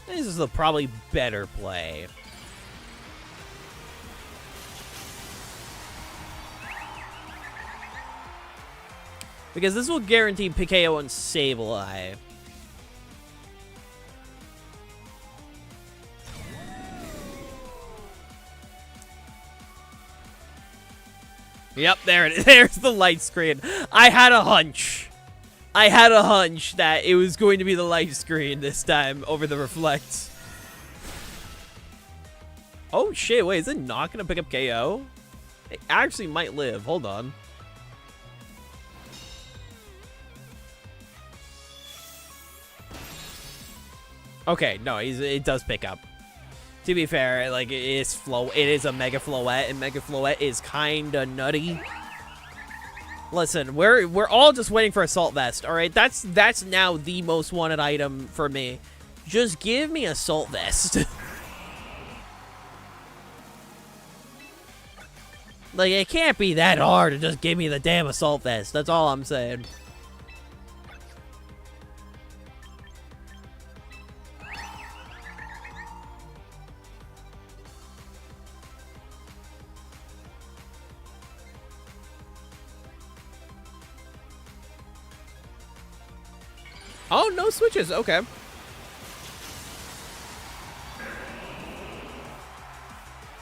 This is a probably better play. Because this will guarantee PKO on Sableye. Yep, there it is. There's the light screen. I had a hunch. I had a hunch that it was going to be the light screen this time over the reflect. Oh shit, wait, is it not going to pick up KO? It actually might live. Hold on. Okay, no, it does pick up. To be fair, like, it is a Mega Floette, and Mega Floette is kinda nutty. Listen, we're all just waiting for Assault Vest, alright? That's now the most wanted item for me. Just give me Assault Vest. Like, it can't be that hard to just give me the damn Assault Vest. That's all I'm saying. Oh, no switches. Okay.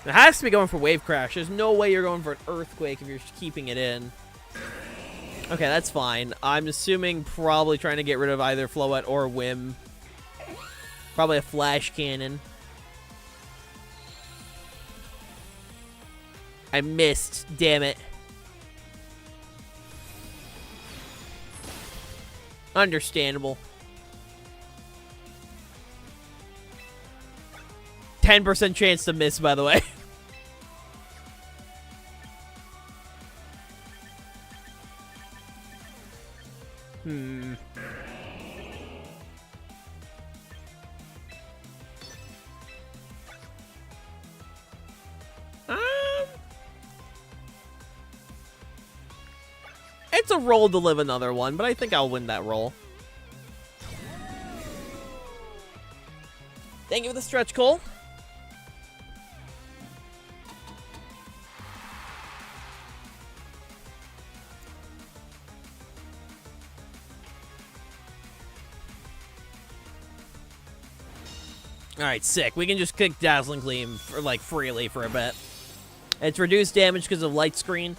It has to be going for Wave Crash. There's no way you're going for an Earthquake if you're keeping it in. Okay, that's fine. I'm assuming probably trying to get rid of either Floette or Whim. Probably a Flash Cannon. I missed. Damn it. Understandable. 10% chance to miss, by the way. It's a roll to live another one, but I think I'll win that roll. Thank you for the stretch, Cole. Alright, sick. We can just kick Dazzling Gleam for, like, freely for a bit. It's reduced damage because of light screen,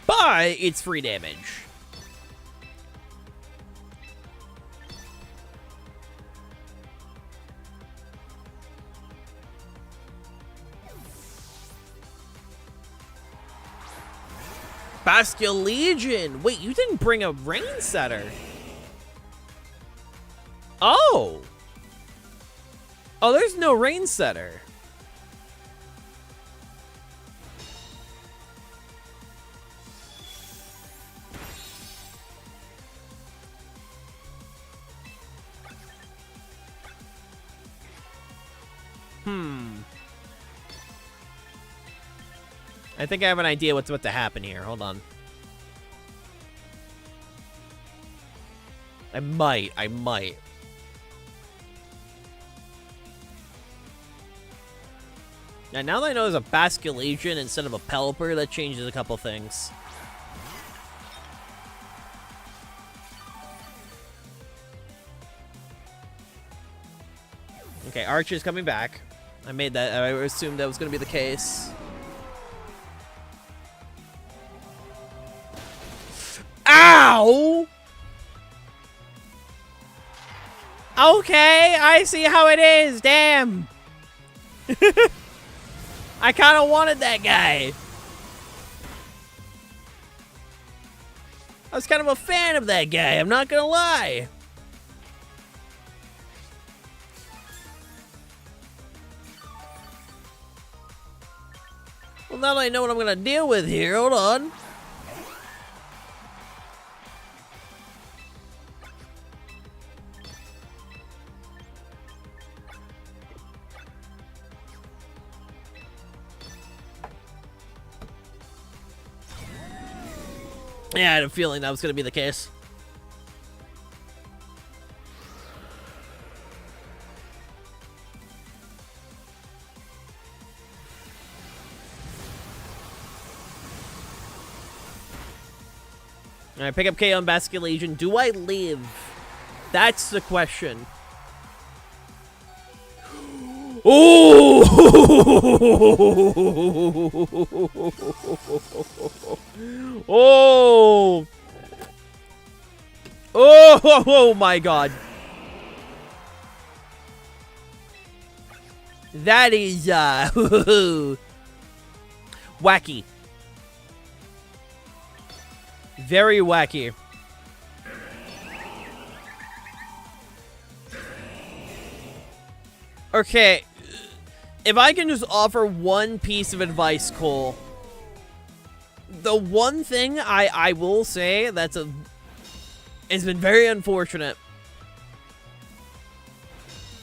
but it's free damage. Bastia Legion! Wait, you didn't bring a Rain Setter. Oh! Oh, there's no Rain Setter. I think I have an idea what's about to happen here. Hold on. I might. Now that I know there's a Basculation instead of a Pelipper, that changes a couple things. Okay, Archer's coming back. I made that. I assumed that was going to be the case. Ow! Okay, I see how it is. Damn. I kind of wanted that guy. I was kind of a fan of that guy, I'm not gonna lie. Well, now that I know what I'm gonna deal with here, hold on. Yeah, I had a feeling that was going to be the case. Alright, pick up KO on Basculation. Do I live? That's the question. Oh! Oh! Oh my god. That is, wacky. Very wacky. Okay. If I can just offer one piece of advice, Cole. The one thing I will say that's has been very unfortunate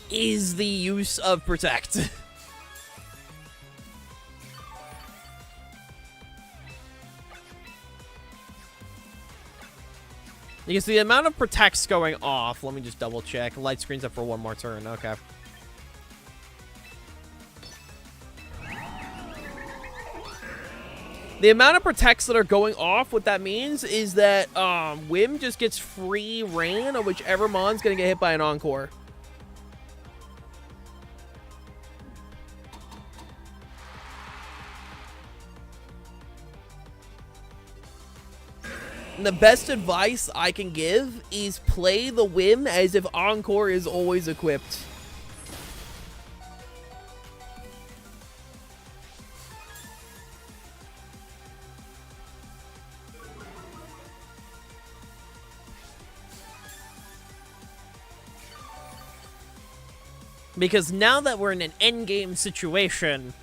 is the use of Protect. Because the amount of Protects going off, let me just double check. Light screen's up for one more turn, okay. The amount of Protects that are going off, what that means is that Wim just gets free reign of whichever Mon's going to get hit by an Encore. And the best advice I can give is play the Wim as if Encore is always equipped. Because now that we're in an endgame situation,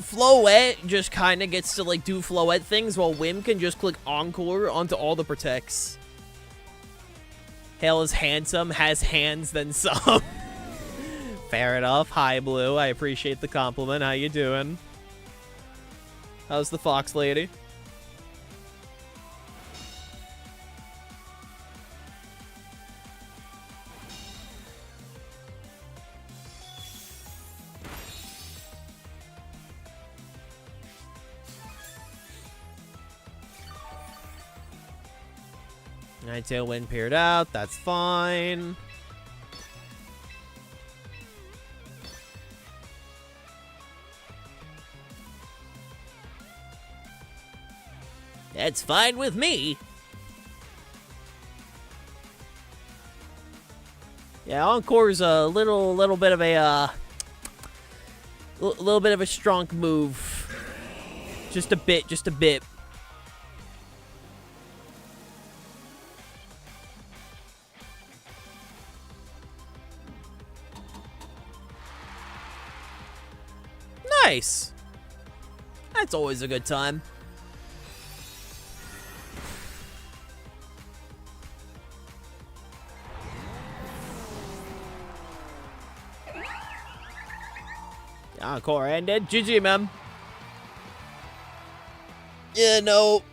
Floette just kind of gets to, like, do Floette things while Wim can just click Encore onto all the Protects. Hale is handsome, has hands, then some. Fair enough. Hi, Blue. I appreciate the compliment. How you doing? How's the Fox Lady? Alright, Tailwind peered out. That's fine. That's fine with me. Yeah, Encore's a little bit of a little bit of a strong move. Just a bit, just a bit. Nice. That's always a good time. Encore ended. GG, man. You know,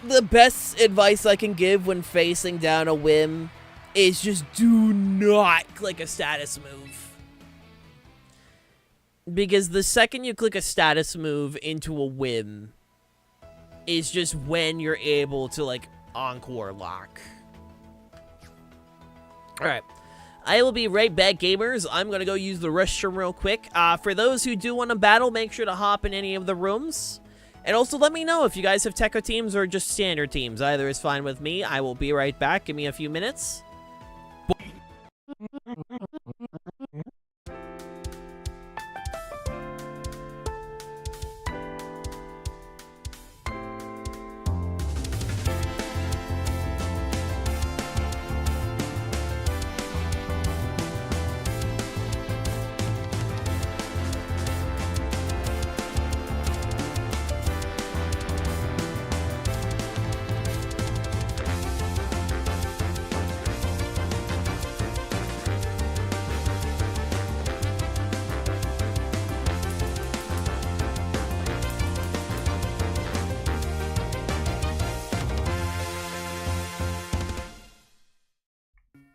the best advice I can give when facing down a whim is just do not click a status move. Because the second you click a status move into a whim is just when you're able to, like, encore lock. Alright. I will be right back, gamers. I'm going to go use the restroom real quick. For those who do want to battle, make sure to hop in any of the rooms. And also let me know if you guys have Tekko teams or just standard teams. Either is fine with me. I will be right back. Give me a few minutes.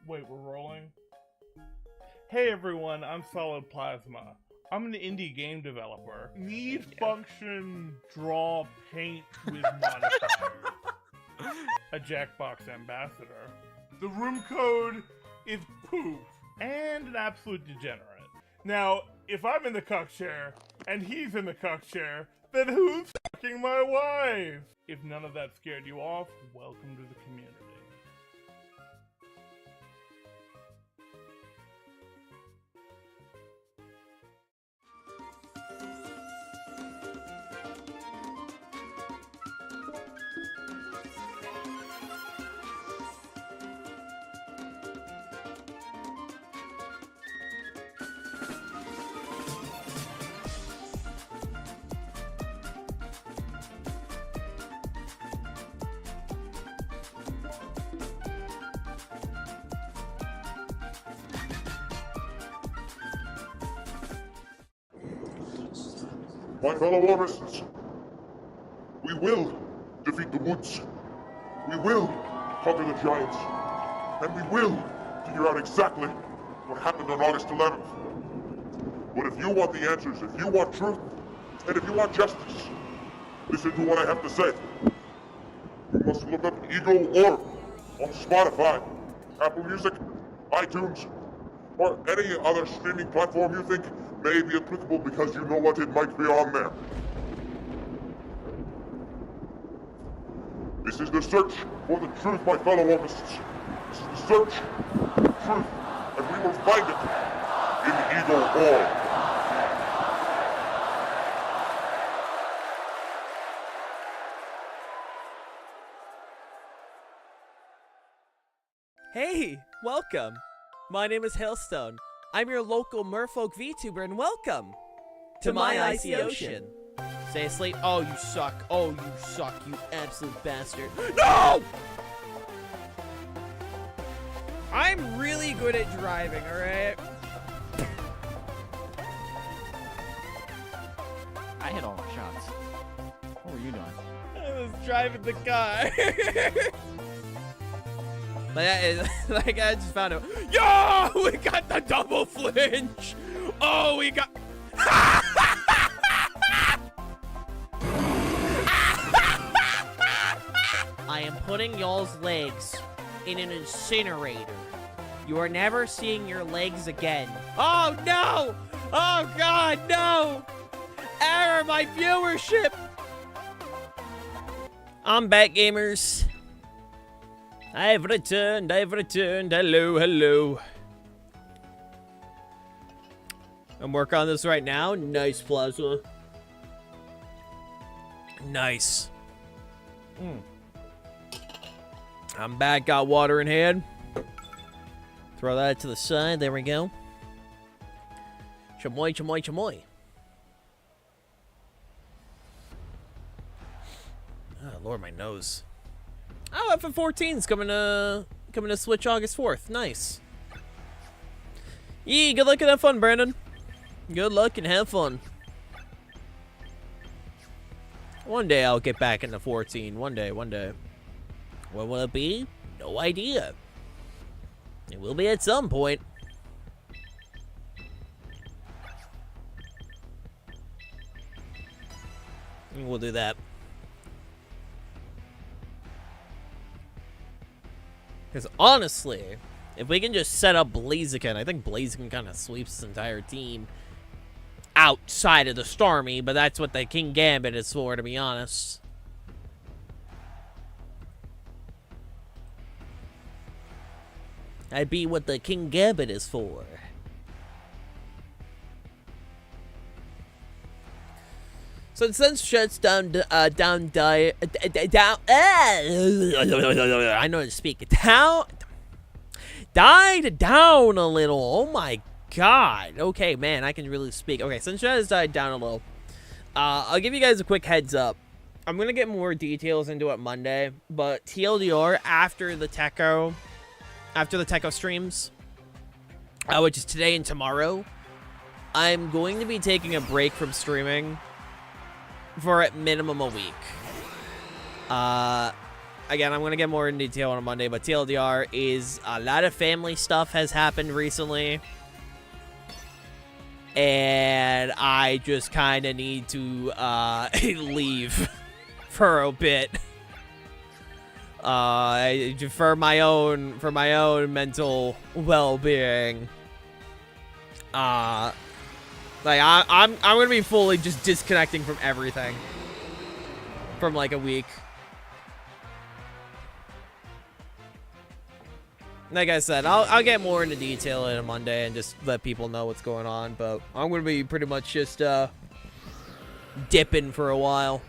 Wait, we're rolling? Hey everyone, I'm Solid Plasma. I'm an indie game developer. Need function draw paint with modifiers. A Jackbox ambassador. The room code is poof. And an absolute degenerate. Now, if I'm in the cuck chair, and he's in the cuck chair, then who's fucking my wife? If none of that scared you off, welcome to the community. My fellow Warriors, we will defeat the woods. We will conquer the giants. And we will figure out exactly what happened on August 11th. But if you want the answers, if you want truth, and if you want justice, listen to what I have to say. You must look up Eagle Orb on Spotify, Apple Music, iTunes, or any other streaming platform you think may be applicable because you know what, it might be on there. This is the search for the truth, my fellow artists. This is the search for the truth, and we will find it in Eagle Orb. Hey, welcome. My name is Hailstone. I'm your local merfolk VTuber, and welcome to my icy ocean. Stay asleep. Oh, you suck. Oh, you suck, you absolute bastard. No! I'm really good at driving, alright? I hit all my shots. What were you doing? I was driving the car. Like I just found out. Yo, we got the double flinch. Oh, we got. I am putting y'all's legs in an incinerator. You are never seeing your legs again. Oh no! Oh god, no! Error my viewership. I'm back, gamers. I've returned, hello, hello. I'm working on this right now. Nice, Plasma. Nice. I'm back, got water in hand. Throw that to the side, there we go. Chamoy, chamoy, chamoy. Oh, Lord, my nose. Oh, FF14's coming to Switch August 4th. Nice. Yee, good luck and have fun, Brandon. Good luck and have fun. One day I'll get back into 14. One day. When will it be? No idea. It will be at some point. We'll do that. Because honestly, if we can just set up Blaziken, I think Blaziken kind of sweeps this entire team outside of the Stormy, but that's what the King Gambit is for, to be honest. That'd be what the King Gambit is for. So it sends shuts down, I know how to speak. Died down a little. Oh my god. Okay, man, I can really speak. Okay, Sunshine has died down a little. I'll give you guys a quick heads up. I'm gonna get more details into it Monday, but TLDR after the Tekko streams, which is today and tomorrow, I'm going to be taking a break from streaming for at minimum a week. Again, I'm going to get more in detail on Monday, but TLDR is a lot of family stuff has happened recently. And I just kind of need to leave for a bit. For my own mental well-being. Like, I'm gonna be fully just disconnecting from everything. From, like, a week. Like I said, I'll get more into detail in a Monday and just let people know what's going on. But I'm gonna be pretty much just, dipping for a while.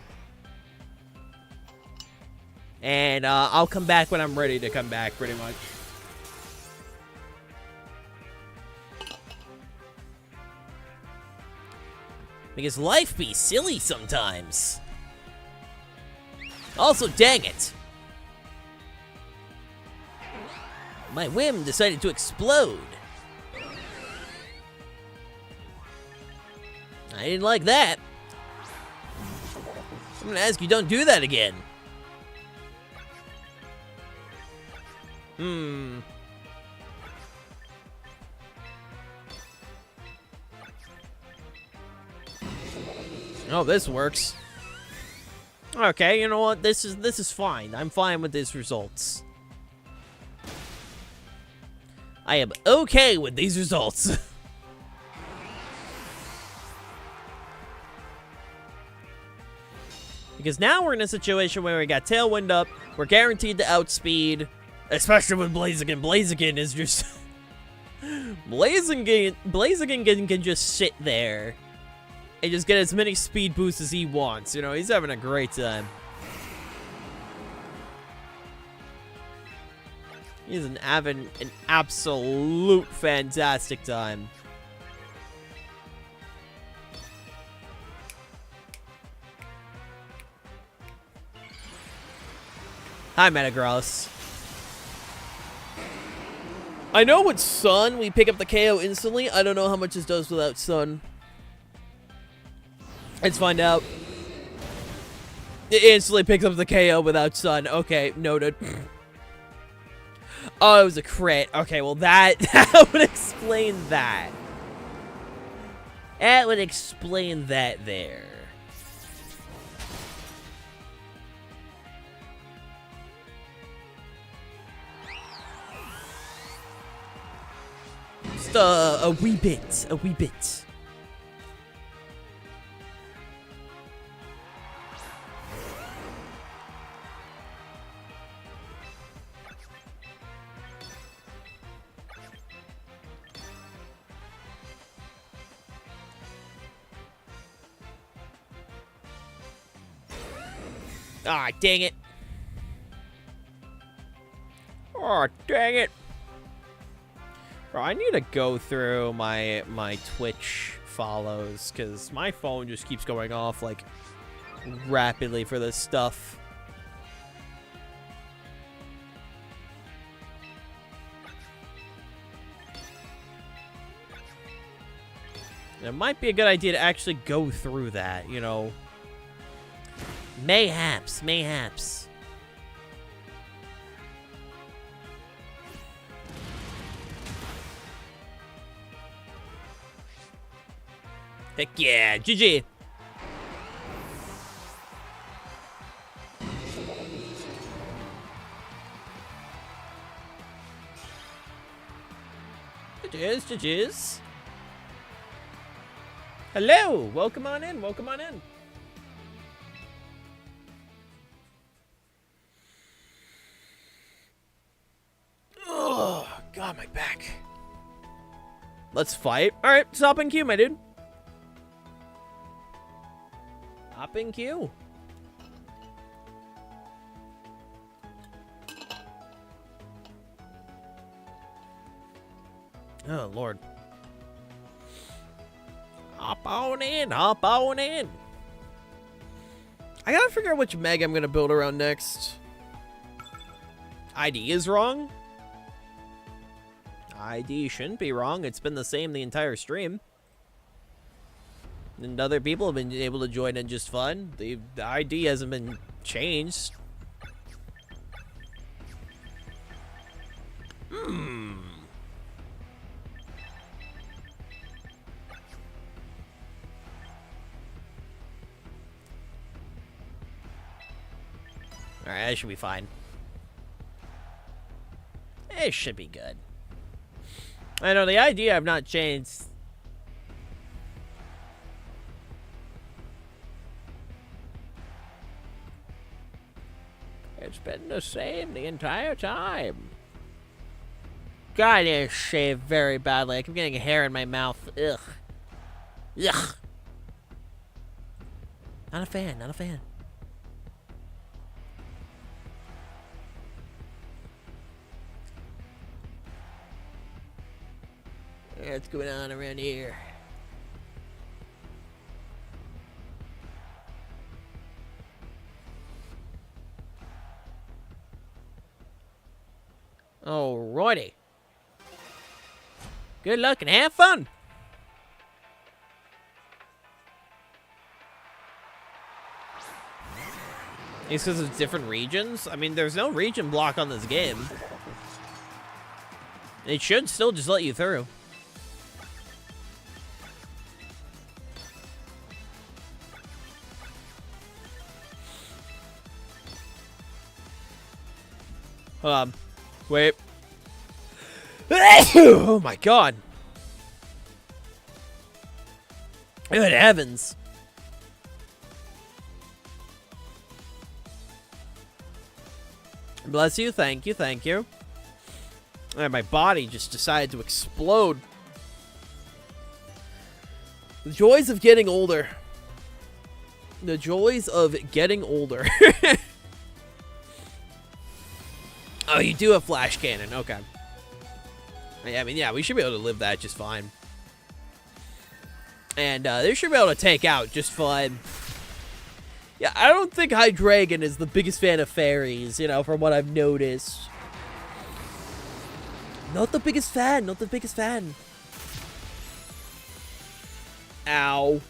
And, I'll come back when I'm ready to come back, pretty much. Because life be silly sometimes. Also, dang it. My whim decided to explode. I didn't like that. I'm gonna ask you don't do that again. Oh, this works. Okay, you know what? This is fine. I'm fine with these results. I am okay with these results. Because now we're in a situation where we got Tailwind up, we're guaranteed to outspeed, especially with Blaziken. Blaziken is just... Blaziken can just sit there and just get as many speed boosts as he wants. You know, he's having a great time. He's having an absolute fantastic time. Hi, Metagross. I know with Sun, we pick up the KO instantly. I don't know how much this does without Sun. Let's find out. It instantly picks up the KO without Sun. Okay, noted. Oh, it was a crit. Okay, well that would explain that. That would explain that there. Just a wee bit. A wee bit. Ah, dang it. Oh, dang it. Bro, I need to go through my Twitch follows, because my phone just keeps going off, like, rapidly for this stuff. It might be a good idea to actually go through that, you know. Mayhaps, mayhaps. Heck yeah, GG. GG's, GG's. Hello, welcome on in, welcome on in. Oh, God, my back. Let's fight. All right, stop in queue, my dude. Hop in queue. Oh, Lord. Hop on in, hop on in. I gotta figure out which Meg I'm gonna build around next. ID is wrong. ID shouldn't be wrong. It's been the same the entire stream. And other people have been able to join in just fine. The ID hasn't been changed. Alright, that should be fine. It should be good. I know the ID I've not changed. It's been the same the entire time. God, I need to shave very badly. I keep getting hair in my mouth. Ugh. Ugh. Not a fan, not a fan. What's going on around here? Alrighty. Good luck and have fun. It's because it's different regions? I mean, there's no region block on this game. It should still just let you through. Wait. Oh my God. Good heavens. Bless you, thank you, thank you. And my body just decided to explode. The joys of getting older. The joys of getting older. Oh, you do have flash cannon. Okay. I mean, yeah, we should be able to live that just fine. And they should be able to take out just fine. Yeah, I don't think Hydreigon is the biggest fan of fairies, you know, from what I've noticed. Not the biggest fan. Not the biggest fan. Ow.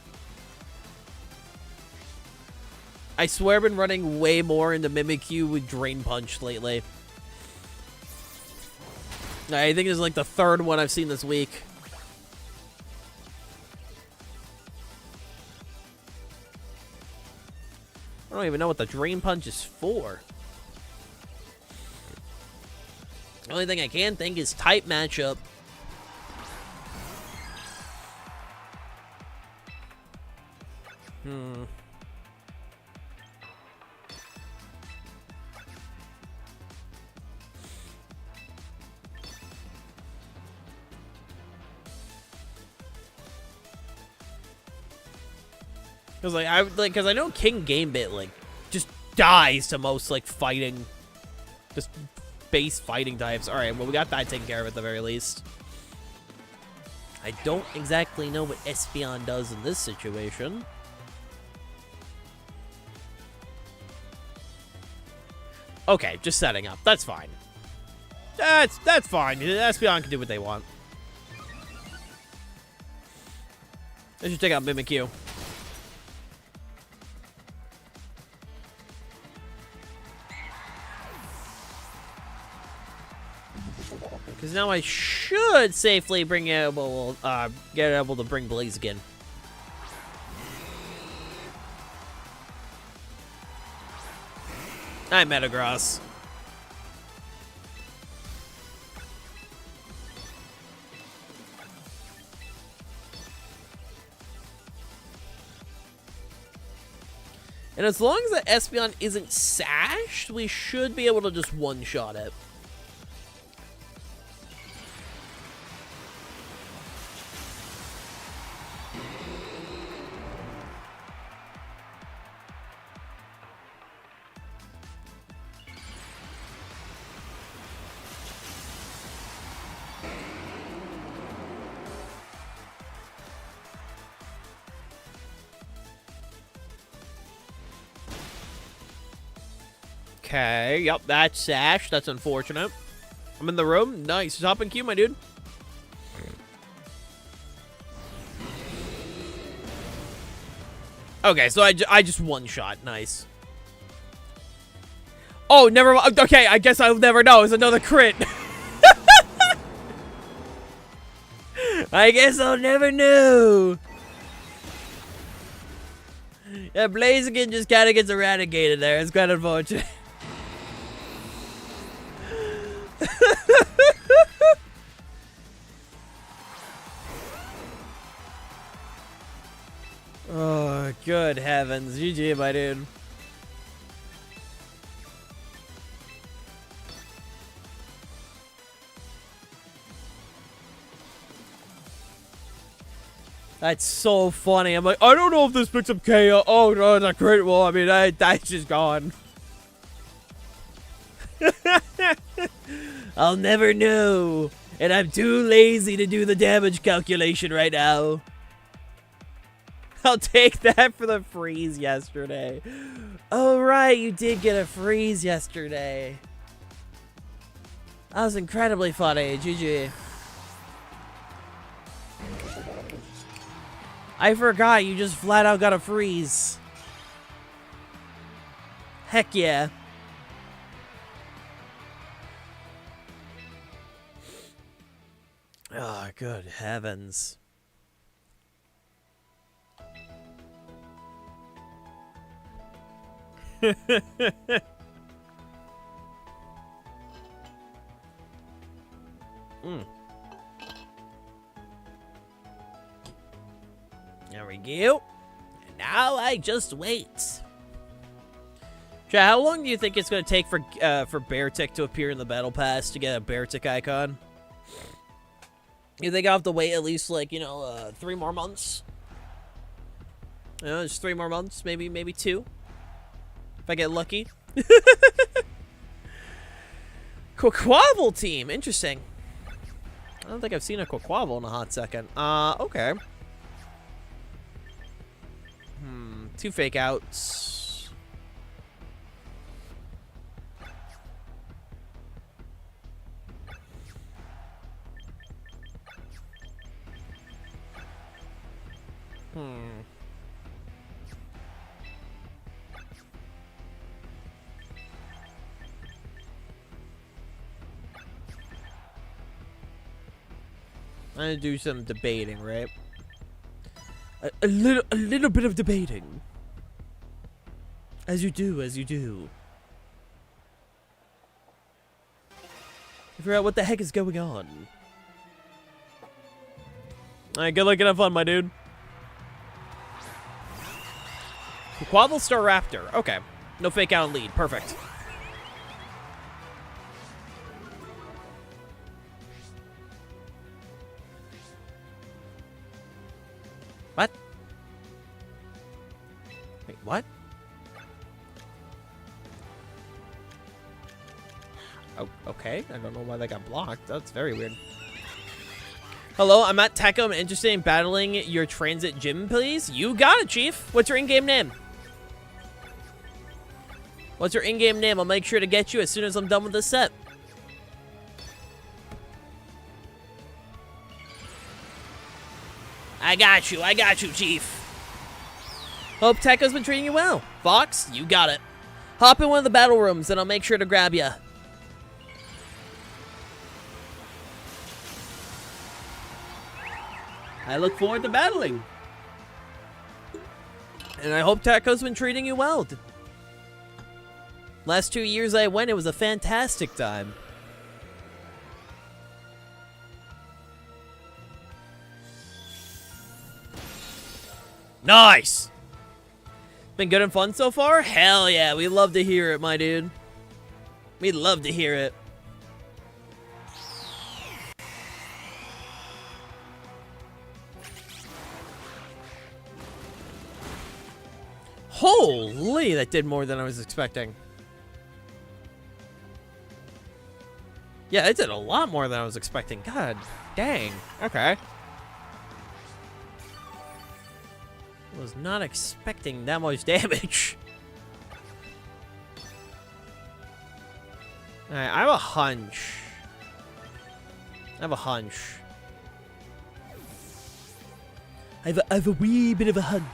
I swear I've been running way more into Mimikyu with Drain Punch lately. I think it's like the third one I've seen this week. I don't even know what the Drain Punch is for. The only thing I can think is type matchup. Because I know King Gambit like just dies to most like fighting, just base fighting types. All right, well we got that taken care of at the very least. I don't exactly know what Espeon does in this situation. Okay, just setting up. That's fine. That's fine. Espeon can do what they want. I should take out Mimikyu. Because now I should safely get able to bring Blaze again. I'm Metagross. And as long as that Espeon isn't sashed, we should be able to just one-shot it. Okay, yep, that's sash. That's unfortunate. I'm in the room. Nice. Hop in queue, my dude. Okay, so I just one-shot. Nice. Oh, never mind. Okay, I guess I'll never know. It's another crit. I guess I'll never know. Yeah, Blaziken just kind of gets eradicated there. It's quite unfortunate. Oh, good heavens. GG, my dude. That's so funny. I'm like, I don't know if this picks up KO. Oh, no, it's a crit. Well, I mean, that's just gone. I'll never know. And I'm too lazy to do the damage calculation right now. I'll take that for the freeze yesterday. Oh, right. You did get a freeze yesterday. That was incredibly funny. GG. I forgot you just flat out got a freeze. Heck yeah. Oh, good heavens. There we go. And now I just wait. Chat, how long do you think it's going to take for Beartick to appear in the Battle Pass to get a Beartick icon? You think I'll have to wait at least, like, 3 more months? Just 3 more months, maybe 2. If I get lucky. Quaquaval team, interesting. I don't think I've seen a Quaquaval in a hot second. Okay. 2 fake outs. I'm gonna do some debating, right? A little bit of debating. As you do. Figure out what the heck is going on. Alright, good luck and have fun, my dude. Quavel Star Raptor. Okay. No fake out and lead. Perfect. What? Wait, what? Oh, okay. I don't know why that got blocked. That's very weird. Hello, I'm at Tekko. I'm interested in battling your transit gym, please. You got it, Chief. What's your in-game name? What's your in-game name? I'll make sure to get you as soon as I'm done with this set. I got you, Chief. Hope Tekko's been treating you well. Fox, you got it. Hop in one of the battle rooms and I'll make sure to grab you. I look forward to battling. And I hope Tekko's been treating you well. Last 2 years I went, it was a fantastic time. Nice! Been good and fun so far? Hell yeah, we love to hear it, my dude. We'd love to hear it. Holy, that did more than I was expecting. Yeah, it did a lot more than I was expecting. God dang. Okay. Was not expecting that much damage. Alright, I have a hunch. I have a wee bit of a hunch.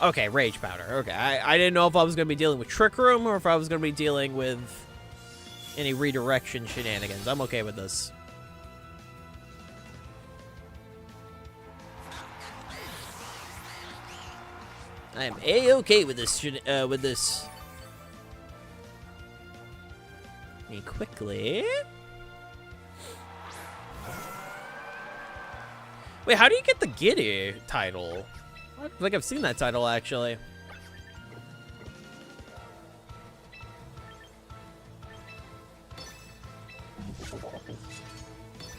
Okay, Rage Powder. Okay, I didn't know if I was going to be dealing with Trick Room or if I was going to be dealing with any redirection shenanigans. I'm okay with this. I am A-okay with this. Let me quickly. Wait, how do you get the Giddy title? I don't think I've seen that title actually.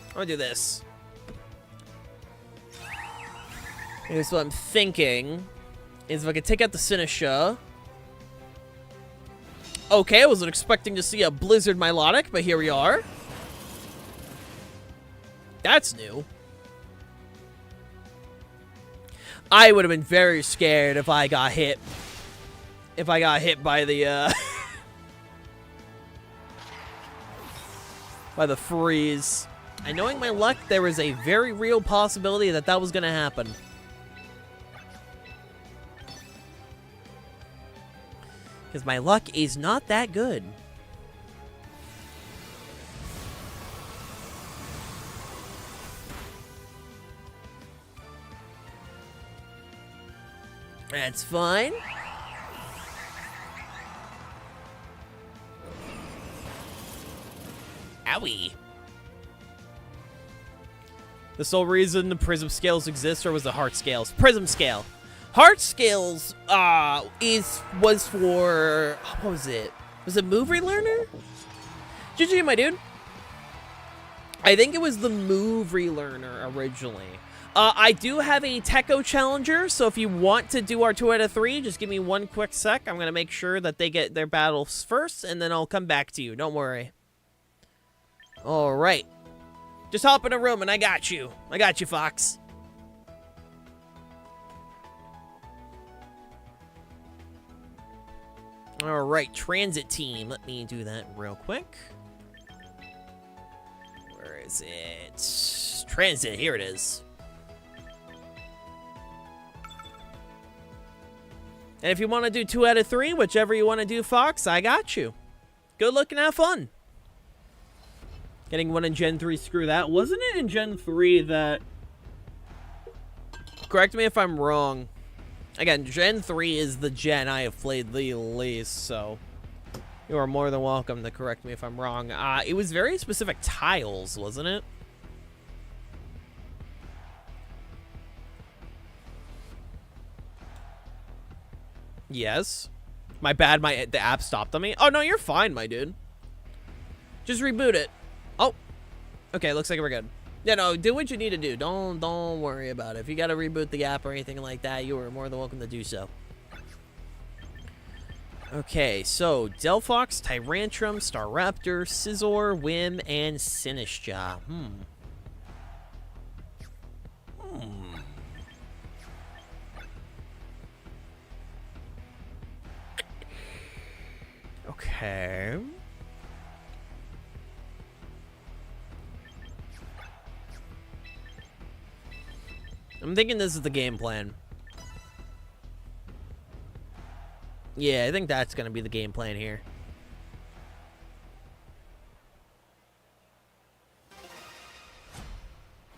I'm gonna do this. Here's what I'm thinking. Is if I could take out the Sinisha. Okay, I wasn't expecting to see a Blizzard Milotic, but here we are. That's new. I would have been very scared if I got hit. If I got hit by the, by the freeze. And knowing my luck, there was a very real possibility that that was going to happen. Because my luck is not that good. That's fine. Owie. The sole reason the prism scales exist, or was the heart scales? Prism scale. Heart scales was for, what was it? Was it Move Relearner? GG, my dude. I think it was the Move Relearner originally. I do have a Tekko challenger, so if you want to do our 2 out of 3, just give me one quick sec. I'm gonna make sure that they get their battles first, and then I'll come back to you. Don't worry. All right. Just hop in a room, and I got you. I got you, Fox. All right, transit team. Let me do that real quick. Where is it? Transit, here it is. And if you want to do 2 out of 3, whichever you want to do, Fox, I got you. Good luck and have fun. Getting one in Gen 3, screw that. Wasn't it in Gen 3 that... Correct me if I'm wrong. Again, Gen 3 is the gen I have played the least, so you are more than welcome to correct me if I'm wrong. It was very specific tiles, wasn't it? Yes. My bad, the app stopped on me. Oh, no, you're fine, my dude. Just reboot it. Oh. Okay, looks like we're good. Yeah, no, do what you need to do. Don't worry about it. If you gotta reboot the app or anything like that, you are more than welcome to do so. Okay, so Delphox, Tyrantrum, Staraptor, Scizor, Whim, and Sinistcha. Okay. I'm thinking this is the game plan. Yeah, I think that's going to be the game plan here.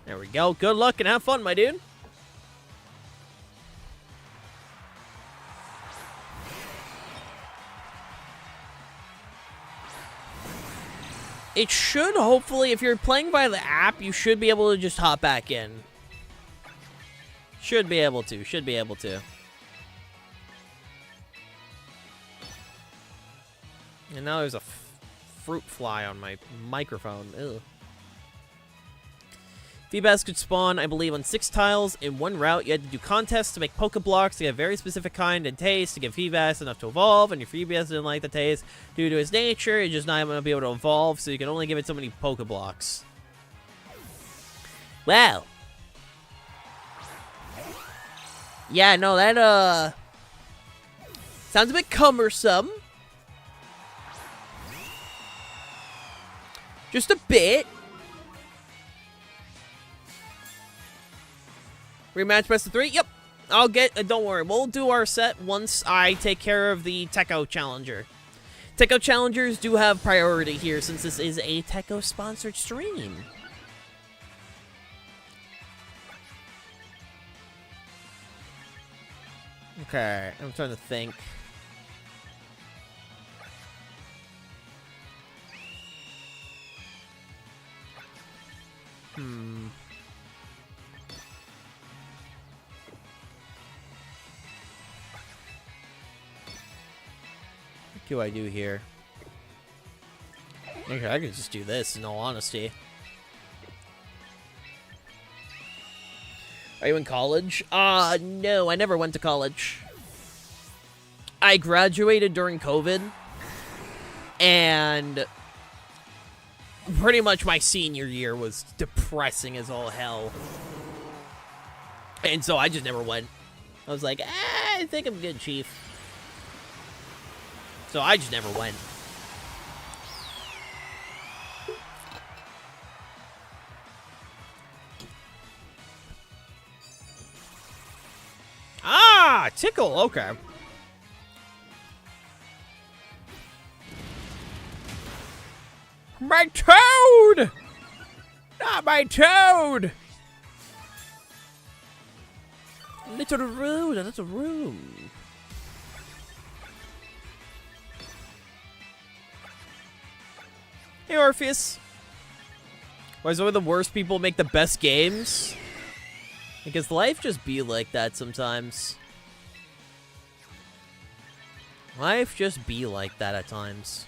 There we go. Good luck and have fun, my dude. It should, hopefully, if you're playing by the app, you should be able to just hop back in. Should be able to. Should be able to. And now there's a fruit fly on my microphone. Ew. V-Bats could spawn, I believe, on 6 tiles in one route. You had to do contests to make Pokeblocks to get a very specific kind and taste to give V-Bats enough to evolve, and your V-Bats didn't like the taste. Due to its nature, it's just not going to be able to evolve, so you can only give it so many Pokeblocks. Wow. Yeah, no, that, sounds a bit cumbersome. Just a bit. Rematch best of 3? Yep. I'll get... don't worry. We'll do our set once I take care of the Tekko Challenger. Tekko Challengers do have priority here since this is a Tekko-sponsored stream. Okay. I'm trying to think. What do I do here? Okay, I could just do this, in all honesty. Are you in college? No, I never went to college. I graduated during COVID, and pretty much my senior year was depressing as all hell. And so I just never went. I was like, I think I'm good, Chief. So I just never went. Ah, tickle, okay. My toad! Not my toad! Little rude, a little rude. Hey, Orpheus. Why is only the worst people make the best games? Because life just be like that sometimes. Life just be like that at times.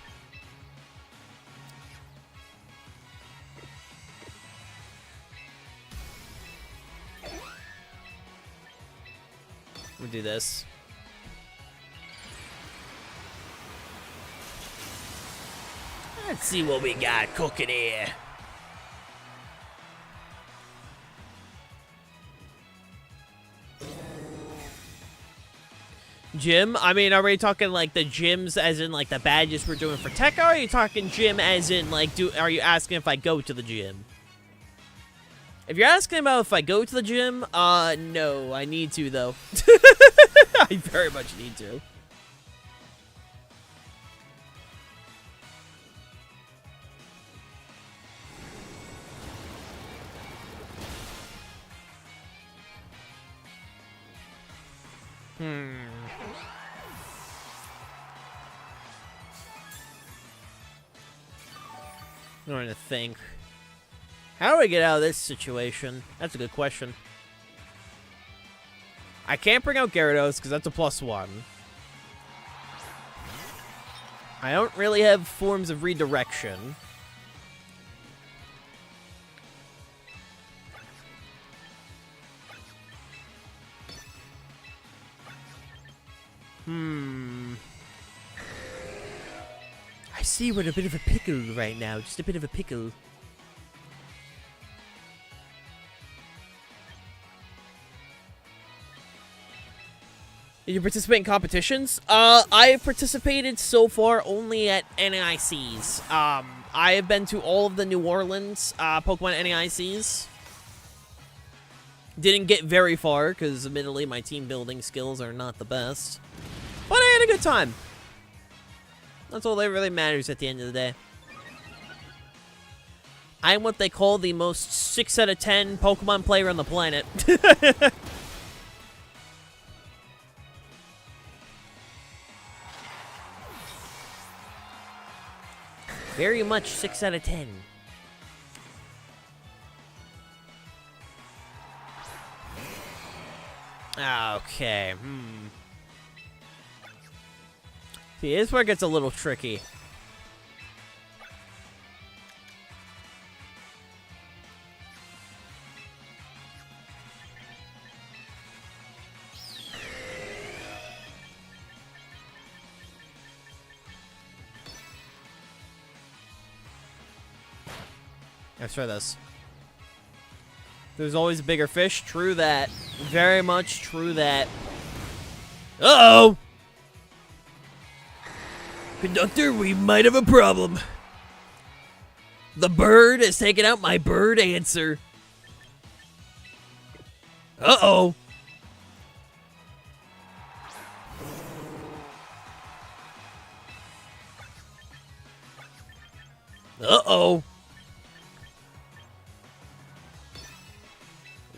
We'll do this. Let's see what we got cooking here. Gym? I mean, are we talking like the gyms as in like the badges we're doing for Tekko? Or are you talking gym as in like, are you asking if I go to the gym? If you're asking about if I go to the gym, no, I need to though. I very much need to. I'm trying to think. How do I get out of this situation? That's a good question. I can't bring out Gyarados because that's a +1. I don't really have forms of redirection. I see we're in a bit of a pickle right now. Just a bit of a pickle. Did you participate in competitions? I have participated so far only at NAICs. I have been to all of the New Orleans Pokemon NAICs. Didn't get very far, because admittedly my team building skills are not the best. But I had a good time. That's all that really matters at the end of the day. I'm what they call the most 6 out of 10 Pokemon player on the planet. Very much 6 out of 10. Okay, See, this is where it gets a little tricky. Let's try this. There's always a bigger fish. True that. Very much true that. Uh-oh! Conductor, we might have a problem. The bird has taken out my bird answer. Uh-oh. Uh-oh.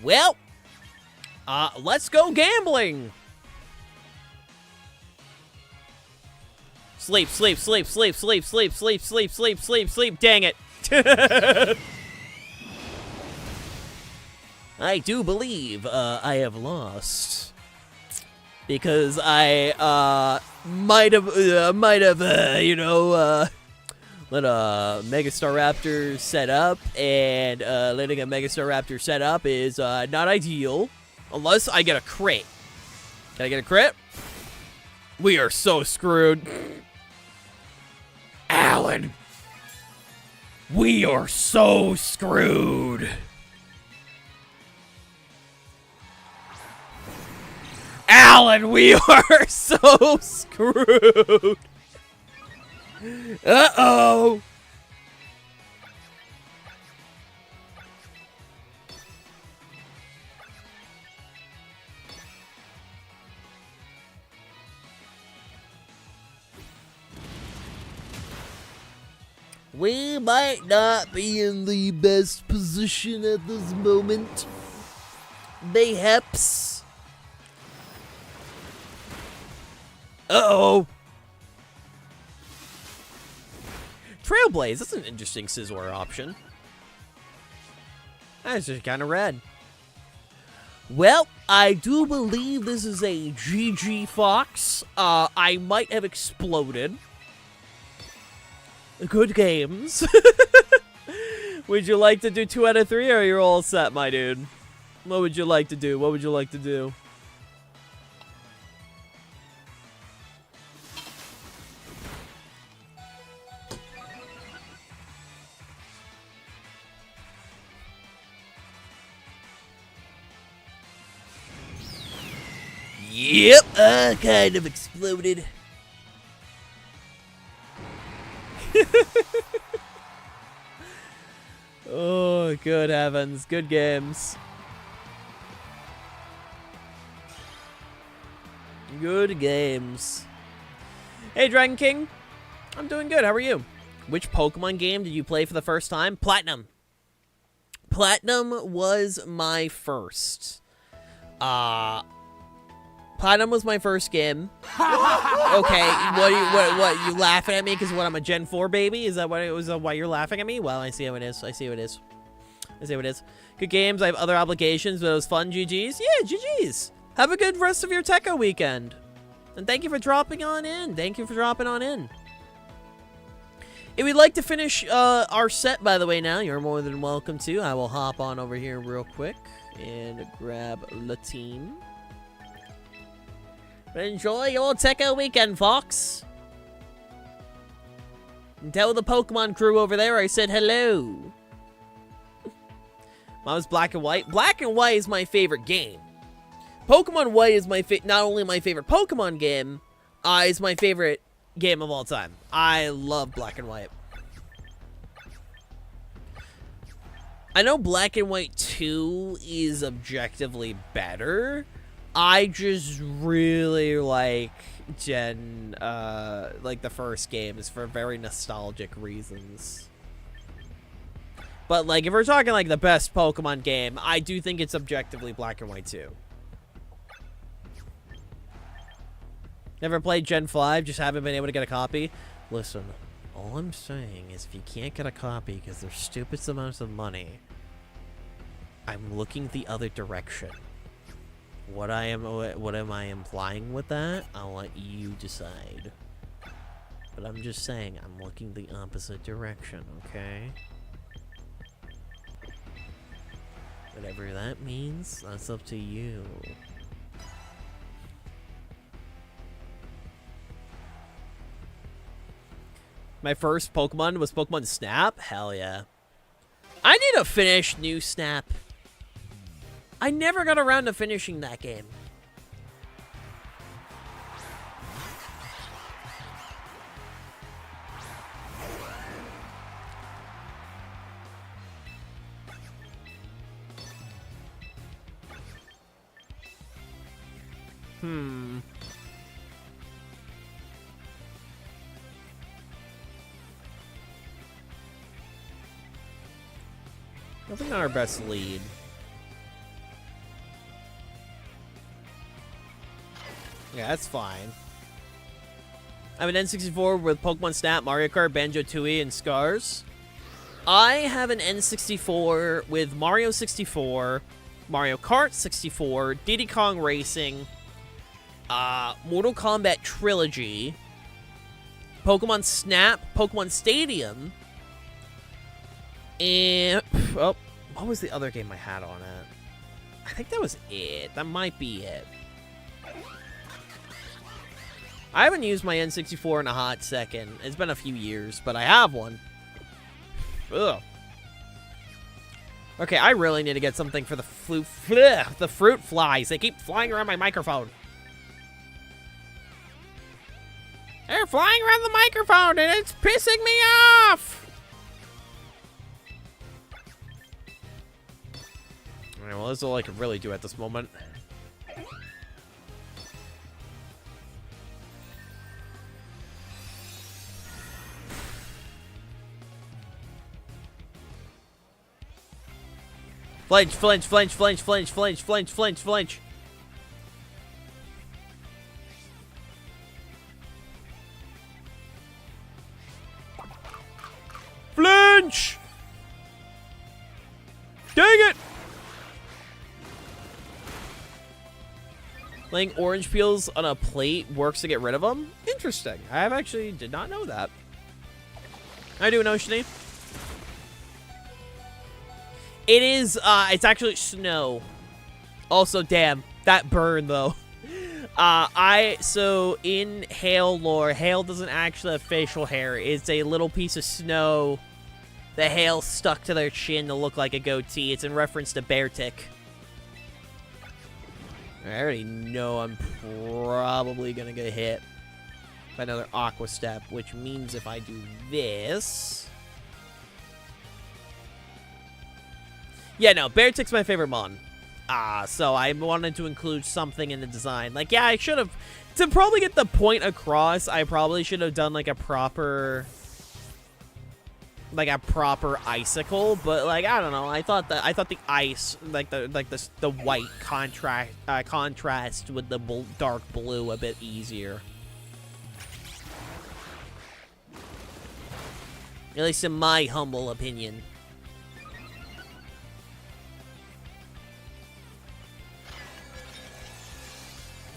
Well, let's go gambling. Sleep, sleep, sleep, sleep, sleep, sleep, sleep, sleep, sleep, sleep, sleep. Dang it. I do believe I have lost. Because I might have, you know, let a Megastar Raptor set up, and letting a Megastar Raptor set up is not ideal. Unless I get a crit. Can I get a crit? We are so screwed. Alan! We are so screwed! Alan, we are so screwed! Uh-oh! We might not be in the best position at this moment. Mayhaps. Uh-oh. Trailblaze, that's an interesting Scizor option. That's just kind of rad. Well, I do believe this is a GG Fox. I might have exploded. Good games. Would you like to do 2 out of 3, or you're all set, my dude? What would you like to do? What would you like to do? Yep, I kind of exploded. Oh, good heavens. Good games. Good games. Hey, Dragon King. I'm doing good. How are you? Which Pokemon game did you play for the first time? Platinum. Platinum was my first. Platinum was my first game. Okay, what you laughing at me because what, I'm a Gen 4 baby? Is that what it was? Why you're laughing at me? Well, I see how it is. I see how it is. I see how it is. Good games. I have other obligations, but it was fun. GG's. Yeah, GG's. Have a good rest of your Tekko weekend. And thank you for dropping on in. Thank you for dropping on in. If we'd like to finish our set, by the way, now, you're more than welcome to. I will hop on over here real quick and grab the team. Enjoy your Tekko weekend, Fox. And tell the Pokemon crew over there I said hello. Mine was Black and White. Black and White is my favorite game. Pokemon White is not only my favorite Pokemon game, it's my favorite game of all time. I love Black and White. I know Black and White 2 is objectively better. I just really like like the first games for very nostalgic reasons. But, like, if we're talking, like, the best Pokemon game, I do think it's objectively Black and White 2. Never played Gen 5, just haven't been able to get a copy? Listen, all I'm saying is if you can't get a copy because there's stupid amounts of money, I'm looking the other direction. What am I implying with that? I'll let you decide. But I'm just saying, I'm looking the opposite direction, okay? Whatever that means, that's up to you. My first Pokemon was Pokemon Snap? Hell yeah. I need to finish New Snap. I never got around to finishing that game. Nothing on our best lead. Yeah, that's fine. I have an N64 with Pokemon Snap, Mario Kart, Banjo-Tooie, and Scars. I have an N64 with Mario 64, Mario Kart 64, Diddy Kong Racing, Mortal Kombat Trilogy, Pokemon Snap, Pokemon Stadium, and... oh, what was the other game I had on it? I think that was it. That might be it. I haven't used my N64 in a hot second. It's been a few years, but I have one. Ugh. Okay, I really need to get something for the fruit flies. They keep flying around my microphone. They're flying around the microphone, and it's pissing me off. Alright, well, this is all I can really do at this moment. Flinch, flinch, flinch, flinch, flinch, flinch, flinch, flinch, flinch. Flinch! Dang it! Laying orange peels on a plate works to get rid of them? Interesting. I actually did not know that. I do know, Shani. It is, it's actually snow. Also, damn, that burn, though. So in Hail lore, Hail doesn't actually have facial hair. It's a little piece of snow. The hail stuck to their chin to look like a goatee. It's in reference to Beartic. I already know I'm probably gonna get hit by another Aqua Step, which means if I do this... Yeah, no, Beartic's my favorite mon. So I wanted to include something in the design. Like, yeah, I should have... To probably get the point across, I probably should have done, like, a proper icicle, but, like, I don't know. I thought the ice, the white contrast with the dark blue a bit easier. At least in my humble opinion.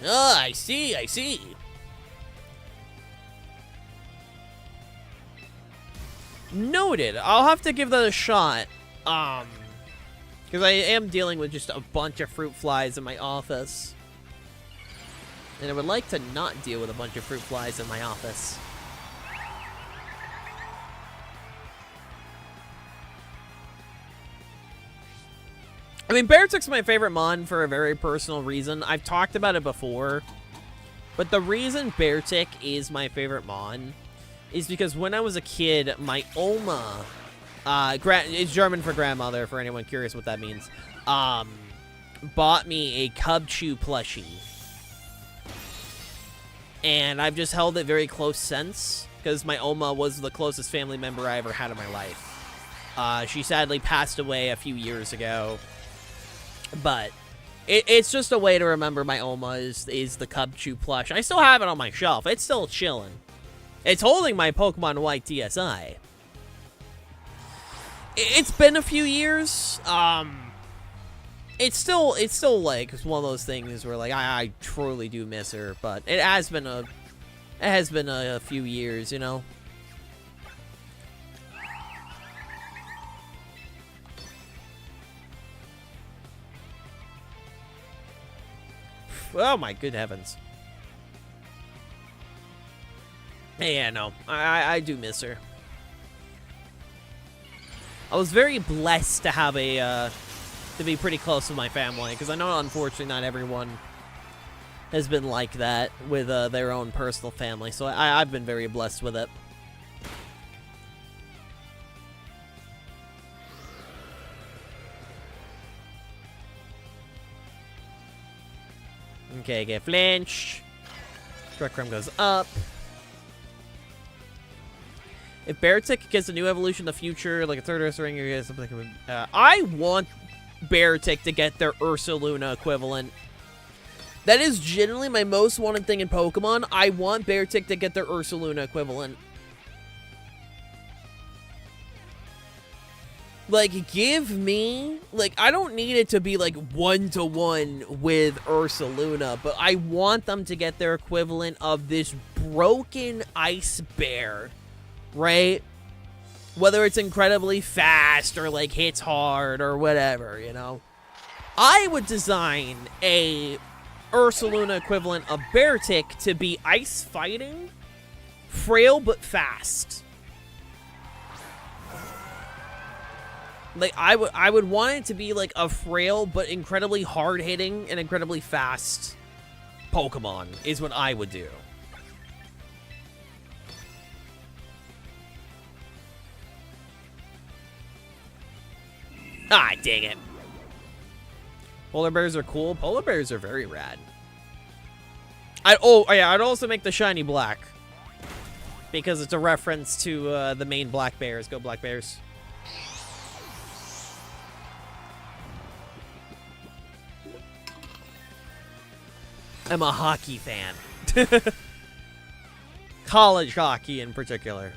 Oh, I see, I see. Noted. I'll have to give that a shot. Because I am dealing with just a bunch of fruit flies in my office. And I would like to not deal with a bunch of fruit flies in my office. I mean, Beartic's my favorite mon for a very personal reason. I've talked about it before. But the reason Beartic is my favorite mon is because when I was a kid, my Oma, it's German for grandmother, for anyone curious what that means, bought me a Cubchoo plushie. And I've just held it very close since, because my Oma was the closest family member I ever had in my life. She sadly passed away a few years ago. But it's just a way to remember my Oma is the Cubchoo plush. I still have it on my shelf. It's still chilling. It's holding my Pokemon White TSI. It's been a few years. It's still like it's one of those things where like I truly do miss her, but it has been a few years, you know. Oh my good heavens. Yeah, no, I do miss her. I was very blessed to have to be pretty close with my family, because I know unfortunately not everyone has been like that with their own personal family, so I've been very blessed with it. Okay, get flinched. Direct Crumb goes up. If Beartic gets a new evolution in the future, like a third Ursa Ring, or something, I want Beartic to get their Ursaluna equivalent. That is generally my most wanted thing in Pokemon. I want Beartic to get their Ursaluna equivalent. Like, give me... Like, I don't need it to be, like, 1-to-1 with Ursaluna, but I want them to get their equivalent of this broken Ice Bear, right? Whether it's incredibly fast or, like, hits hard or whatever, you know? I would design a Ursaluna equivalent of Beartic to be ice fighting, frail but fast. Like, I would want it to be, like, a frail but incredibly hard-hitting and incredibly fast Pokemon is what I would do. Ah, dang it. Polar bears are cool. Polar bears are very rad. I'd also make the shiny black. Because it's a reference to the main black bears. Go black bears. I'm a hockey fan. College hockey in particular.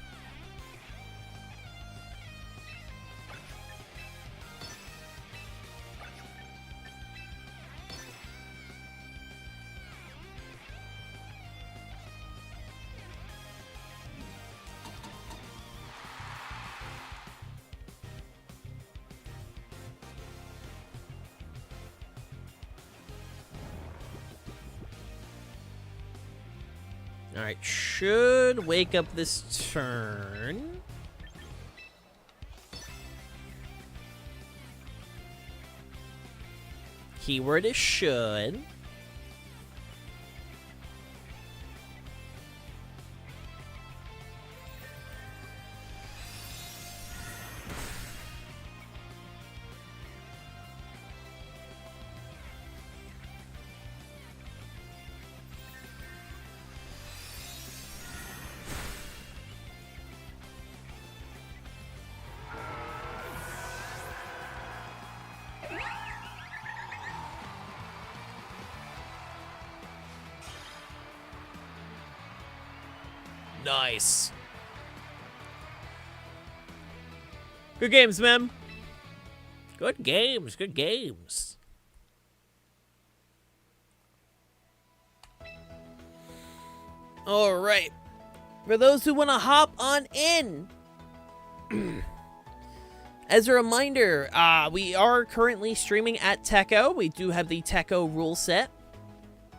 Alright, should wake up this turn. Keyword is should. Nice. Good games, man. Good games, good games. All right. For those who want to hop on in, as a reminder, we are currently streaming at Tekko. We do have the Tekko rule set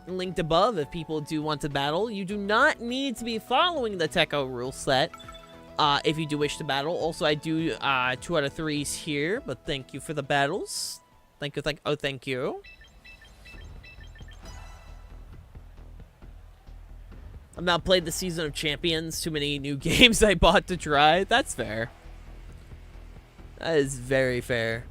linked above if people do want to battle. You do not need to be following the Tekko rule set if you do wish to battle. Also, I do 2 out of 3s here, but thank you for the battles. Thank you, thank you. I've not played the Season of Champions. Too many new games I bought to try. That's fair. That is very fair.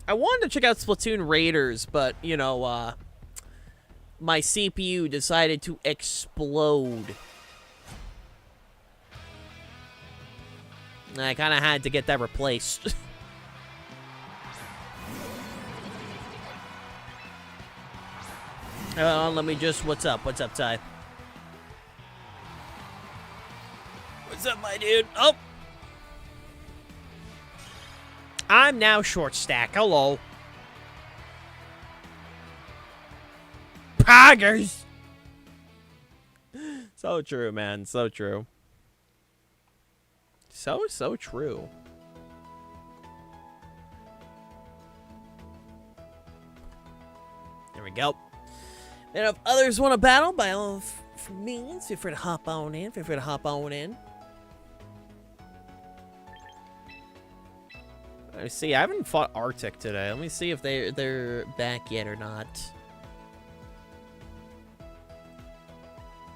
I wanted to check out Splatoon Raiders, but, you know, my CPU decided to explode. And I kind of had to get that replaced. Let me just... What's up? What's up, Ty? What's up, my dude? Oh! I'm now short stack. Hello. Poggers! So true, man. So true. So true. There we go. And if others want to battle, by all means, feel free to hop on in. Feel free to hop on in. Let's see, I haven't fought Arctic today. Let me see if they're back yet or not.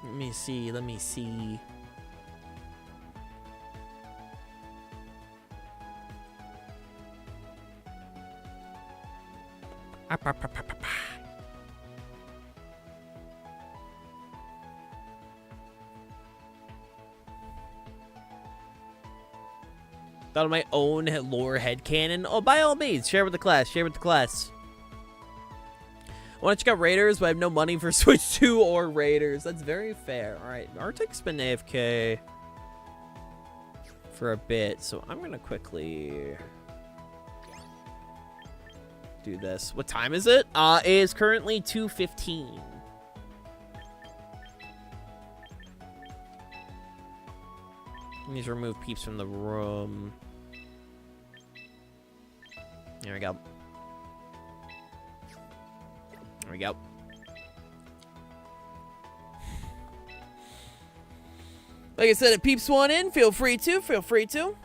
Let me see. Thought of my own lore headcanon. Oh, by all means, share with the class. Share with the class. I want to check out Raiders, but I have no money for Switch 2 or Raiders. That's very fair. All right, Arctic's been AFK for a bit, so I'm going to quickly do this. What time is it? It is currently 2:15. Let me just remove peeps from the room. There we go. There we go. Like I said, if peeps want in, feel free to.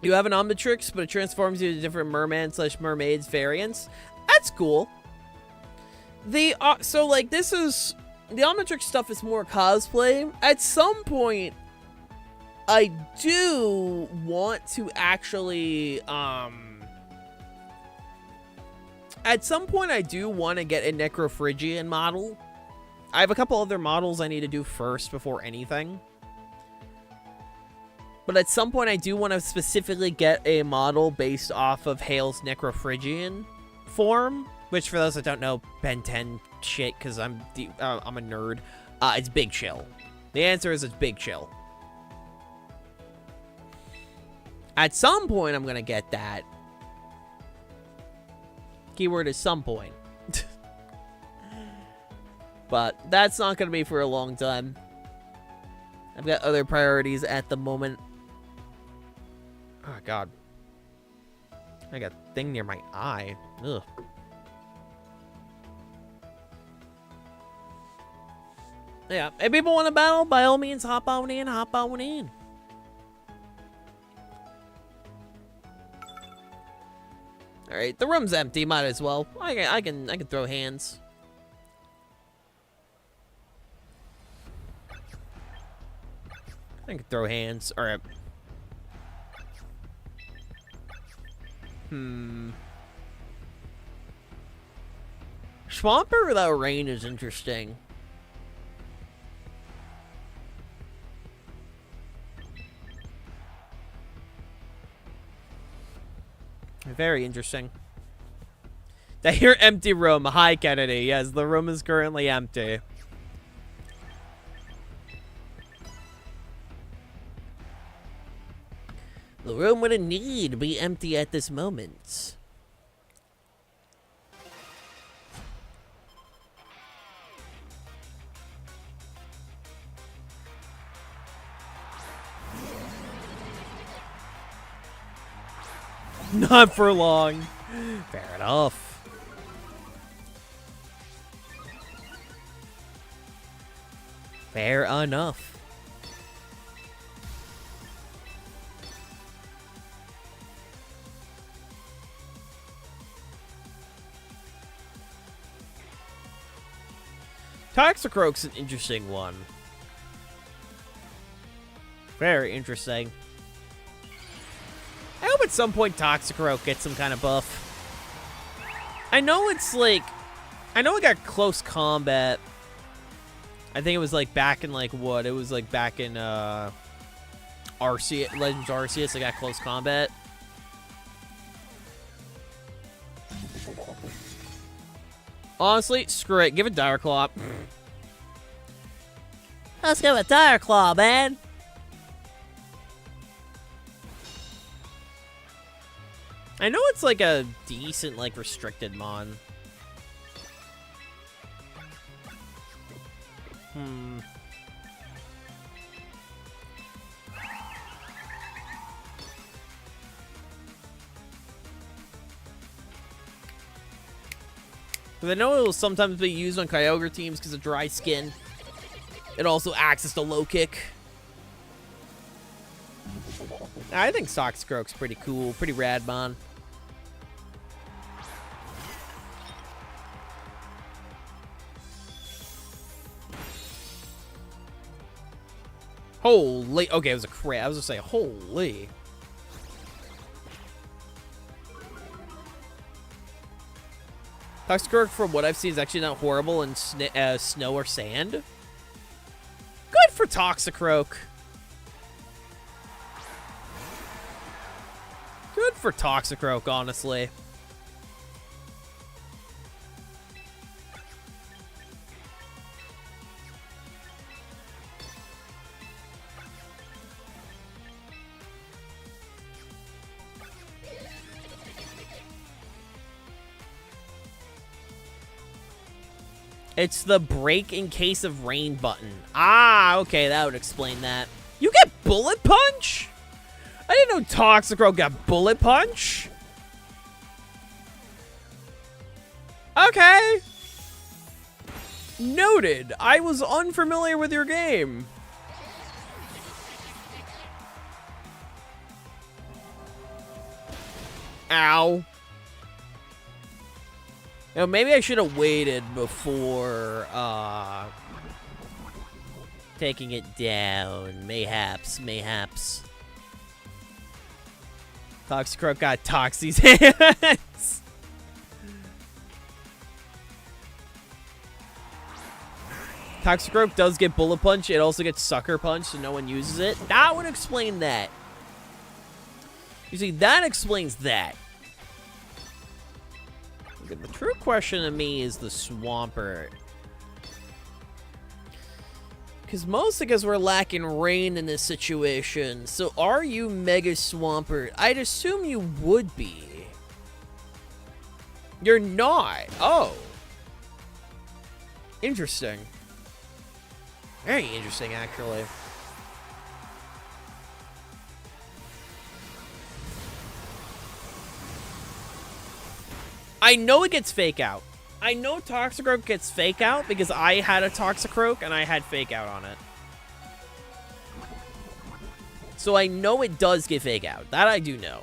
You have an Omnitrix, but it transforms you to different merman/mermaids variants. That's cool. So like this is... The Omnitrix stuff is more cosplay. At some point, I do want to actually, At some point, I do want to get a Necrophrygian model. I have a couple other models I need to do first before anything. But at some point, I do want to specifically get a model based off of Hale's Necrophrygian form. Which, for those that don't know, Ben 10 shit, because I'm a nerd. It's Big Chill. The answer is it's Big Chill. At some point, I'm going to get that. Keyword is some point. But that's not going to be for a long time. I've got other priorities at the moment. Oh, God. I got a thing near my eye. Ugh. Yeah, if people want to battle, by all means, hop on in. All right, the room's empty. Might as well. I can throw hands. I can throw hands. All right. Swampert without rain is interesting. Very interesting. I hear empty room. Hi, Kennedy. Yes, the room is currently empty. The room would indeed be empty at this moment. Not for long. Fair enough. Fair enough. Toxicroak's an interesting one. Very interesting. at some point Toxicroak gets some kind of buff. I know it's like... I know it got close combat. I think it was like back in like what? It was like back in Arceus, Legends Arceus, I got close combat. Honestly, screw it. Give it Dire Claw. Let's give it Dire Claw, man. I know it's like a decent, like, restricted mon. Because I know it will sometimes be used on Kyogre teams because of dry skin. It also acts as the low kick. I think Toxicroak's pretty cool, pretty rad, man. Holy. Okay, it was a crit. I was gonna say, holy. Toxicroak, from what I've seen, is actually not horrible in snow or sand. Good for Toxicroak. Good for Toxicroak, honestly. It's the break in case of rain button. Ah, okay, that would explain that. You get Bullet Punch? I didn't know Toxicroak got Bullet Punch. Okay. Noted. I was unfamiliar with your game. Ow. You know, maybe I should have waited before taking it down. Mayhaps. Toxicroak got Toxie's hands. Toxicroak does get Bullet Punch. It also gets Sucker Punch, so no one uses it. That would explain that. You see, that explains that. The true question to me is the Swampert. Because mostly because we're lacking rain in this situation. So are you Mega Swampert? I'd assume you would be. You're not. Oh. Interesting. Very interesting, actually. I know it gets Fake Out. I know Toxicroak gets Fake Out because I had a Toxicroak and I had Fake Out on it. So I know it does get Fake Out. That I do know.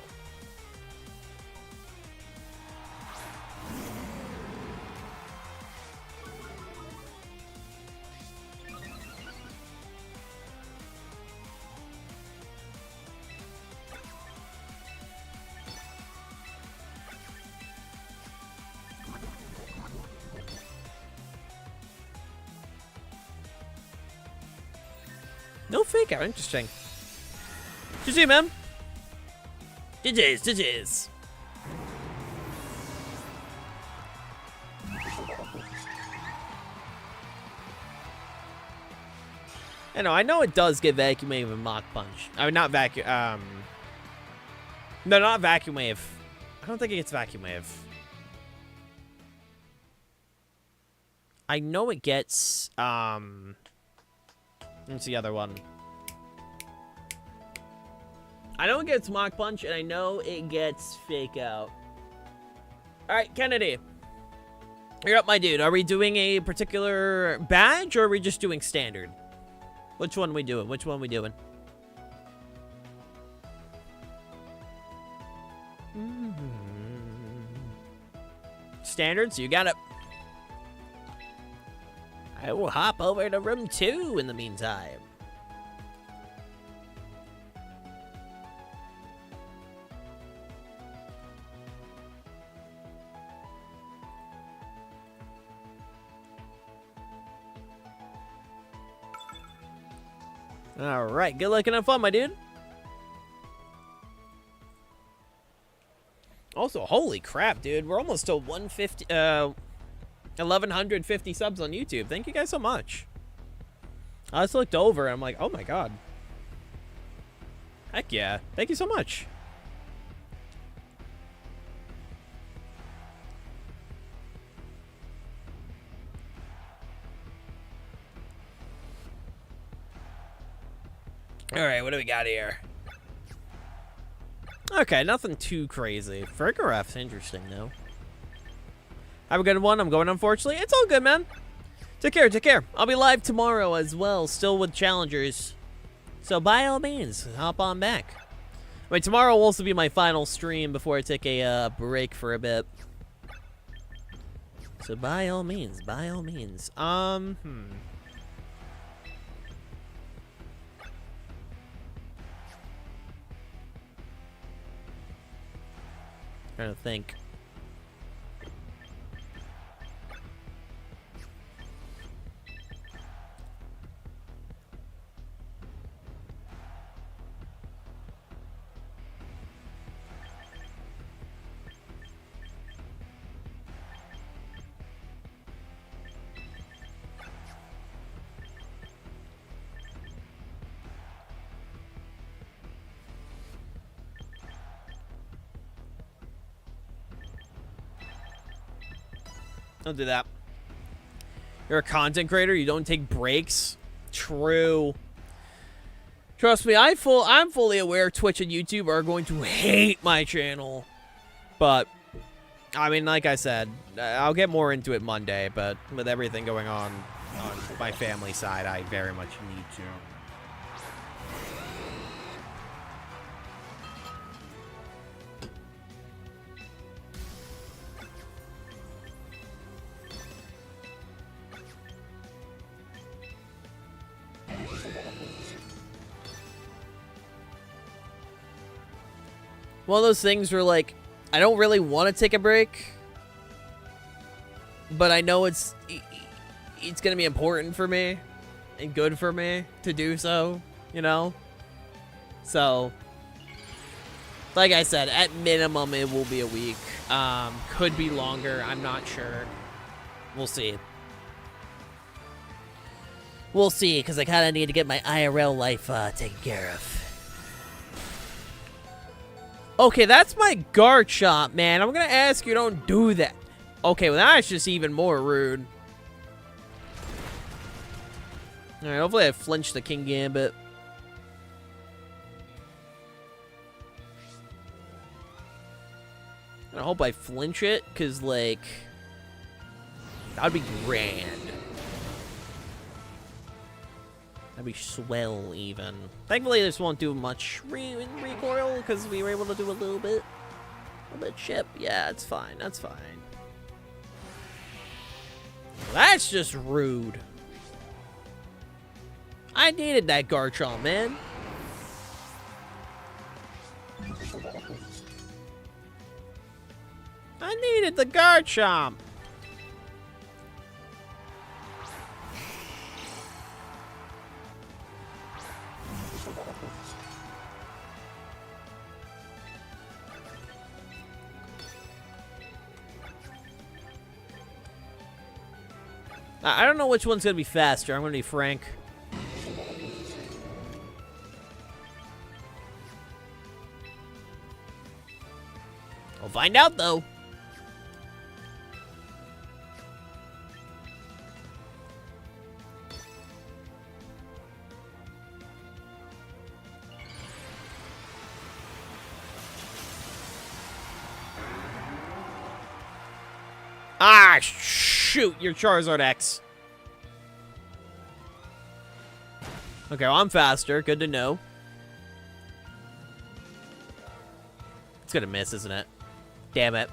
No Fake Out. Interesting. GG, man. GG's. I know it does get Vacuum Wave and Mach Punch. I mean, not Vacuum... No, not Vacuum Wave. I don't think it gets Vacuum Wave. I know it gets... What's the other one? I know it gets Mach Punch, and I know it gets Fake Out. Alright, Kennedy. You're up, my dude. Are we doing a particular badge, or are we just doing standard? Which one we doing? Standards, you got it. I will hop over to room 2 in the meantime. All right, good luck and have fun, my dude. Also, holy crap, dude. We're almost to 1,150 subs on YouTube. Thank you guys so much. I just looked over and I'm like, oh my god. Heck yeah. Thank you so much. Alright, what do we got here? Okay, nothing too crazy. Frigoref's interesting, though. Have a good one. I'm going, unfortunately. It's all good, man. Take care, take care. I'll be live tomorrow as well, still with challengers. So by all means, hop on back. I mean, tomorrow will also be my final stream before I take a break for a bit. So by all means, by all means. Trying to think. Don't do that. You're a content creator. You don't take breaks. True. Trust me, I'm fully aware Twitch and YouTube are going to hate my channel. But, I mean, like I said, I'll get more into it Monday. But with everything going on my family side, I very much need to. One of those things where, like, I don't really want to take a break, but I know it's going to be important for me and good for me to do so, you know? So, like I said, at minimum, it will be a week. Could be longer. I'm not sure. We'll see. We'll see, because I kind of need to get my IRL life taken care of. Okay, that's my guard shot, man. I'm gonna ask you don't do that. Okay, well, that's just even more rude. Alright, hopefully I flinched the King Gambit. I hope I flinch it, because, like, that'd be grand. That'd be swell, even. Thankfully, this won't do much recoil, because we were able to do a little bit chip. Yeah, it's fine. That's fine. That's just rude. I needed that Garchomp, man. I needed the Garchomp. I don't know which one's going to be faster. I'm going to be frank. We'll find out, though. Ah, shoot, your Charizard X. Okay, well, I'm faster. Good to know. It's gonna miss, isn't it? Damn it.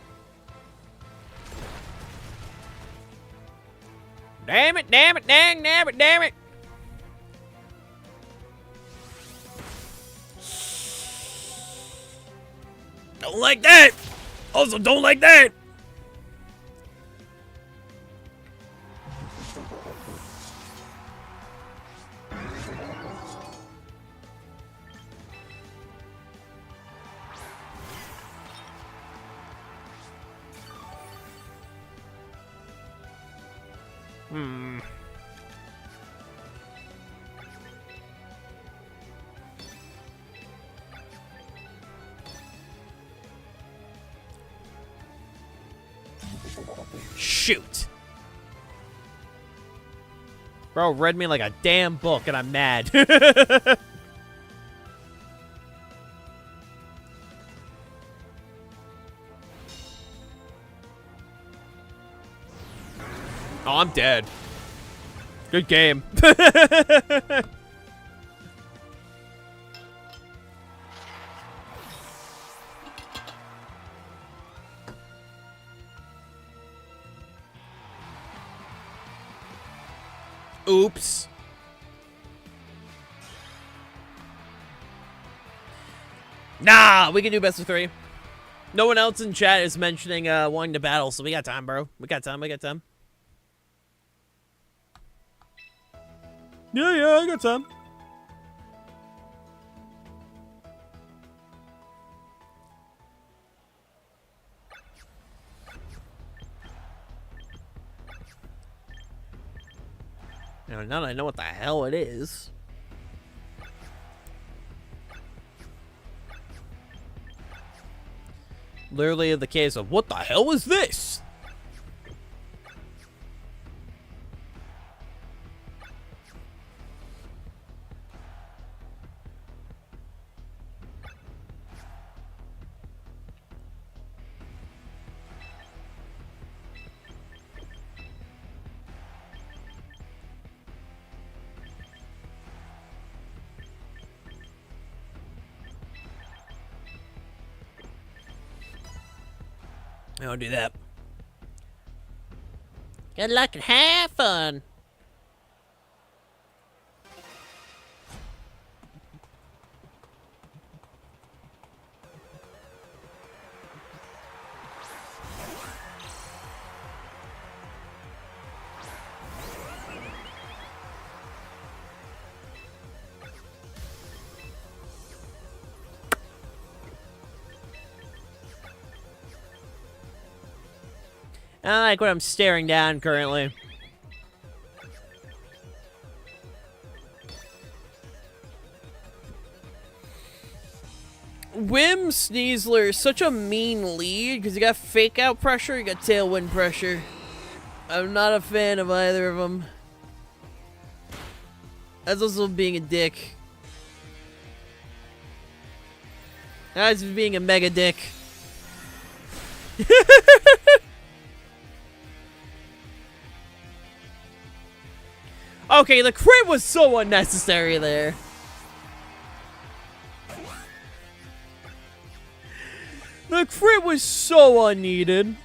Damn it, damn it, dang, damn it, damn it. Don't like that. Also, don't like that. Shoot. Bro read me like a damn book and I'm mad. Oh, I'm dead. Good game. Oops. Nah, we can do best of 3. No one else in chat is mentioning wanting to battle, so we got time, bro. We got time, we got time. Yeah, I got time. Now that I know what the hell it is. Literally the case of, what the hell is this? I don't do that. Good luck and have fun. I don't like what I'm staring down currently. Wim Sneasler is such a mean lead because you got fake out pressure, you got tailwind pressure. I'm not a fan of either of them. That's also being a dick. That's being a mega dick. Okay, the crit was so unnecessary there. The crit was so unneeded.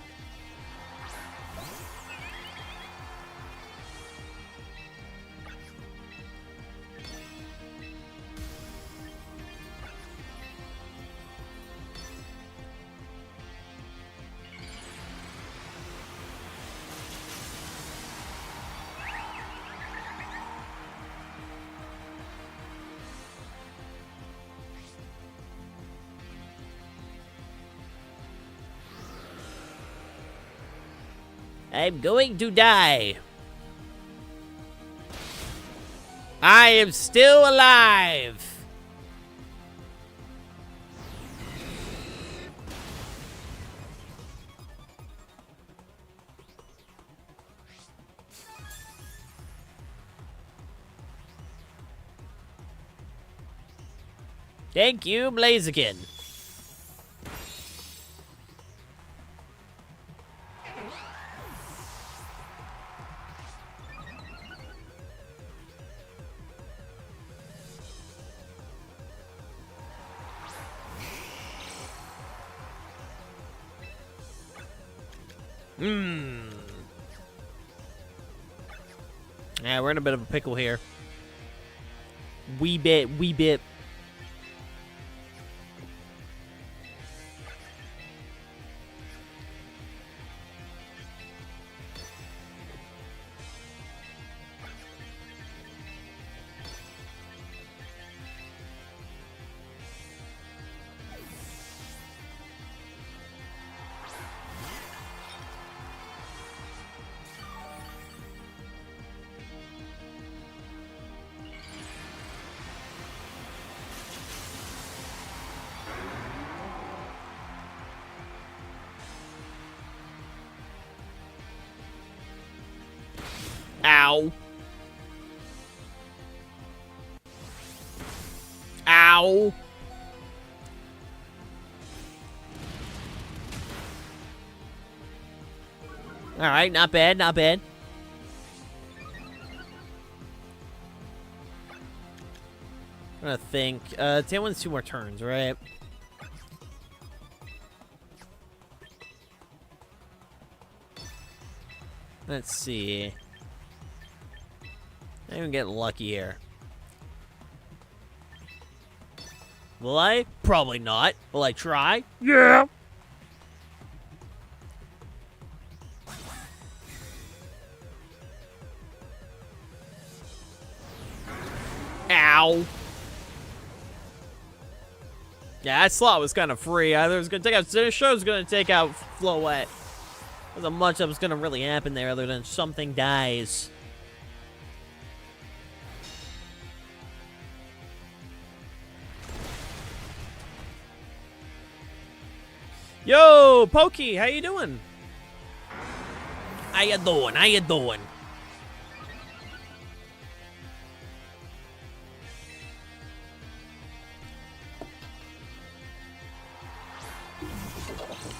I'm going to die. I am still alive. Thank you, Blaziken. Yeah, we're in a bit of a pickle here. Wee bit. Ow. Ow. Alright, not bad, not bad. I'm gonna think. Tail wins 2 more turns, right? Let's see. I even get lucky here. Will I? Probably not. Will I try? Yeah. Ow. Yeah, that slot was kind of free. Either it was going to take out Sinister, was going to take out Flowette. Wasn't much that was going to really happen there other than something dies. Yo, Pokey, how you doing? How you doing? How you doing?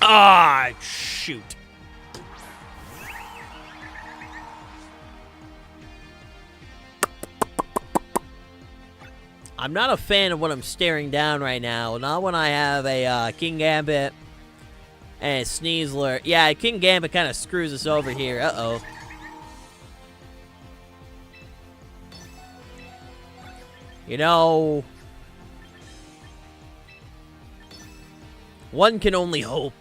Ah, shoot. I'm not a fan of what I'm staring down right now. Not when I have a King Gambit and a Sneasler. Yeah, King Gambit kind of screws us over here. Uh-oh. You know, one can only hope.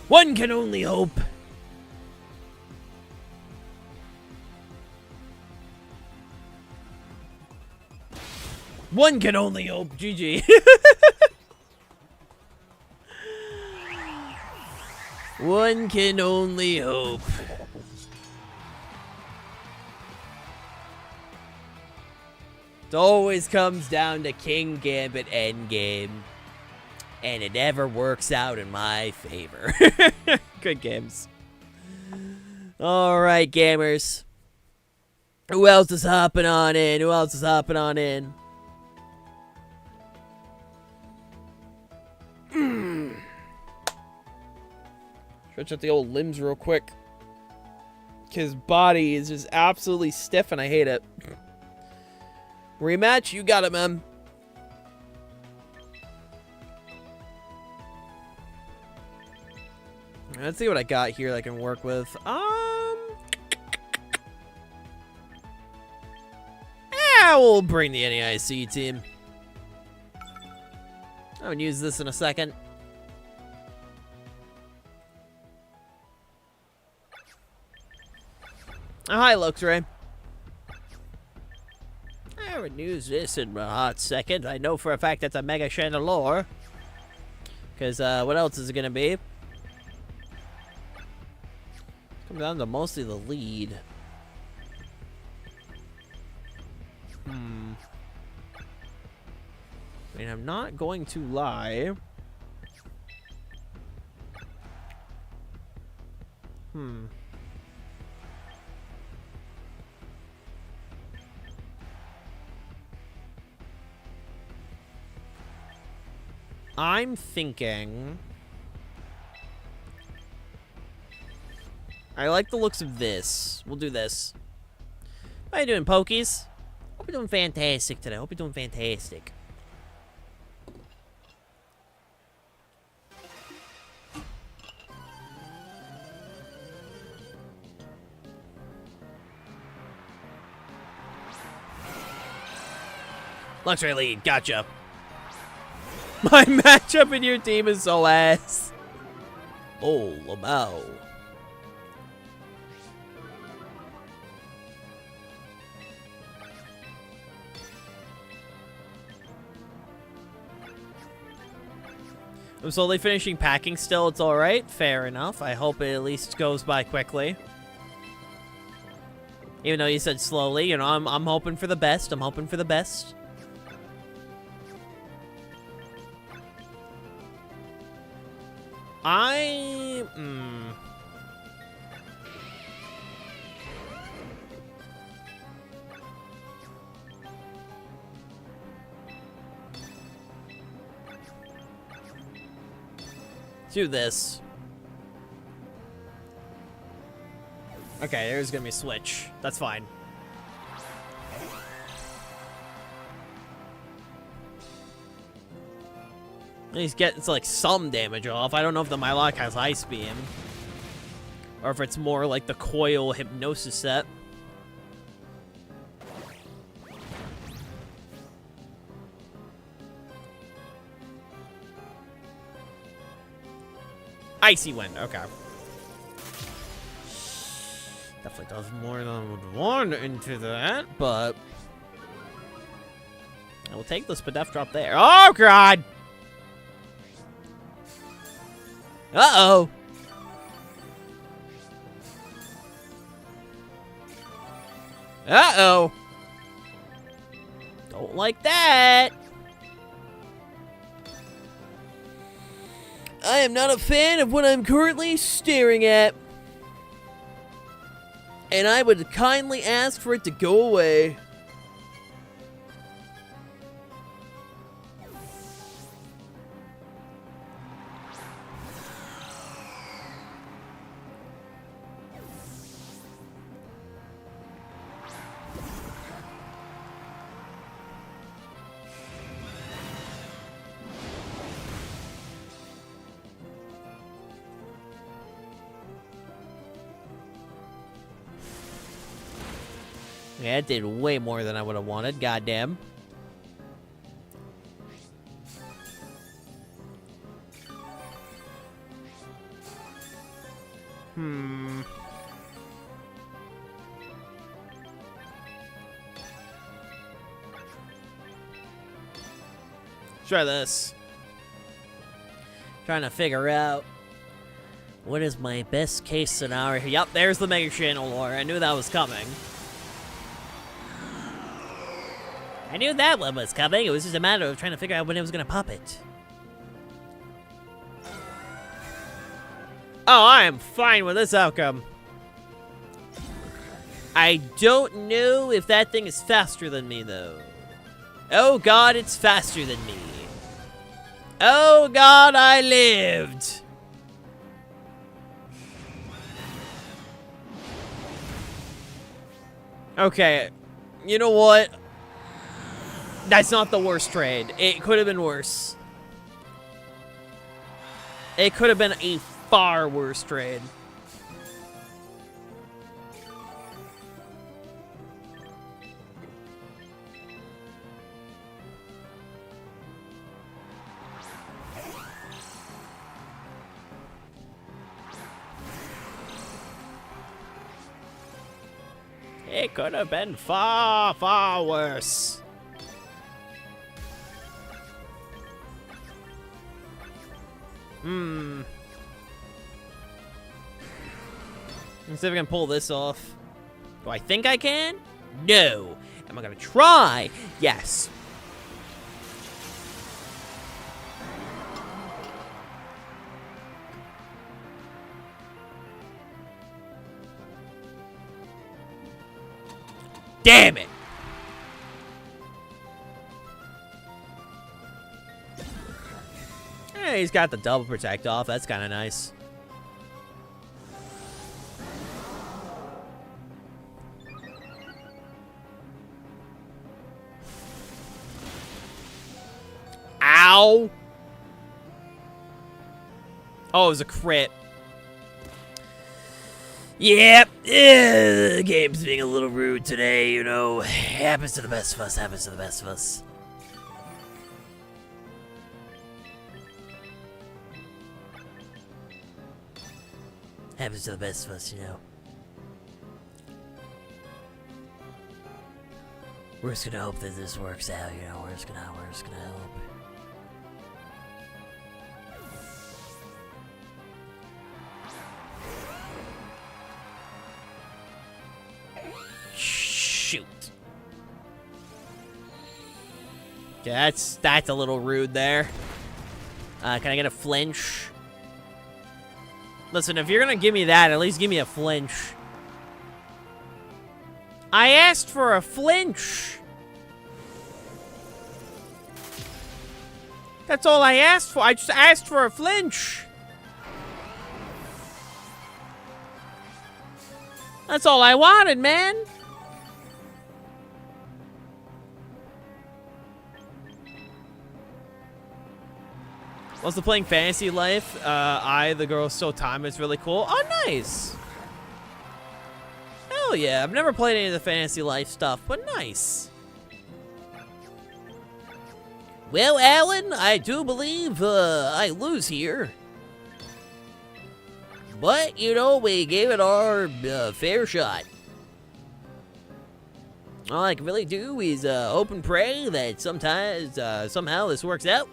One can only hope. One can only hope. GG. One can only hope. It always comes down to King Gambit endgame. And it never works out in my favor. Good games. Alright, gamers. Who else is hopping on in? Who else is hopping on in? Stretch out the old limbs real quick. His body is just absolutely stiff and I hate it. Rematch? You got it, man. Let's see what I got here that I can work with. We'll bring the NAIC team. I would use this in a second. Oh, hi, Luxray. I would use this in a hot second. I know for a fact that's a Mega Chandelure. Because, what else is it going to be? Comes down to mostly the lead. I mean, I'm not going to lie. I'm thinking... I like the looks of this. We'll do this. How you doing, Pokies? Hope you're doing fantastic today. Hope you're doing fantastic. Luxury lead, gotcha. My matchup in your team is so ass. Oh, Lamau. I'm slowly finishing packing still. It's alright. Fair enough. I hope it at least goes by quickly. Even though you said slowly, you know, I'm hoping for the best. I'm hoping for the best. do this. Okay, there's gonna be a switch. That's fine. He's getting like some damage off. I don't know if the Mylock has Ice Beam. Or if it's more like the coil hypnosis set. Icy Wind, okay. Definitely does more than I would want into that, but I will take the Spadef drop there. Oh, God! Uh-oh! Uh-oh! Don't like that! I am not a fan of what I'm currently staring at. And I would kindly ask for it to go away. Yeah, it did way more than I would have wanted. Goddamn. Try this. Trying to figure out what is my best case scenario. Yep, there's the Mega Channel lore. I knew that was coming. I knew that one was coming. It was just a matter of trying to figure out when it was going to pop it. Oh, I am fine with this outcome. I don't know if that thing is faster than me, though. Oh, God, it's faster than me. Oh, God, I lived. Okay, you know what? That's not the worst trade. It could have been worse. It could have been a far worse trade. It could have been far, far worse. Let's see if I can pull this off. Do I think I can? No. Am I gonna try? Yes. Damn it! He's got the double protect off. That's kind of nice. Ow! Oh, it was a crit. Yep. The game's being a little rude today, you know. Happens to the best of us. Happens to the best of us. Happens to the best of us, you know. We're just gonna hope that this works out, you know. We're just gonna hope. Shoot. Okay, that's a little rude there. Can I get a flinch? Listen, if you're gonna give me that, at least give me a flinch. I asked for a flinch. That's all I asked for. I just asked for a flinch. That's all I wanted, man. Also playing Fantasy Life, the girl so time is really cool. Oh, nice. Hell yeah, I've never played any of the Fantasy Life stuff, but nice. Well, Alan, I do believe, I lose here. But, you know, we gave it our fair shot. All I can really do is hope and pray that somehow this works out.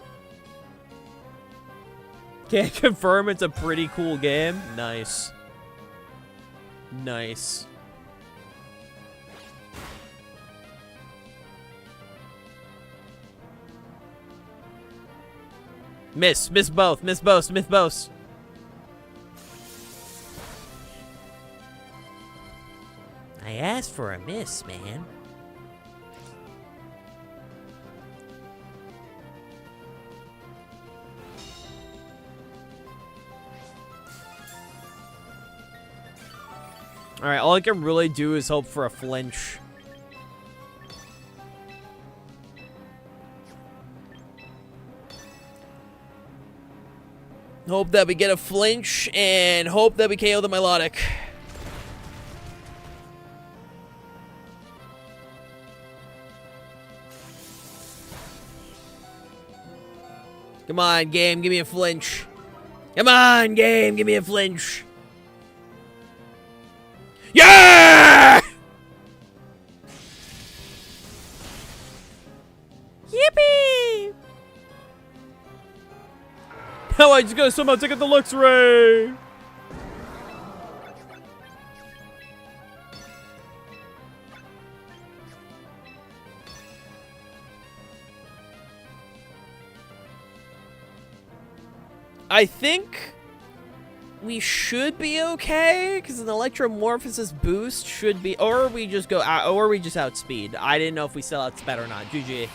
Can't confirm it's a pretty cool game. Nice. Nice. Miss both, miss both. I asked for a miss, man. Alright, all I can really do is hope for a flinch. Hope that we get a flinch, and hope that we KO the Melodic. Come on, game, give me a flinch. Come on, game, give me a flinch. Yeah! Yippee! Now I just gotta somehow take out the Lux Ray. I think we should be okay, because an Electromorphosis boost should be, or we just go out, or we just outspeed. I didn't know if we still outspeed or not. GG.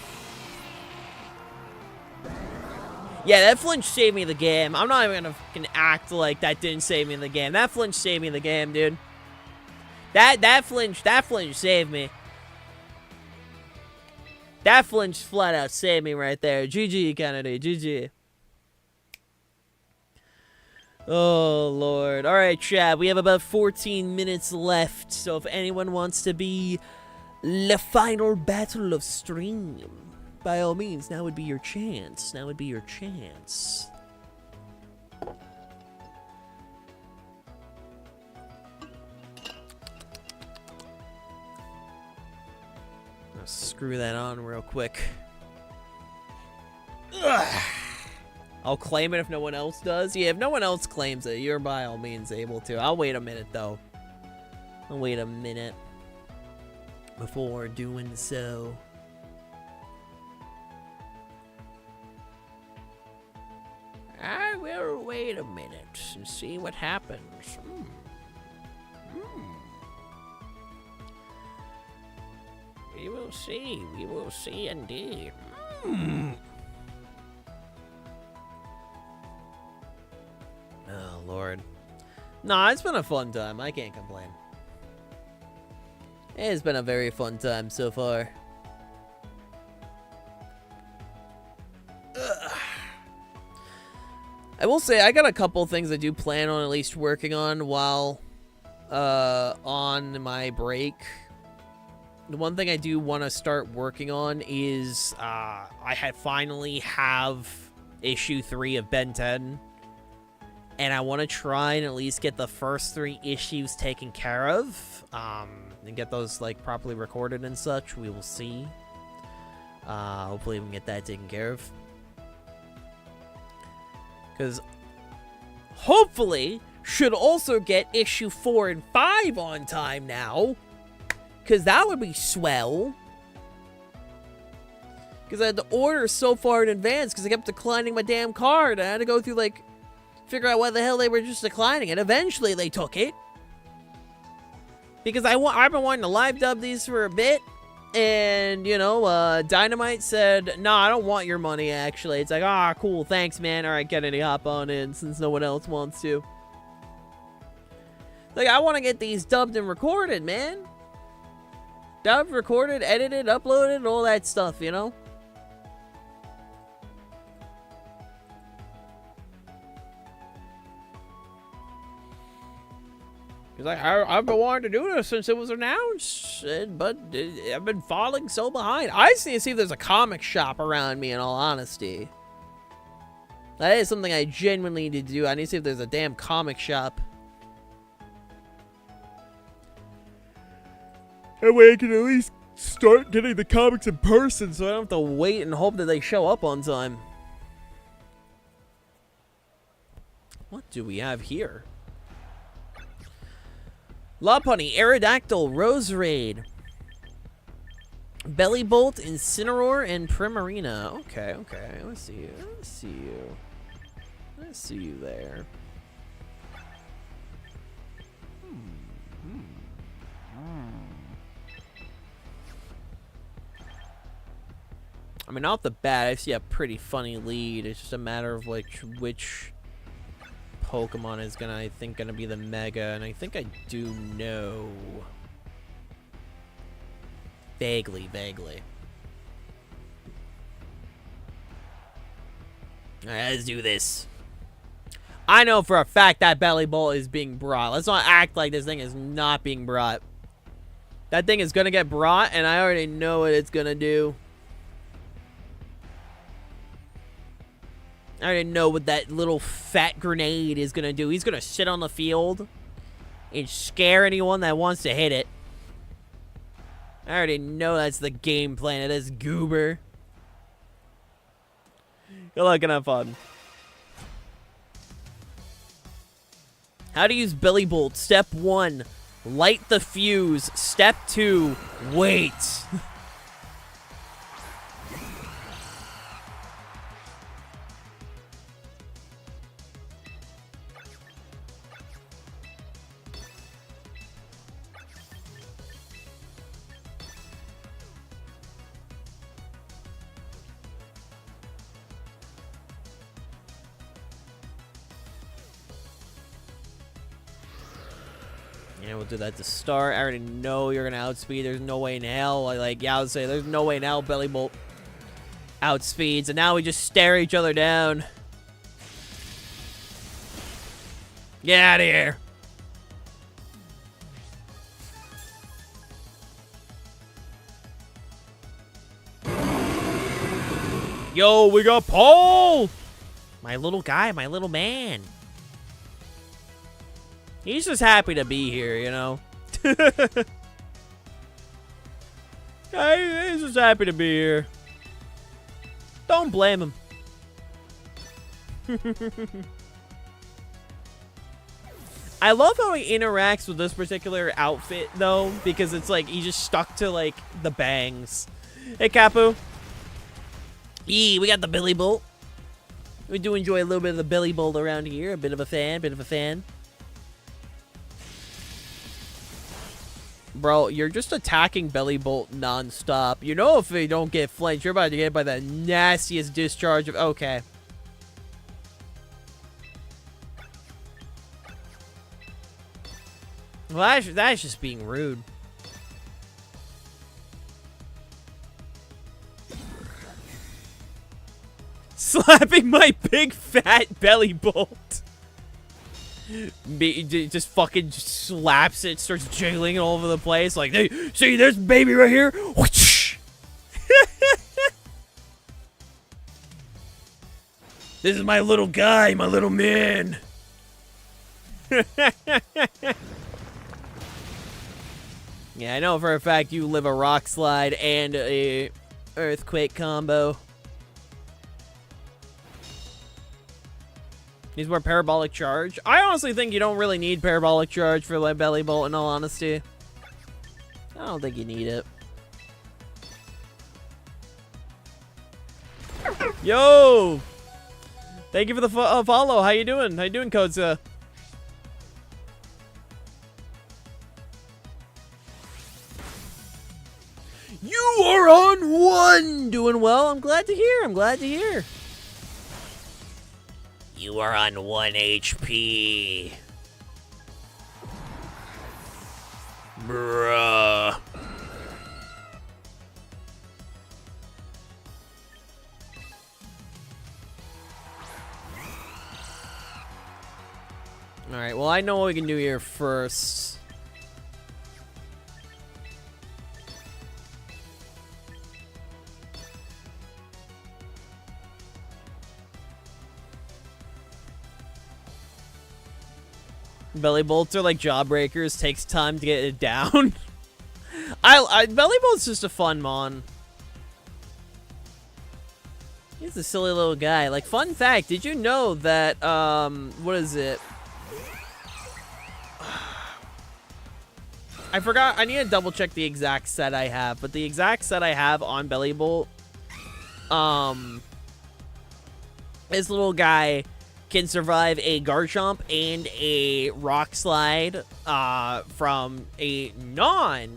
Yeah, that flinch saved me the game. I'm not even gonna fucking act like that didn't save me the game. That flinch saved me the game, dude. That flinch saved me. That flinch flat out saved me right there. GG, Kennedy. GG. Oh, Lord. All right, chat. We have about 14 minutes left. So if anyone wants to be the final battle of stream, by all means, now would be your chance. Now would be your chance. I'll screw that on real quick. Ugh. I'll claim it if no one else does. Yeah, if no one else claims it, you're by all means able to. I'll wait a minute, though. I'll wait a minute before doing so. I will wait a minute and see what happens. We will see. We will see indeed. Oh, Lord. Nah, it's been a fun time. I can't complain. It's been a very fun time so far. Ugh. I will say, I got a couple things I do plan on at least working on while on my break. The one thing I do want to start working on is I finally have issue 3 of Ben 10. And I want to try and at least get the first 3 issues taken care of. And get those, like, properly recorded and such. We will see. Hopefully we can get that taken care of. Because hopefully should also get issue 4 and 5 on time now. Because that would be swell. Because I had to order so far in advance because I kept declining my damn card. I had to go through, like, figure out why the hell they were just declining it. Eventually, they took it. Because I've been wanting to live dub these for a bit. And, you know, Dynamite said, no, I don't want your money, actually. It's like, ah, cool, thanks, man. All right, Kennedy, hop on in since no one else wants to. Like, I want to get these dubbed and recorded, man. Dubbed, recorded, edited, uploaded, all that stuff, you know? He's like, I've been wanting to do this since it was announced, but I've been falling so behind. I just need to see if there's a comic shop around me, in all honesty. That is something I genuinely need to do. I need to see if there's a damn comic shop. That way I can at least start getting the comics in person so I don't have to wait and hope that they show up on time. What do we have here? Lopunny, Aerodactyl, Roserade, Bellybolt, Incineroar, and Primarina. Okay, okay. Let's see you. Let's see you. Let's see you there. I mean, off the bat, I see a pretty funny lead. It's just a matter of like which Pokemon is gonna be the Mega, and I think I do know. Vaguely. Alright, let's do this. I know for a fact that Bellybolt is being brought. Let's not act like this thing is not being brought. That thing is gonna get brought, and I already know what it's gonna do. I already know what that little fat grenade is gonna do. He's gonna sit on the field and scare anyone that wants to hit it. I already know that's the game plan of this goober. Good luck and have fun. How to use Bellybolt. Step 1, light the fuse. Step 2, wait. Yeah, we'll do that to start. I already know you're gonna outspeed. There's no way in hell. Yeah, I would say there's no way in hell Bellybolt outspeeds. And now we just stare each other down. Get out of here. Yo, we got Paul! My little guy, my little man. He's just happy to be here, you know? He's just happy to be here. Don't blame him. I love how he interacts with this particular outfit, though, because it's like he just stuck to, like, the bangs. Hey, Capu. Yee, we got the Bellybolt. We do enjoy a little bit of the Bellybolt around here. A bit of a fan, Bro, you're just attacking Bellybolt non-stop. You know if they don't get flinched, you're about to get hit by the nastiest discharge of... Okay. Well, that's just being rude. Slapping my big fat Bellybolt. Just fucking slaps it, starts jiggling all over the place. Like, hey, see this baby right here? This is my little guy, my little man. Yeah, I know for a fact you live a rock slide and a earthquake combo. Needs more parabolic charge. I honestly think you don't really need parabolic charge for like Bellybolt, in all honesty. I don't think you need it. Yo! Thank you for the follow. How you doing? How you doing, Kodza? You are on 1! Doing well. I'm glad to hear. You are on 1 HP. Bruh. Alright, well, I know what we can do here first. Belly bolts are like jawbreakers, takes time to get it down. Belly bolt's just a fun mon. He's a silly little guy. Like, fun fact, did you know that, what is it? I forgot, I need to double check the exact set I have, but the exact set I have on Belly Bolt, this little guy can survive a Garchomp and a Rock Slide, from a Life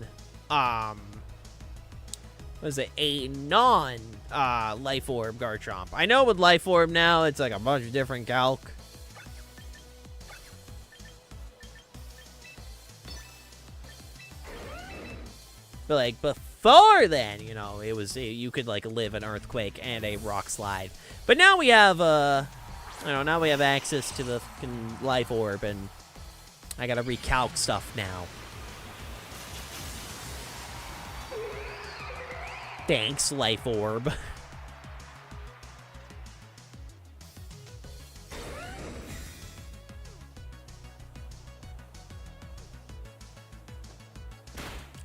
Orb Garchomp. I know with Life Orb now, it's like a bunch of different calc. But like before then, you know, it was you could like live an Earthquake and a Rock Slide. But now we have now we have access to the fucking Life Orb, and I gotta recalc stuff now. Thanks, Life Orb.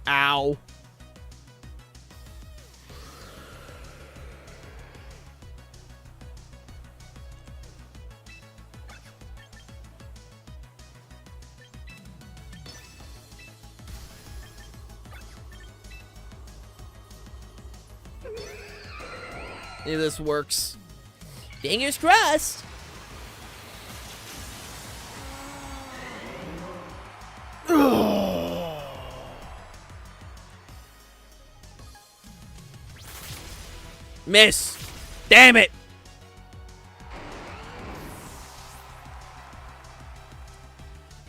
Ow. If this works. Fingers crossed. Miss. Damn it.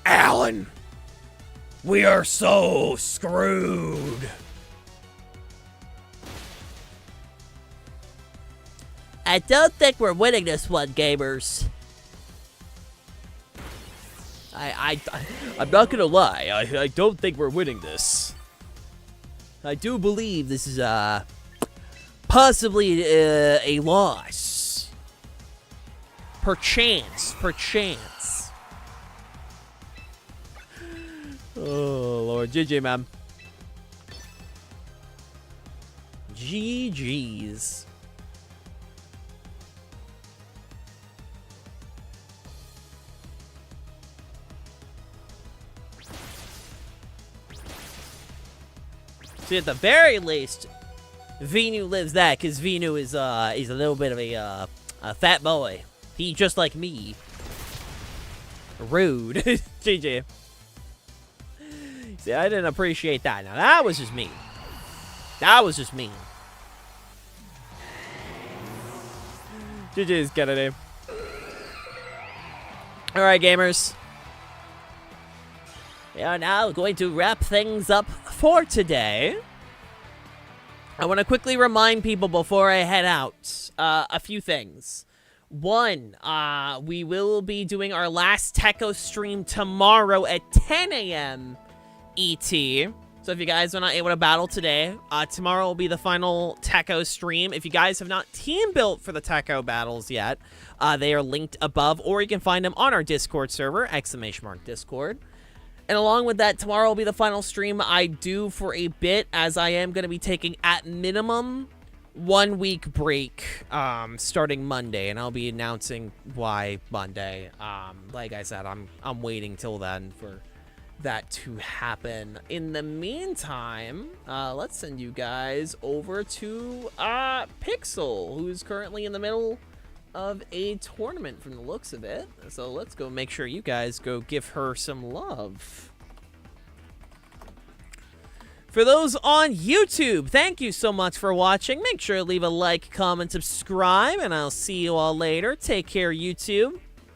Alan. We are so screwed. I don't think we're winning this one, gamers. I'm not gonna lie. I don't think we're winning this. I do believe this is possibly a loss. Perchance. Oh Lord, GG, man. GG's. See, at the very least, Venu lives that, because Venu is he's a little bit of a fat boy. He just like me. Rude. GG. See, I didn't appreciate that. Now, that was just mean. That was just mean. GG's, Kennedy. Alright, gamers. We are now going to wrap things up for today. I want to quickly remind people before I head out a few things. One, we will be doing our last Tekko stream tomorrow at 10 a.m. ET. So if you guys are not able to battle today, tomorrow will be the final Tekko stream. If you guys have not team built for the Tekko battles yet, they are linked above, or you can find them on our Discord server, !Discord. And along with that, tomorrow will be the final stream I do for a bit, as I am going to be taking, at minimum, 1 week break starting Monday, and I'll be announcing why Monday. Like I said, I'm waiting till then for that to happen. In the meantime, let's send you guys over to Pixel, who's currently in the middle of a tournament from the looks of it. So let's go make sure you guys go give her some love. For those on YouTube, thank you so much for watching. Make sure to leave a like, comment, subscribe, and I'll see you all later. Take care, YouTube.